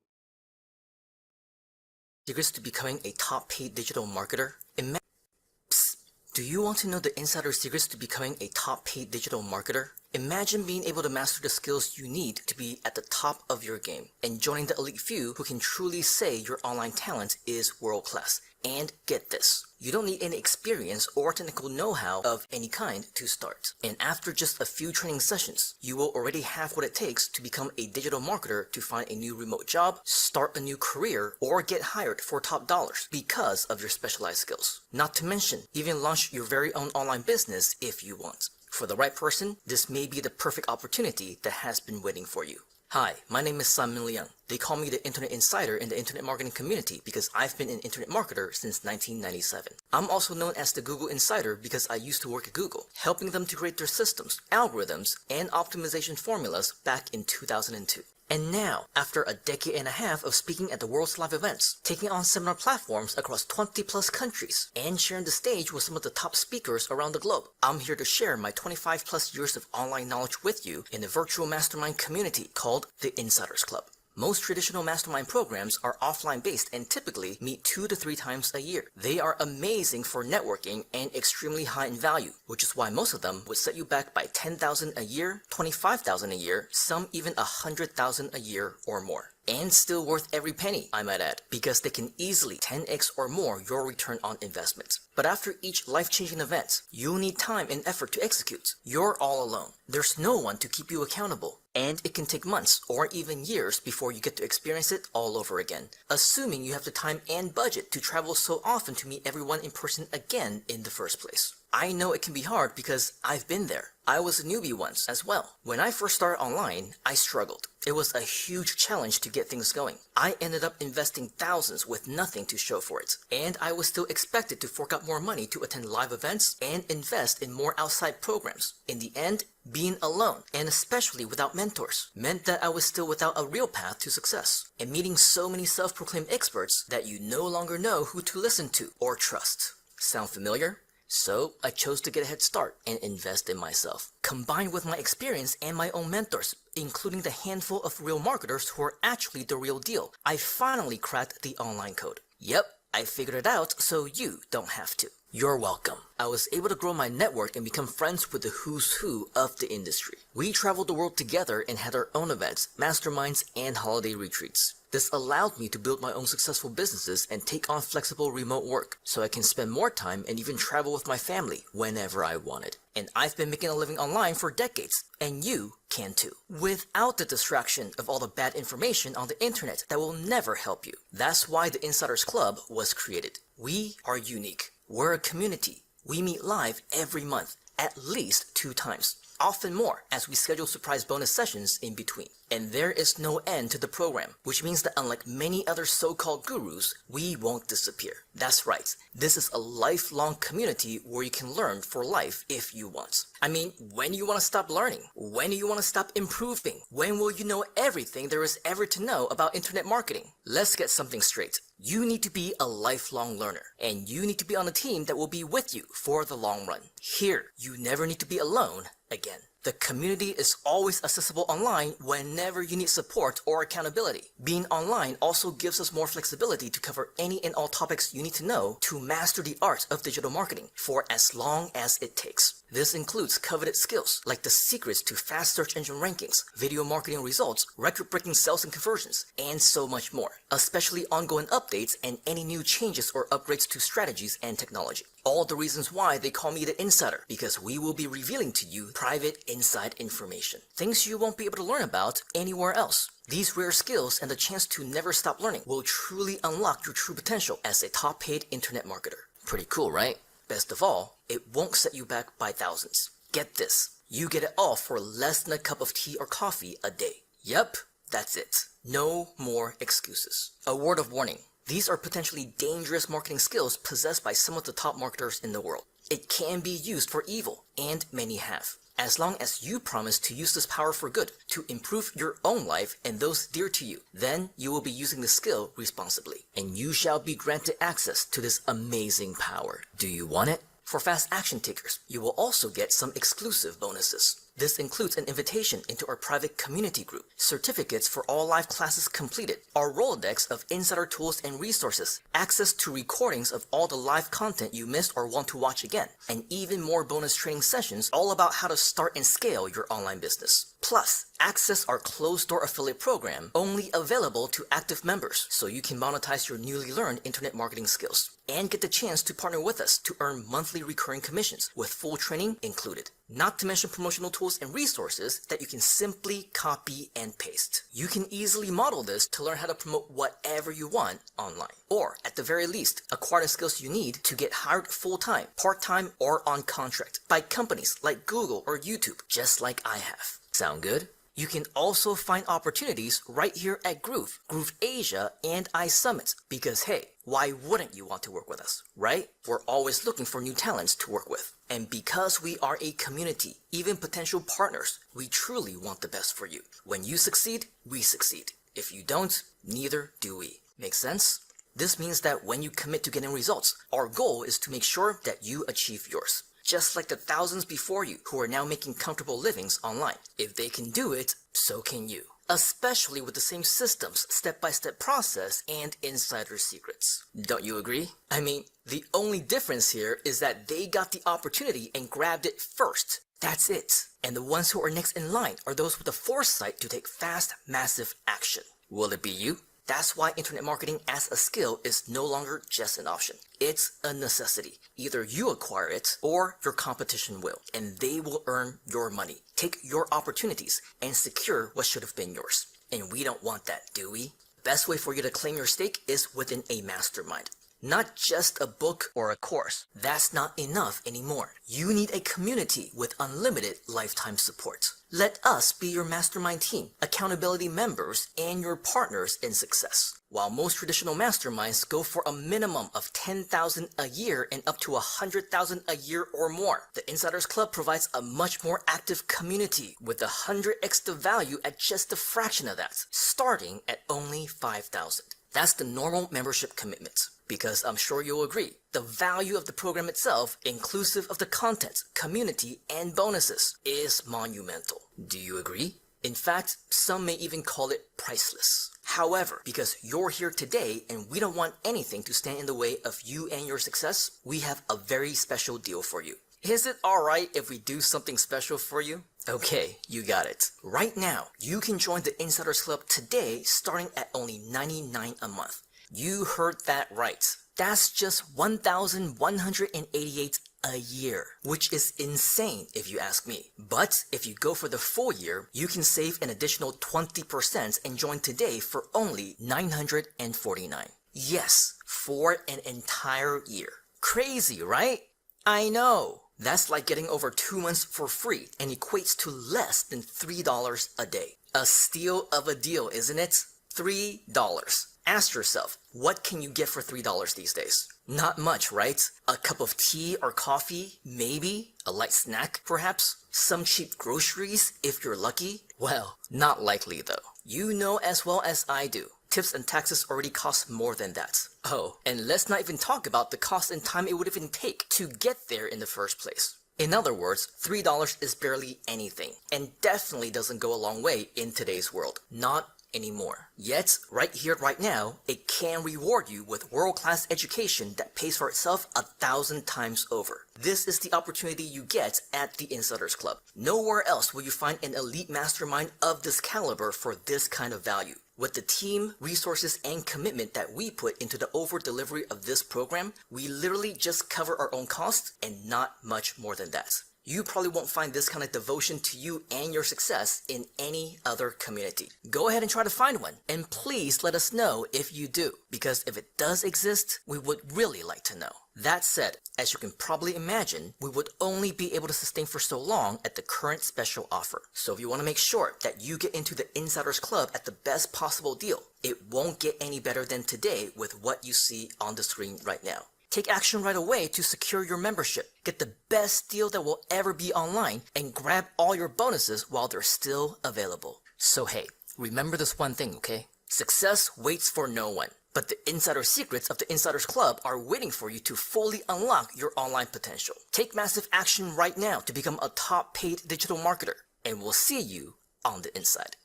Secrets to becoming a top paid digital marketer? Psst. Do you want to know the insider secrets to becoming a top paid digital marketer? Imagine being able to master the skills you need to be at the top of your game and joining the elite few who can truly say your online talent is world class. And get this, you don't need any experience or technical know-how of any kind to start. And after just a few training sessions, you will already have what it takes to become a digital marketer to find a new remote job, start a new career, or get hired for top dollars because of your specialized skills. Not to mention, even launch your very own online business if you want. For the right person, this may be the perfect opportunity that has been waiting for you. Hi, my name is Simon Liang. They call me the Internet Insider in the Internet Marketing community because I've been an Internet marketer since 1997. I'm also known as the Google Insider because I used to work at Google, helping them to create their systems, algorithms, and optimization formulas back in 2002. And now, after a decade and a half of speaking at the world's live events, taking on seminar platforms across 20 plus countries, and sharing the stage with some of the top speakers around the globe, I'm here to share my 25 plus years of online knowledge with you in a virtual mastermind community called the Insiders Club. Most traditional mastermind programs are offline based and typically meet 2 to 3 times a year. They are amazing for networking and extremely high in value, which is why most of them would set you back by $10,000 a year, $25,000 a year, some even $100,000 a year or more. And still worth every penny, I might add, because they can easily 10x or more your return on investment. But after each life-changing event, you'll need time and effort to execute. You're all alone. There's no one to keep you accountable. And it can take months or even years before you get to experience it all over again, assuming you have the time and budget to travel so often to meet everyone in person again in the first place. I know it can be hard because I've been there. I was a newbie once as well. When I first started online, I struggled. It was a huge challenge to get things going. I ended up investing thousands with nothing to show for it. And I was still expected to fork out more money to attend live events and invest in more outside programs. In the end, being alone, and especially without mentors, meant that I was still without a real path to success, and meeting so many self-proclaimed experts that you no longer know who to listen to or trust. Sound familiar? So I chose to get a head start and invest in myself. Combined with my experience and my own mentors, including the handful of real marketers who are actually the real deal, I finally cracked the online code. Yep, I figured it out so you don't have to. You're welcome. I was able to grow my network and become friends with the who's who of the industry. We traveled the world together and had our own events, masterminds, and holiday retreats. This allowed me to build my own successful businesses and take on flexible remote work so I can spend more time and even travel with my family whenever I wanted. And I've been making a living online for decades, and you can too, without the distraction of all the bad information on the internet that will never help you. That's why the Insiders Club was created. We are unique. We're a community. We meet live every month, at least 2 times. Often more, as we schedule surprise bonus sessions in between. And there is no end to the program, which means that unlike many other so-called gurus, we won't disappear. That's right, this is a lifelong community where you can learn for life if you want. I mean, when do you want to stop learning? When do you want to stop improving? When will you know everything there is ever to know about internet marketing? Let's get something straight. You need to be a lifelong learner, and you need to be on a team that will be with you for the long run. Here, you never need to be alone again. The community is always accessible online whenever you need support or accountability. Being online also gives us more flexibility to cover any and all topics you need to know to master the art of digital marketing for as long as it takes. This includes coveted skills like the secrets to fast search engine rankings, video marketing results, record-breaking sales and conversions, and so much more, especially ongoing updates and any new changes or upgrades to strategies and technology. All the reasons why they call me the Insider, because we will be revealing to you private inside information, things you won't be able to learn about anywhere else. These rare skills and the chance to never stop learning will truly unlock your true potential as a top-paid internet marketer. Pretty cool, right? Best of all, it won't set you back by thousands. Get this, you get it all for less than a cup of tea or coffee a day. Yep, that's it. No more excuses. A word of warning. These are potentially dangerous marketing skills possessed by some of the top marketers in the world. It can be used for evil, and many have. As long as you promise to use this power for good, to improve your own life and those dear to you, then you will be using the skill responsibly, and you shall be granted access to this amazing power. Do you want it? For fast action takers, you will also get some exclusive bonuses. This includes an invitation into our private community group, certificates for all live classes completed, our Rolodex of insider tools and resources, access to recordings of all the live content you missed or want to watch again, and even more bonus training sessions all about how to start and scale your online business. Plus, access our closed-door affiliate program, only available to active members, so you can monetize your newly learned internet marketing skills, and get the chance to partner with us to earn monthly recurring commissions with full training included. Not to mention promotional tools and resources that you can simply copy and paste. You can easily model this to learn how to promote whatever you want online, or at the very least, acquire the skills you need to get hired full-time, part-time, or on contract by companies like Google or YouTube, just like I have. Sound good? You can also find opportunities right here at Groove Asia, and iSUMMIT. Because hey, why wouldn't you want to work with us, right? We're always looking for new talents to work with. And because we are a community, even potential partners, we truly want the best for you. When you succeed, we succeed. If you don't, neither do we. Make sense? This means that when you commit to getting results, our goal is to make sure that you achieve yours. Just like the thousands before you who are now making comfortable livings online. If they can do it, so can you. Especially with the same systems, step-by-step process, and insider secrets. Don't you agree? I mean, the only difference here is that they got the opportunity and grabbed it first. That's it. And the ones who are next in line are those with the foresight to take fast, massive action. Will it be you? That's why internet marketing as a skill is no longer just an option. It's a necessity. Either you acquire it or your competition will, and they will earn your money, take your opportunities, and secure what should have been yours. And we don't want that, do we? Best way for you to claim your stake is within a mastermind. Not just a book or a course. That's not enough anymore. You need a community with unlimited lifetime support. Let us be your mastermind team, accountability members, and your partners in success. While most traditional masterminds go for a minimum of $10,000 a year and up to $100,000 a year or more, the Insiders Club provides a much more active community with 100x the value at just a fraction of that, starting at only $5,000. That's the normal membership commitment. Because I'm sure you'll agree, the value of the program itself, inclusive of the content, community, and bonuses, is monumental. Do you agree? In fact, some may even call it priceless. However, because you're here today and we don't want anything to stand in the way of you and your success, we have a very special deal for you. Is it alright if we do something special for you? Okay, you got it. Right now, you can join the Insiders Club today starting at only $99 a month. You heard that right. That's just $1,188 a year, which is insane if you ask me. But if you go for the full year, you can save an additional 20% and join today for only $949. Yes, for an entire year. Crazy, right? I know. That's like getting over 2 months for free and equates to less than $3 a day. A steal of a deal, isn't it? $3. Ask yourself, what can you get for $3 these days? Not much, right? A cup of tea or coffee, maybe? A light snack, perhaps? Some cheap groceries, if you're lucky? Well, not likely though. You know as well as I do. Tips and taxes already cost more than that. Oh, and let's not even talk about the cost and time it would even take to get there in the first place. In other words, $3 is barely anything, and definitely doesn't go a long way in today's world. Not anymore. Yet, right here, right now, it can reward you with world-class education that pays for itself 1,000 times over. This is the opportunity you get at the Insiders Club. Nowhere else will you find an elite mastermind of this caliber for this kind of value. With the team, resources, and commitment that we put into the over-delivery of this program, we literally just cover our own costs and not much more than that. You probably won't find this kind of devotion to you and your success in any other community. Go ahead and try to find one, and please let us know if you do, because if it does exist, we would really like to know. That said, as you can probably imagine, we would only be able to sustain for so long at the current special offer. So if you want to make sure that you get into the Insiders Club at the best possible deal, it won't get any better than today with what you see on the screen right now. Take action right away to secure your membership, get the best deal that will ever be online, and grab all your bonuses while they're still available. So hey, remember this one thing, okay? Success waits for no one, but the insider secrets of the Insiders Club are waiting for you to fully unlock your online potential. Take massive action right now to become a top paid digital marketer, and we'll see you on the inside.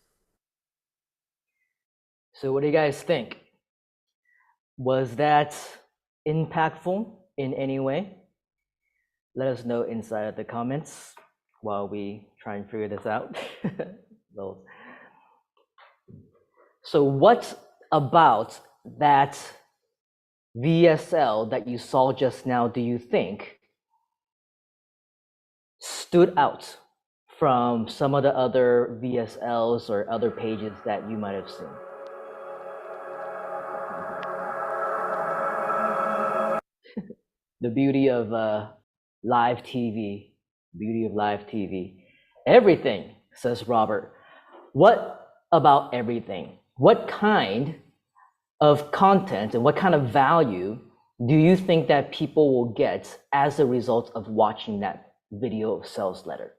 So what do you guys think? Was that impactful in any way? Let us know inside the comments while we try and figure this out. So what about that VSL that you saw just now do you think stood out from some of the other VSLs or other pages that you might have seen? The beauty of live TV, beauty of live TV. Everything, says Robert. What about everything? What kind of content and what kind of value do you think that people will get as a result of watching that video sales letter?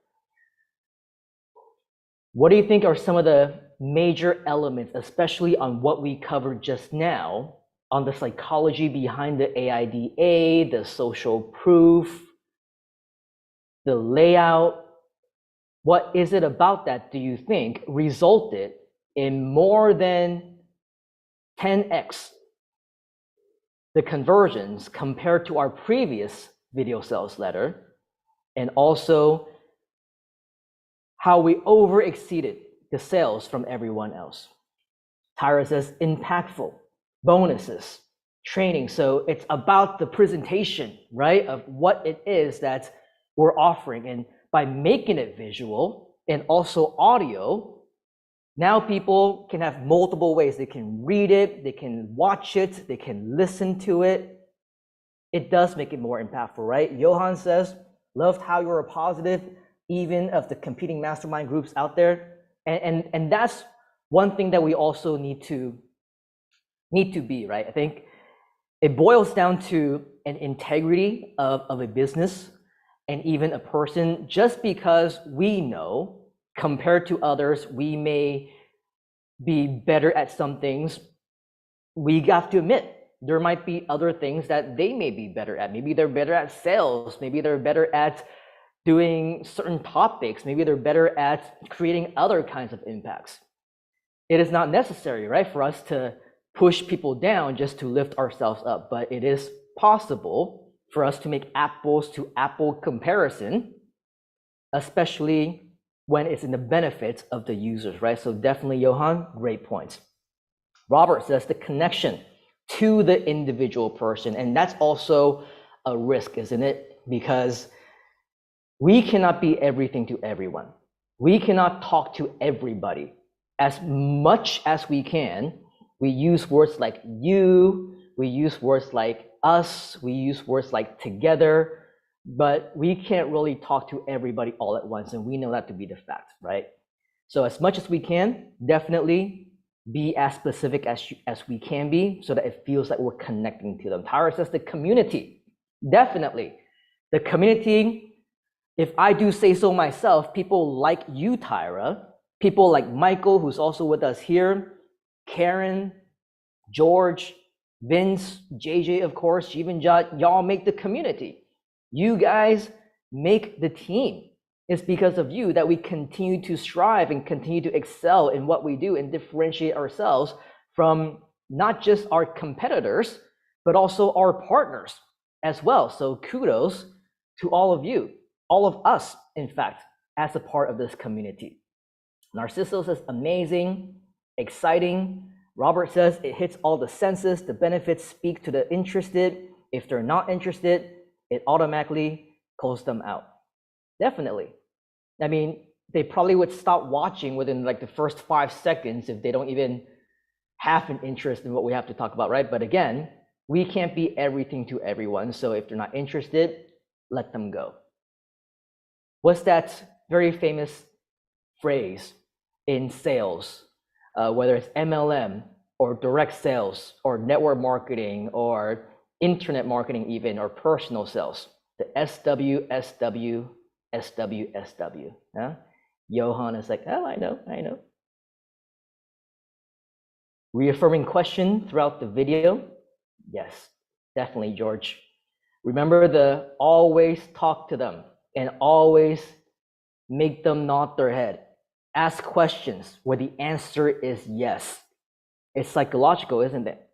What do you think are some of the major elements, especially on what we covered just now, on the psychology behind the AIDA, the social proof, the layout? What is it about that, do you think, resulted in more than 10x the conversions compared to our previous video sales letter, and also how we over exceeded the sales from everyone else? Tyra says impactful, bonuses, training. So it's about the presentation, right, of what it is that we're offering. And by making it visual and also audio, now people can have multiple ways. They can read it, they can watch it, they can listen to it, it does make it more impactful, right? Johan says, loved how you were positive, even of the competing mastermind groups out there. And that's one thing that we also need to be, right? I think it boils down to an integrity of a business and even a person. Just because we know, compared to others, we may be better at some things, we have to admit there might be other things that they may be better at. Maybe they're better at sales, maybe they're better at doing certain topics, maybe they're better at creating other kinds of impacts. It is not necessary, right, for us to push people down just to lift ourselves up, but it is possible for us to make apples to apple comparison, especially when it's in the benefits of the users, right? So definitely, Johan, great points. Robert says the connection to the individual person, and that's also a risk, isn't it? Because we cannot be everything to everyone. We cannot talk to everybody. As much as we can, we use words like you, we use words like us, we use words like together, but we can't really talk to everybody all at once, and we know that to be the fact, right? So as much as we can, definitely be as specific as we can be so that it feels like we're connecting to them. Tyra says the community, definitely. The community, if I do say so myself, people like you, Tyra, people like Michael, who's also with us here, Karen, George, Vince, JJ, of course, Jeevanjot, y'all make the community. You guys make the team. It's because of you that we continue to strive and continue to excel in what we do and differentiate ourselves from not just our competitors, but also our partners as well. So kudos to all of you, all of us, in fact, as a part of this community. Narciso says, amazing, exciting. Robert says, it hits all the senses. The benefits speak to the interested. If they're not interested, it automatically calls them out. Definitely. I mean, they probably would stop watching within like the first 5 seconds if they don't even have an interest in what we have to talk about, right? But again, we can't be everything to everyone. So if they're not interested, let them go. What's that very famous phrase in sales, whether it's MLM or direct sales or network marketing or internet marketing even, or personal sales? The SW. Huh? Johan is like, oh, I know. Reaffirming question throughout the video. Yes, definitely, George. Remember the always talk to them and always make them nod their head. Ask questions where the answer is yes. It's psychological, isn't it?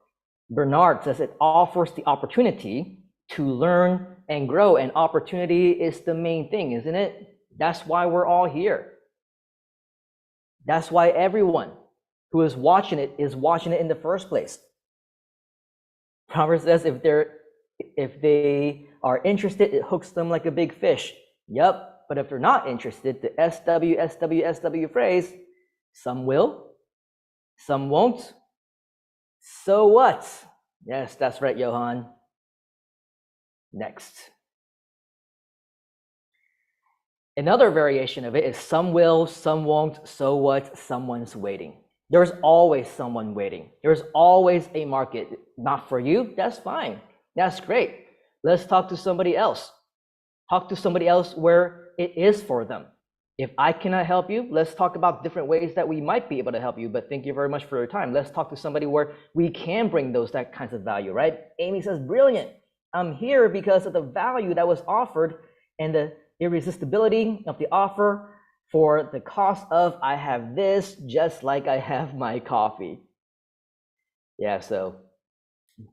Bernard says it offers the opportunity to learn and grow, and opportunity is the main thing, isn't it? That's why we're all here. That's why everyone who is watching it in the first place. Proverbs says if they are interested, it hooks them like a big fish. Yep, but if they're not interested, the SW phrase, some will, some won't. So what? Yes, that's right, Johan. Next. Another variation of it is some will, some won't, so what, someone's waiting. There's always someone waiting. There's always a market. Not for you, that's fine. That's great. Let's talk to somebody else. Talk to somebody else where it is for them. If I cannot help you, let's talk about different ways that we might be able to help you, but thank you very much for your time. Let's talk to somebody where we can bring that kinds of value, right? Amy says, brilliant. I'm here because of the value that was offered and the irresistibility of the offer for the cost of I have this just like I have my coffee. Yeah, so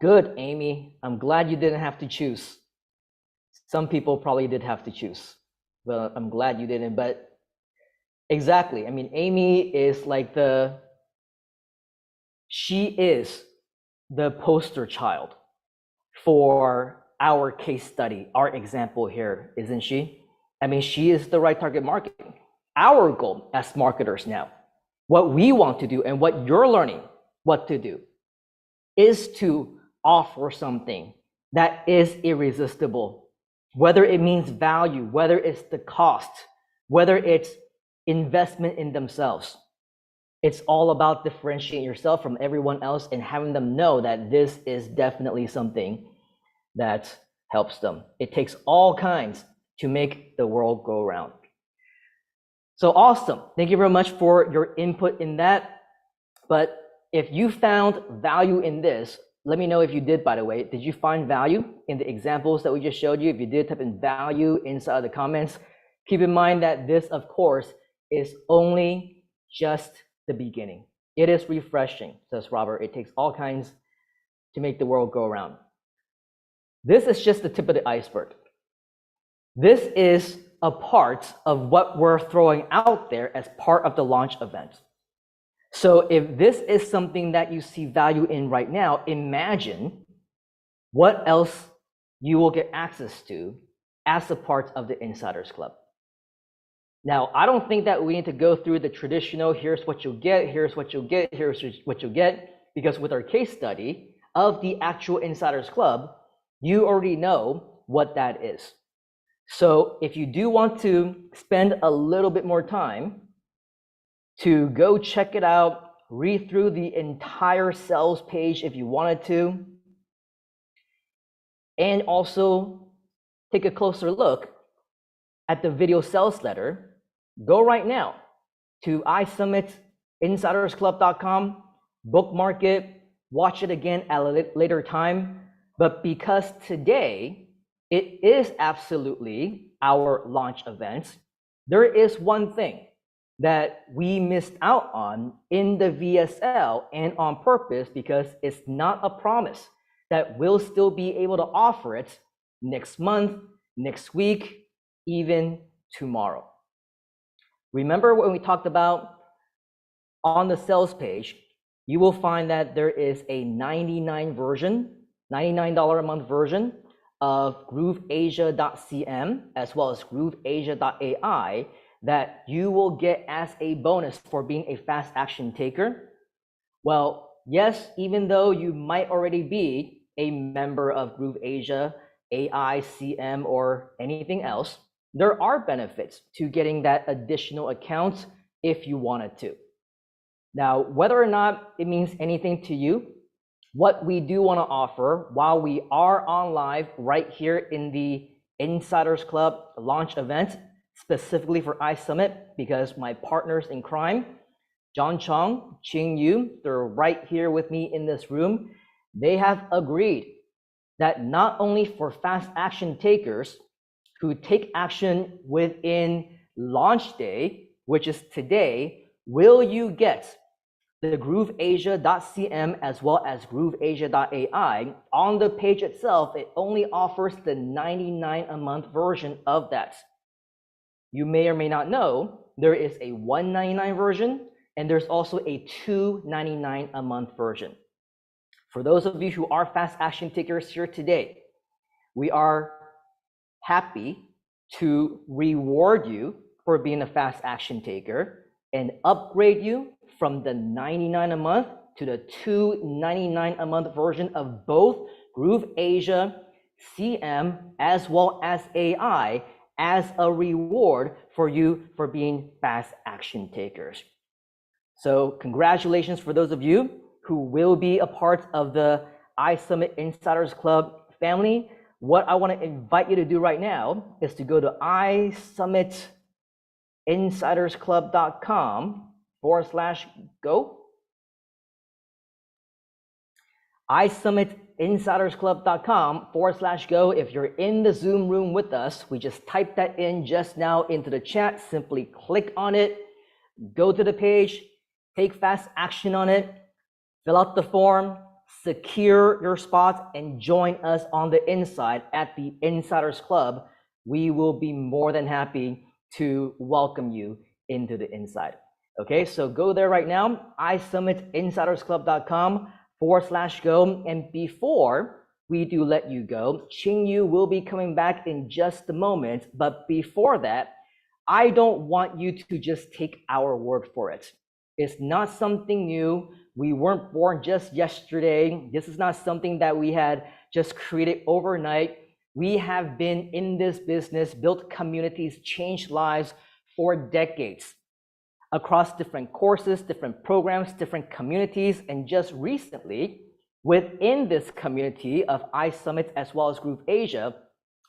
good, Amy. I'm glad you didn't have to choose. Some people probably did have to choose. Well, I'm glad you didn't, but exactly. I mean, Amy is like she is the poster child for our case study, our example here, isn't she? I mean, she is the right target market. Our goal as marketers now, what we want to do and what you're learning what to do is to offer something that is irresistible. Whether it means value, whether it's the cost, whether it's investment in themselves. It's all about differentiating yourself from everyone else and having them know that this is definitely something that helps them. It takes all kinds to make the world go round. So awesome. Thank you very much for your input in that. But if you found value in this, let me know if you did, by the way. Did you find value in the examples that we just showed you? If you did, type in value inside the comments. Keep in mind that this, of course, is only just the beginning. It is refreshing, says Robert. It takes all kinds to make the world go around. This is just the tip of the iceberg. This is a part of what we're throwing out there as part of the launch event. So if this is something that you see value in right now, imagine what else you will get access to as a part of the Insiders Club. Now, I don't think that we need to go through the traditional, here's what you'll get, here's what you'll get, here's what you'll get, because with our case study of the actual Insiders Club, you already know what that is. So if you do want to spend a little bit more time to go check it out, read through the entire sales page if you wanted to, and also take a closer look at the video sales letter, go right now to iSummitInsidersClub.com, bookmark it, watch it again at a later time. But because today it is absolutely our launch event, there is one thing that we missed out on in the VSL, and on purpose, because it's not a promise that we'll still be able to offer it next month, next week, even tomorrow. Remember when we talked about on the sales page, you will find that there is a $99 a month version of grooveasia.cm as well as grooveasia.ai that you will get as a bonus for being a fast action taker. Well, yes, even though you might already be a member of Groove Asia, AI, CM, or anything else, there are benefits to getting that additional account if you wanted to. Now, whether or not it means anything to you, what we do want to offer while we are on live right here in the Insiders Club launch event, specifically for iSummit, because my partners in crime, John Chong, Ching Yu, they're right here with me in this room. They have agreed that not only for fast action takers who take action within launch day, which is today, will you get the grooveasia.cm as well as grooveasia.ai. On the page itself, it only offers the $99 a month version of that. You may or may not know there is a $199 version, and there's also a $299 a month version. For those of you who are fast action takers here today, we are happy to reward you for being a fast action taker and upgrade you from the $99 a month to the $299 a month version of both Groove Asia, CM, as well as AI as a reward for you for being fast action takers. So congratulations for those of you who will be a part of the iSummit Insiders Club family. What I want to invite you to do right now is to go to iSummitInsidersClub.com/go. iSummitInsidersClub.com/go. If you're in the Zoom room with us, we just typed that in just now into the chat. Simply click on it, go to the page, take fast action on it, fill out the form, secure your spot, and join us on the inside at the Insiders Club. We will be more than happy to welcome you into the inside. Okay, so go there right now, iSummitInsidersClub.com/go. And before we do let you go, Ching Yu will be coming back in just a moment. But before that, I don't want you to just take our word for it. It's not something new. We weren't born just yesterday. This is not something that we had just created overnight. We have been in this business, built communities, changed lives for decades across different courses, different programs, different communities, and just recently, within this community of iSUMMIT as well as Group Asia,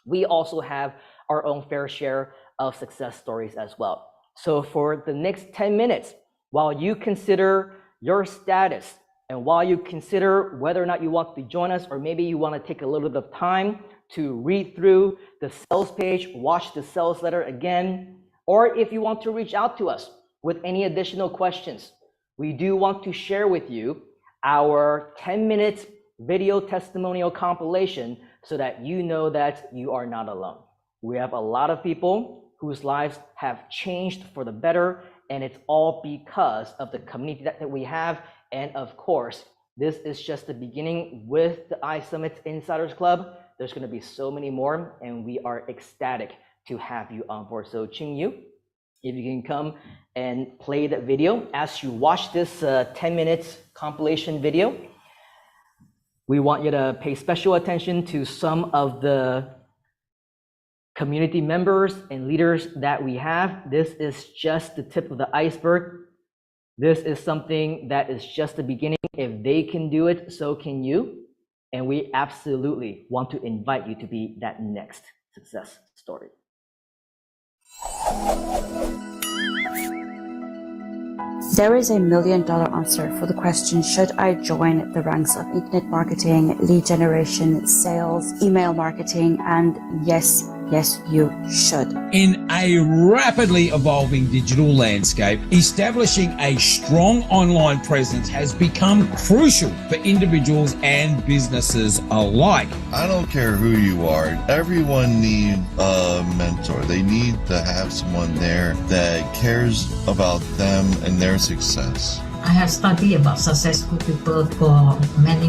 we also have our own fair share of success stories as well. So for the next 10 minutes, while you consider your status and while you consider whether or not you want to join us, or maybe you want to take a little bit of time to read through the sales page, watch the sales letter again, or if you want to reach out to us with any additional questions, we do want to share with you our 10-minute video testimonial compilation so that you know that you are not alone. We have a lot of people whose lives have changed for the better, and it's all because of the community that we have. And of course, this is just the beginning with the iSUMMIT Insiders Club. There's going to be so many more, and we are ecstatic to have you on board. So Ching Yu, if you can come and play that video as you watch this 10 minutes compilation video. We want you to pay special attention to some of the community members and leaders that we have. This is just the tip of the iceberg. This is something that is just the beginning. If they can do it, so can you. And we absolutely want to invite you to be that next success story. There is $1 million answer for the question, should I join the ranks of internet marketing, lead generation, sales, email marketing? And yes, you should. In a rapidly evolving digital landscape, establishing a strong online presence has become crucial for individuals and businesses alike. I don't care who you are, everyone needs a mentor. They need to have someone there that cares about them and their success. I have studied about successful people for many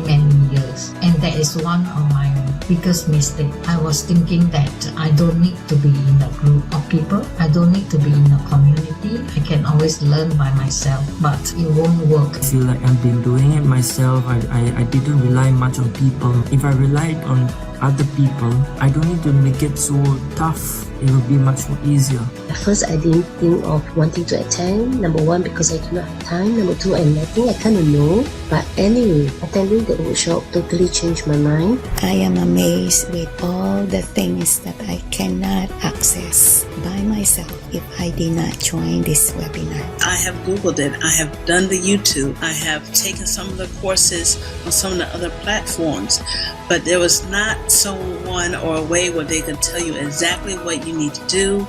years, and that is one of my biggest mistakes. I was thinking that I don't need to be in a group of people. I don't need to be in a community. I can always learn by myself, but it won't work. I feel like I've been doing it myself. I didn't rely much on people. If I relied on other people, I don't need to make it so tough. It will be much more easier. At first, I didn't think of wanting to attend. Number one, because I do not have time. Number two, I think I kind of know. But anyway, attending the workshop totally changed my mind. I am amazed with all the things that I cannot access by myself if I did not join this webinar. I have Googled it. I have done the YouTube. I have taken some of the courses on some of the other platforms. But there was not someone or a way where they could tell you exactly what you need to do,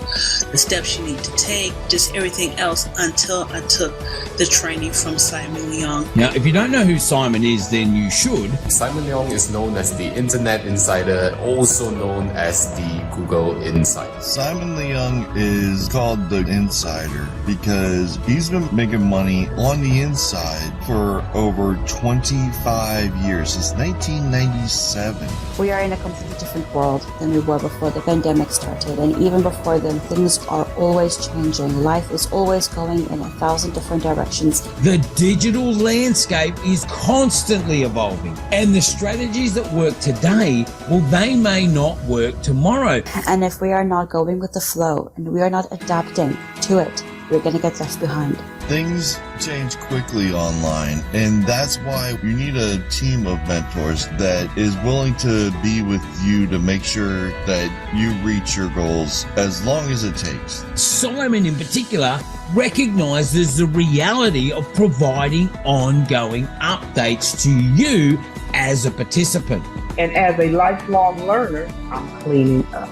the steps you need to take, just everything else, until I took the training from Simon Leong. Now, if you don't know who Simon is, then you should. Simon Leong is known as the Internet Insider, also known as the Google Insider. Simon Leong is called the Insider because he's been making money on the inside for over 25 years, since 1997. We are in a completely different world than we were before the pandemic started, and even before then, things are always changing. Life is always going in 1,000 different directions. The digital landscape is constantly evolving, and the strategies that work today, well, they may not work tomorrow. And if we are not going with the flow and we are not adapting to it, we're going to get left behind. Things change quickly online, and that's why you need a team of mentors that is willing to be with you to make sure that you reach your goals as long as it takes. Simon in particular recognizes the reality of providing ongoing updates to you as a participant. And as a lifelong learner, I'm cleaning up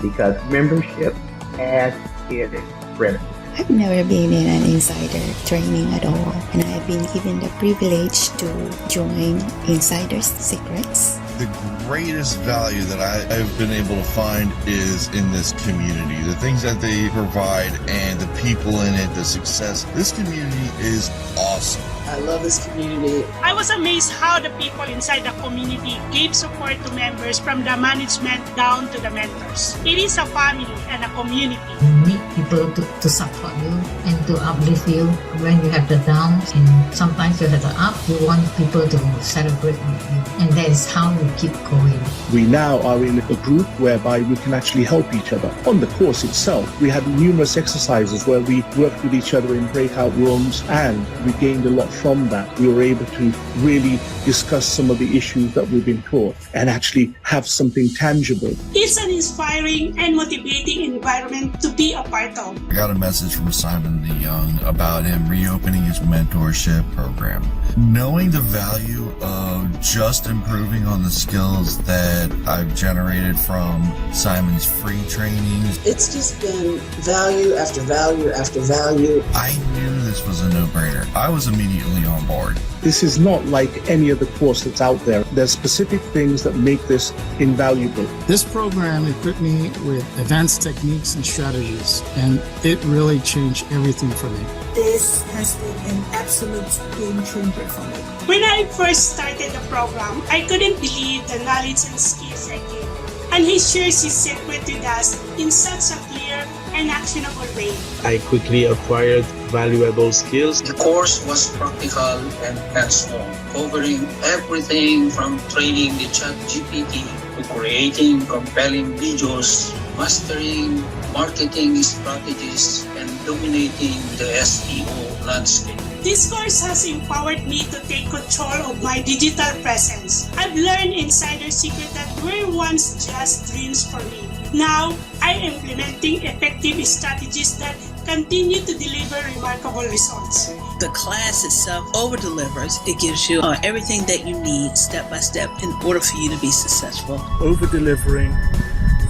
because membership has its critical. I've never been in an insider training at all, and I've been given the privilege to join Insider's Secrets. The greatest value that I have been able to find is in this community. The things that they provide and the people in it, the success. This community is awesome. I love this community. I was amazed how the people inside the community gave support to members from the management down to the mentors. It is a family and a community. You need people to support you and to uplift you when you have the downs, and sometimes you have the up. You want people to celebrate with you, and that is how you keep going. We now are in a group whereby we can actually help each other. On the course itself, we had numerous exercises where we worked with each other in breakout rooms, and we gained a lot from that. We were able to really discuss some of the issues that we've been taught and actually have something tangible. It's an inspiring and motivating environment to be a part of. I got a message from Simon the Young about him reopening his mentorship program. Knowing the value of just improving on the skills that I've generated from Simon's free trainings. It's just been value after value after value. I knew this was a no-brainer. I was immediately on board. This is not like any other course that's out there. There's specific things that make this invaluable. This program equipped me with advanced techniques and strategies, and it really changed everything for me. This has been an absolute game changer for me. When I first started the program, I couldn't believe the knowledge and skills I gained. And he shares his secret with us in such a clear and actionable way. I quickly acquired valuable skills. The course was practical and hands-on, covering everything from training the ChatGPT to creating compelling videos, mastering marketing strategies, and dominating the SEO landscape. This course has empowered me to take control of my digital presence. I've learned insider secrets that were once just dreams for me. Now, I'm implementing effective strategies that continue to deliver remarkable results. The class itself over-delivers. It gives you everything that you need step by step in order for you to be successful. Over-delivering,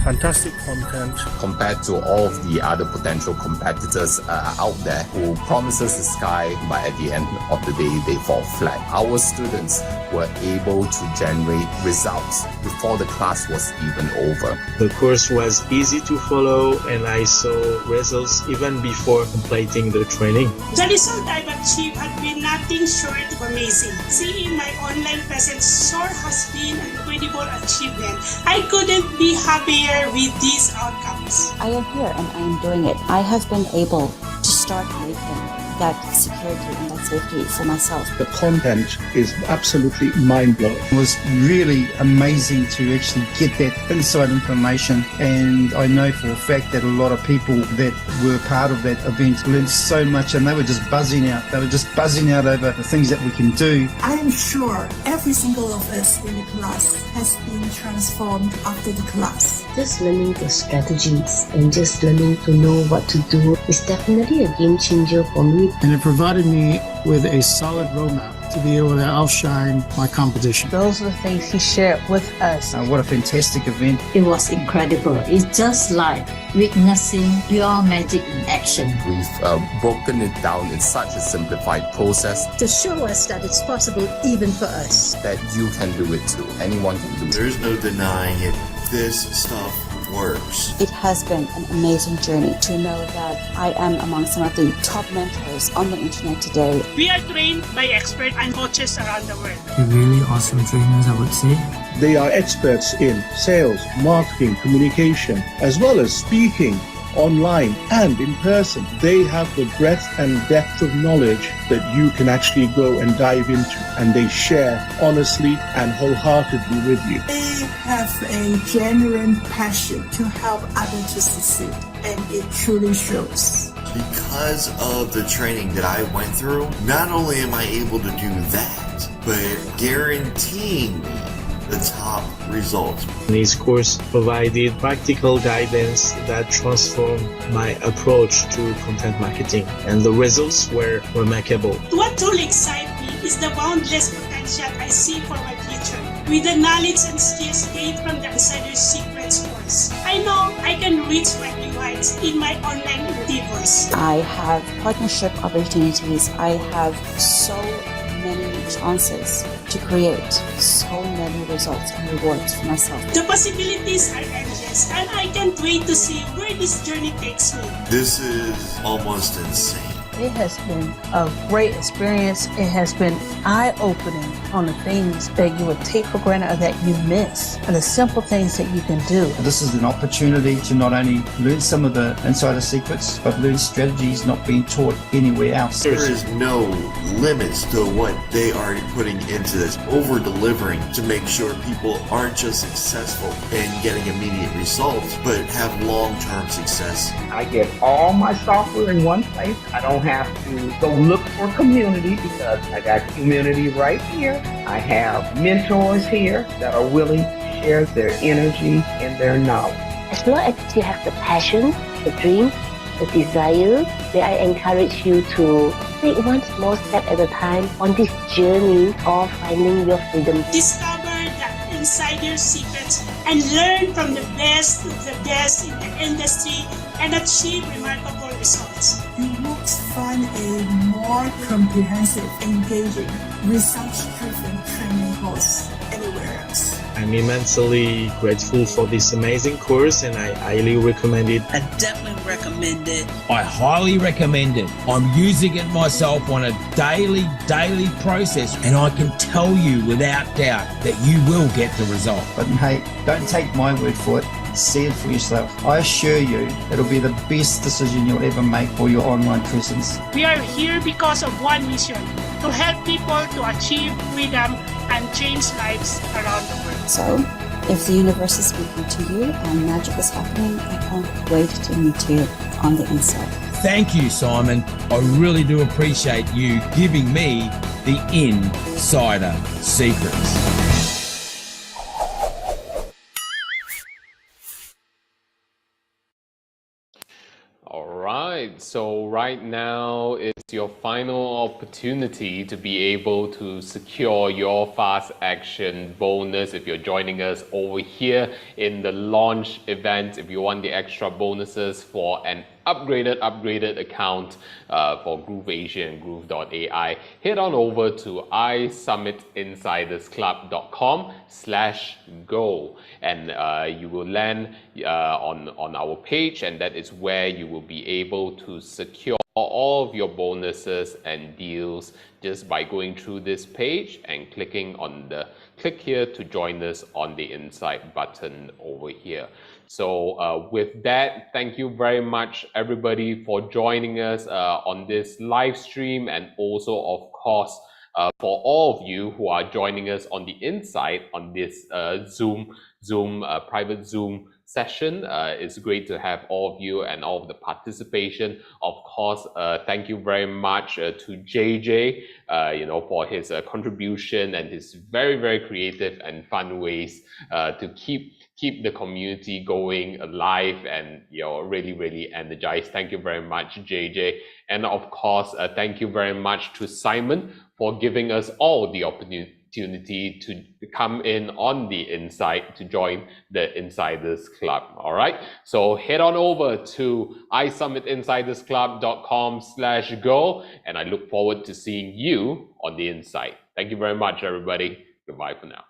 fantastic content. Compared to all of the other potential competitors out there who promises the sky, but at the end of the day, they fall flat. Our students were able to generate results before the class was even over. The course was easy to follow, and I saw results even before completing the training. The result I've achieved has been nothing short of amazing. Seeing my online presence soar has been an incredible achievement. I couldn't be happier with these outcomes. I am here and I am doing it. I have been able to start making that security and that safety for myself. The content is absolutely mind-blowing. It was really amazing to actually get that inside information, and I know for a fact that a lot of people that were part of that event learned so much, and they were just buzzing out. They were just buzzing out over the things that we can do. I am sure every single of us in the class has been transformed after the class. Just learning the strategies and just learning to know what to do is definitely a game changer for me. And it provided me with a solid roadmap to be able to outshine my competition. Those are the things he shared with us. What a fantastic event. It was incredible. It's just like witnessing pure magic in action. We've broken it down in such a simplified process To show us that it's possible even for us. that you can do it too. Anyone can do it. There's no denying it. This stuff works. It has been an amazing journey to know that I am among some of the top mentors on the internet today. We are trained by experts and coaches around the world. Really awesome trainers, I would say. They are experts in sales, marketing, communication, as well as speaking online and in person. They have the breadth and depth of knowledge that you can actually go and dive into, and they share honestly and wholeheartedly with you. They have a genuine passion to help others to succeed, and it truly shows. Because of the training that I went through, not only am I able to do that, but guaranteeing me the top results. This course provided practical guidance that transformed my approach to content marketing, and the results were remarkable. What truly excites me is the boundless potential I see for my future. With the knowledge and skills gained from the Insider Secrets course, I know I can reach my new heights in my online endeavors. I have partnership opportunities. I have so many chances to create so many results and rewards for myself. The possibilities are endless, and I can't wait to see where this journey takes me. This is almost insane. It has been a great experience. It has been eye-opening on the things that you would take for granted or that you miss, and the simple things that you can do. This is an opportunity to not only learn some of the insider secrets, but learn strategies not being taught anywhere else. There is no limits to what they are putting into this, over-delivering to make sure people aren't just successful and getting immediate results, but have long-term success. I get all my software in one place. I don't have to go look for community because I got community right here. I have mentors here that are willing to share their energy and their knowledge. As long as you have the passion, the dream, the desire, then I encourage you to take one small step at a time on this journey of finding your freedom. Discover the insider secrets and learn from the best of the best in the industry and achieve remarkable results. You won't find a more comprehensive, engaging, results-driven training course anywhere else. I'm immensely grateful for this amazing course and I highly recommend it. I definitely recommend it. I highly recommend it. I'm using it myself on a daily process, and I can tell you without doubt that you will get the result. But hey, don't take my word for it. See it for yourself. I assure you, it'll be the best decision you'll ever make for your online presence. We are here because of one mission, to help people to achieve freedom and change lives around the world. So, if the universe is speaking to you and magic is happening, I can't wait to meet you on the inside. Thank you, Simon. I really do appreciate you giving me the insider secrets. All right, so right now is your final opportunity to be able to secure your fast action bonus if you're joining us over here in the launch event. If you want the extra bonuses for an upgraded account for Groove Asia and Groove.ai, head on over to iSummitInsidersClub.com/go and you will land on our page, and that is where you will be able to secure all of your bonuses and deals just by going through this page and clicking on the click here to join us on the inside button over here. So with that, thank you very much everybody for joining us on this live stream, and also of course for all of you who are joining us on the inside on this private Zoom session. It's great to have all of you and all of the participation. Of course, thank you very much to JJ, for his contribution and his very creative and fun ways to keep the community going alive and really energized. Thank you very much, JJ. And of course, thank you very much to Simon for giving us all the opportunity to come in on the inside to join the Insiders Club. All right, so head on over to iSummitInsidersClub.com/go, and I look forward to seeing you on the inside. Thank you very much, everybody. Goodbye for now.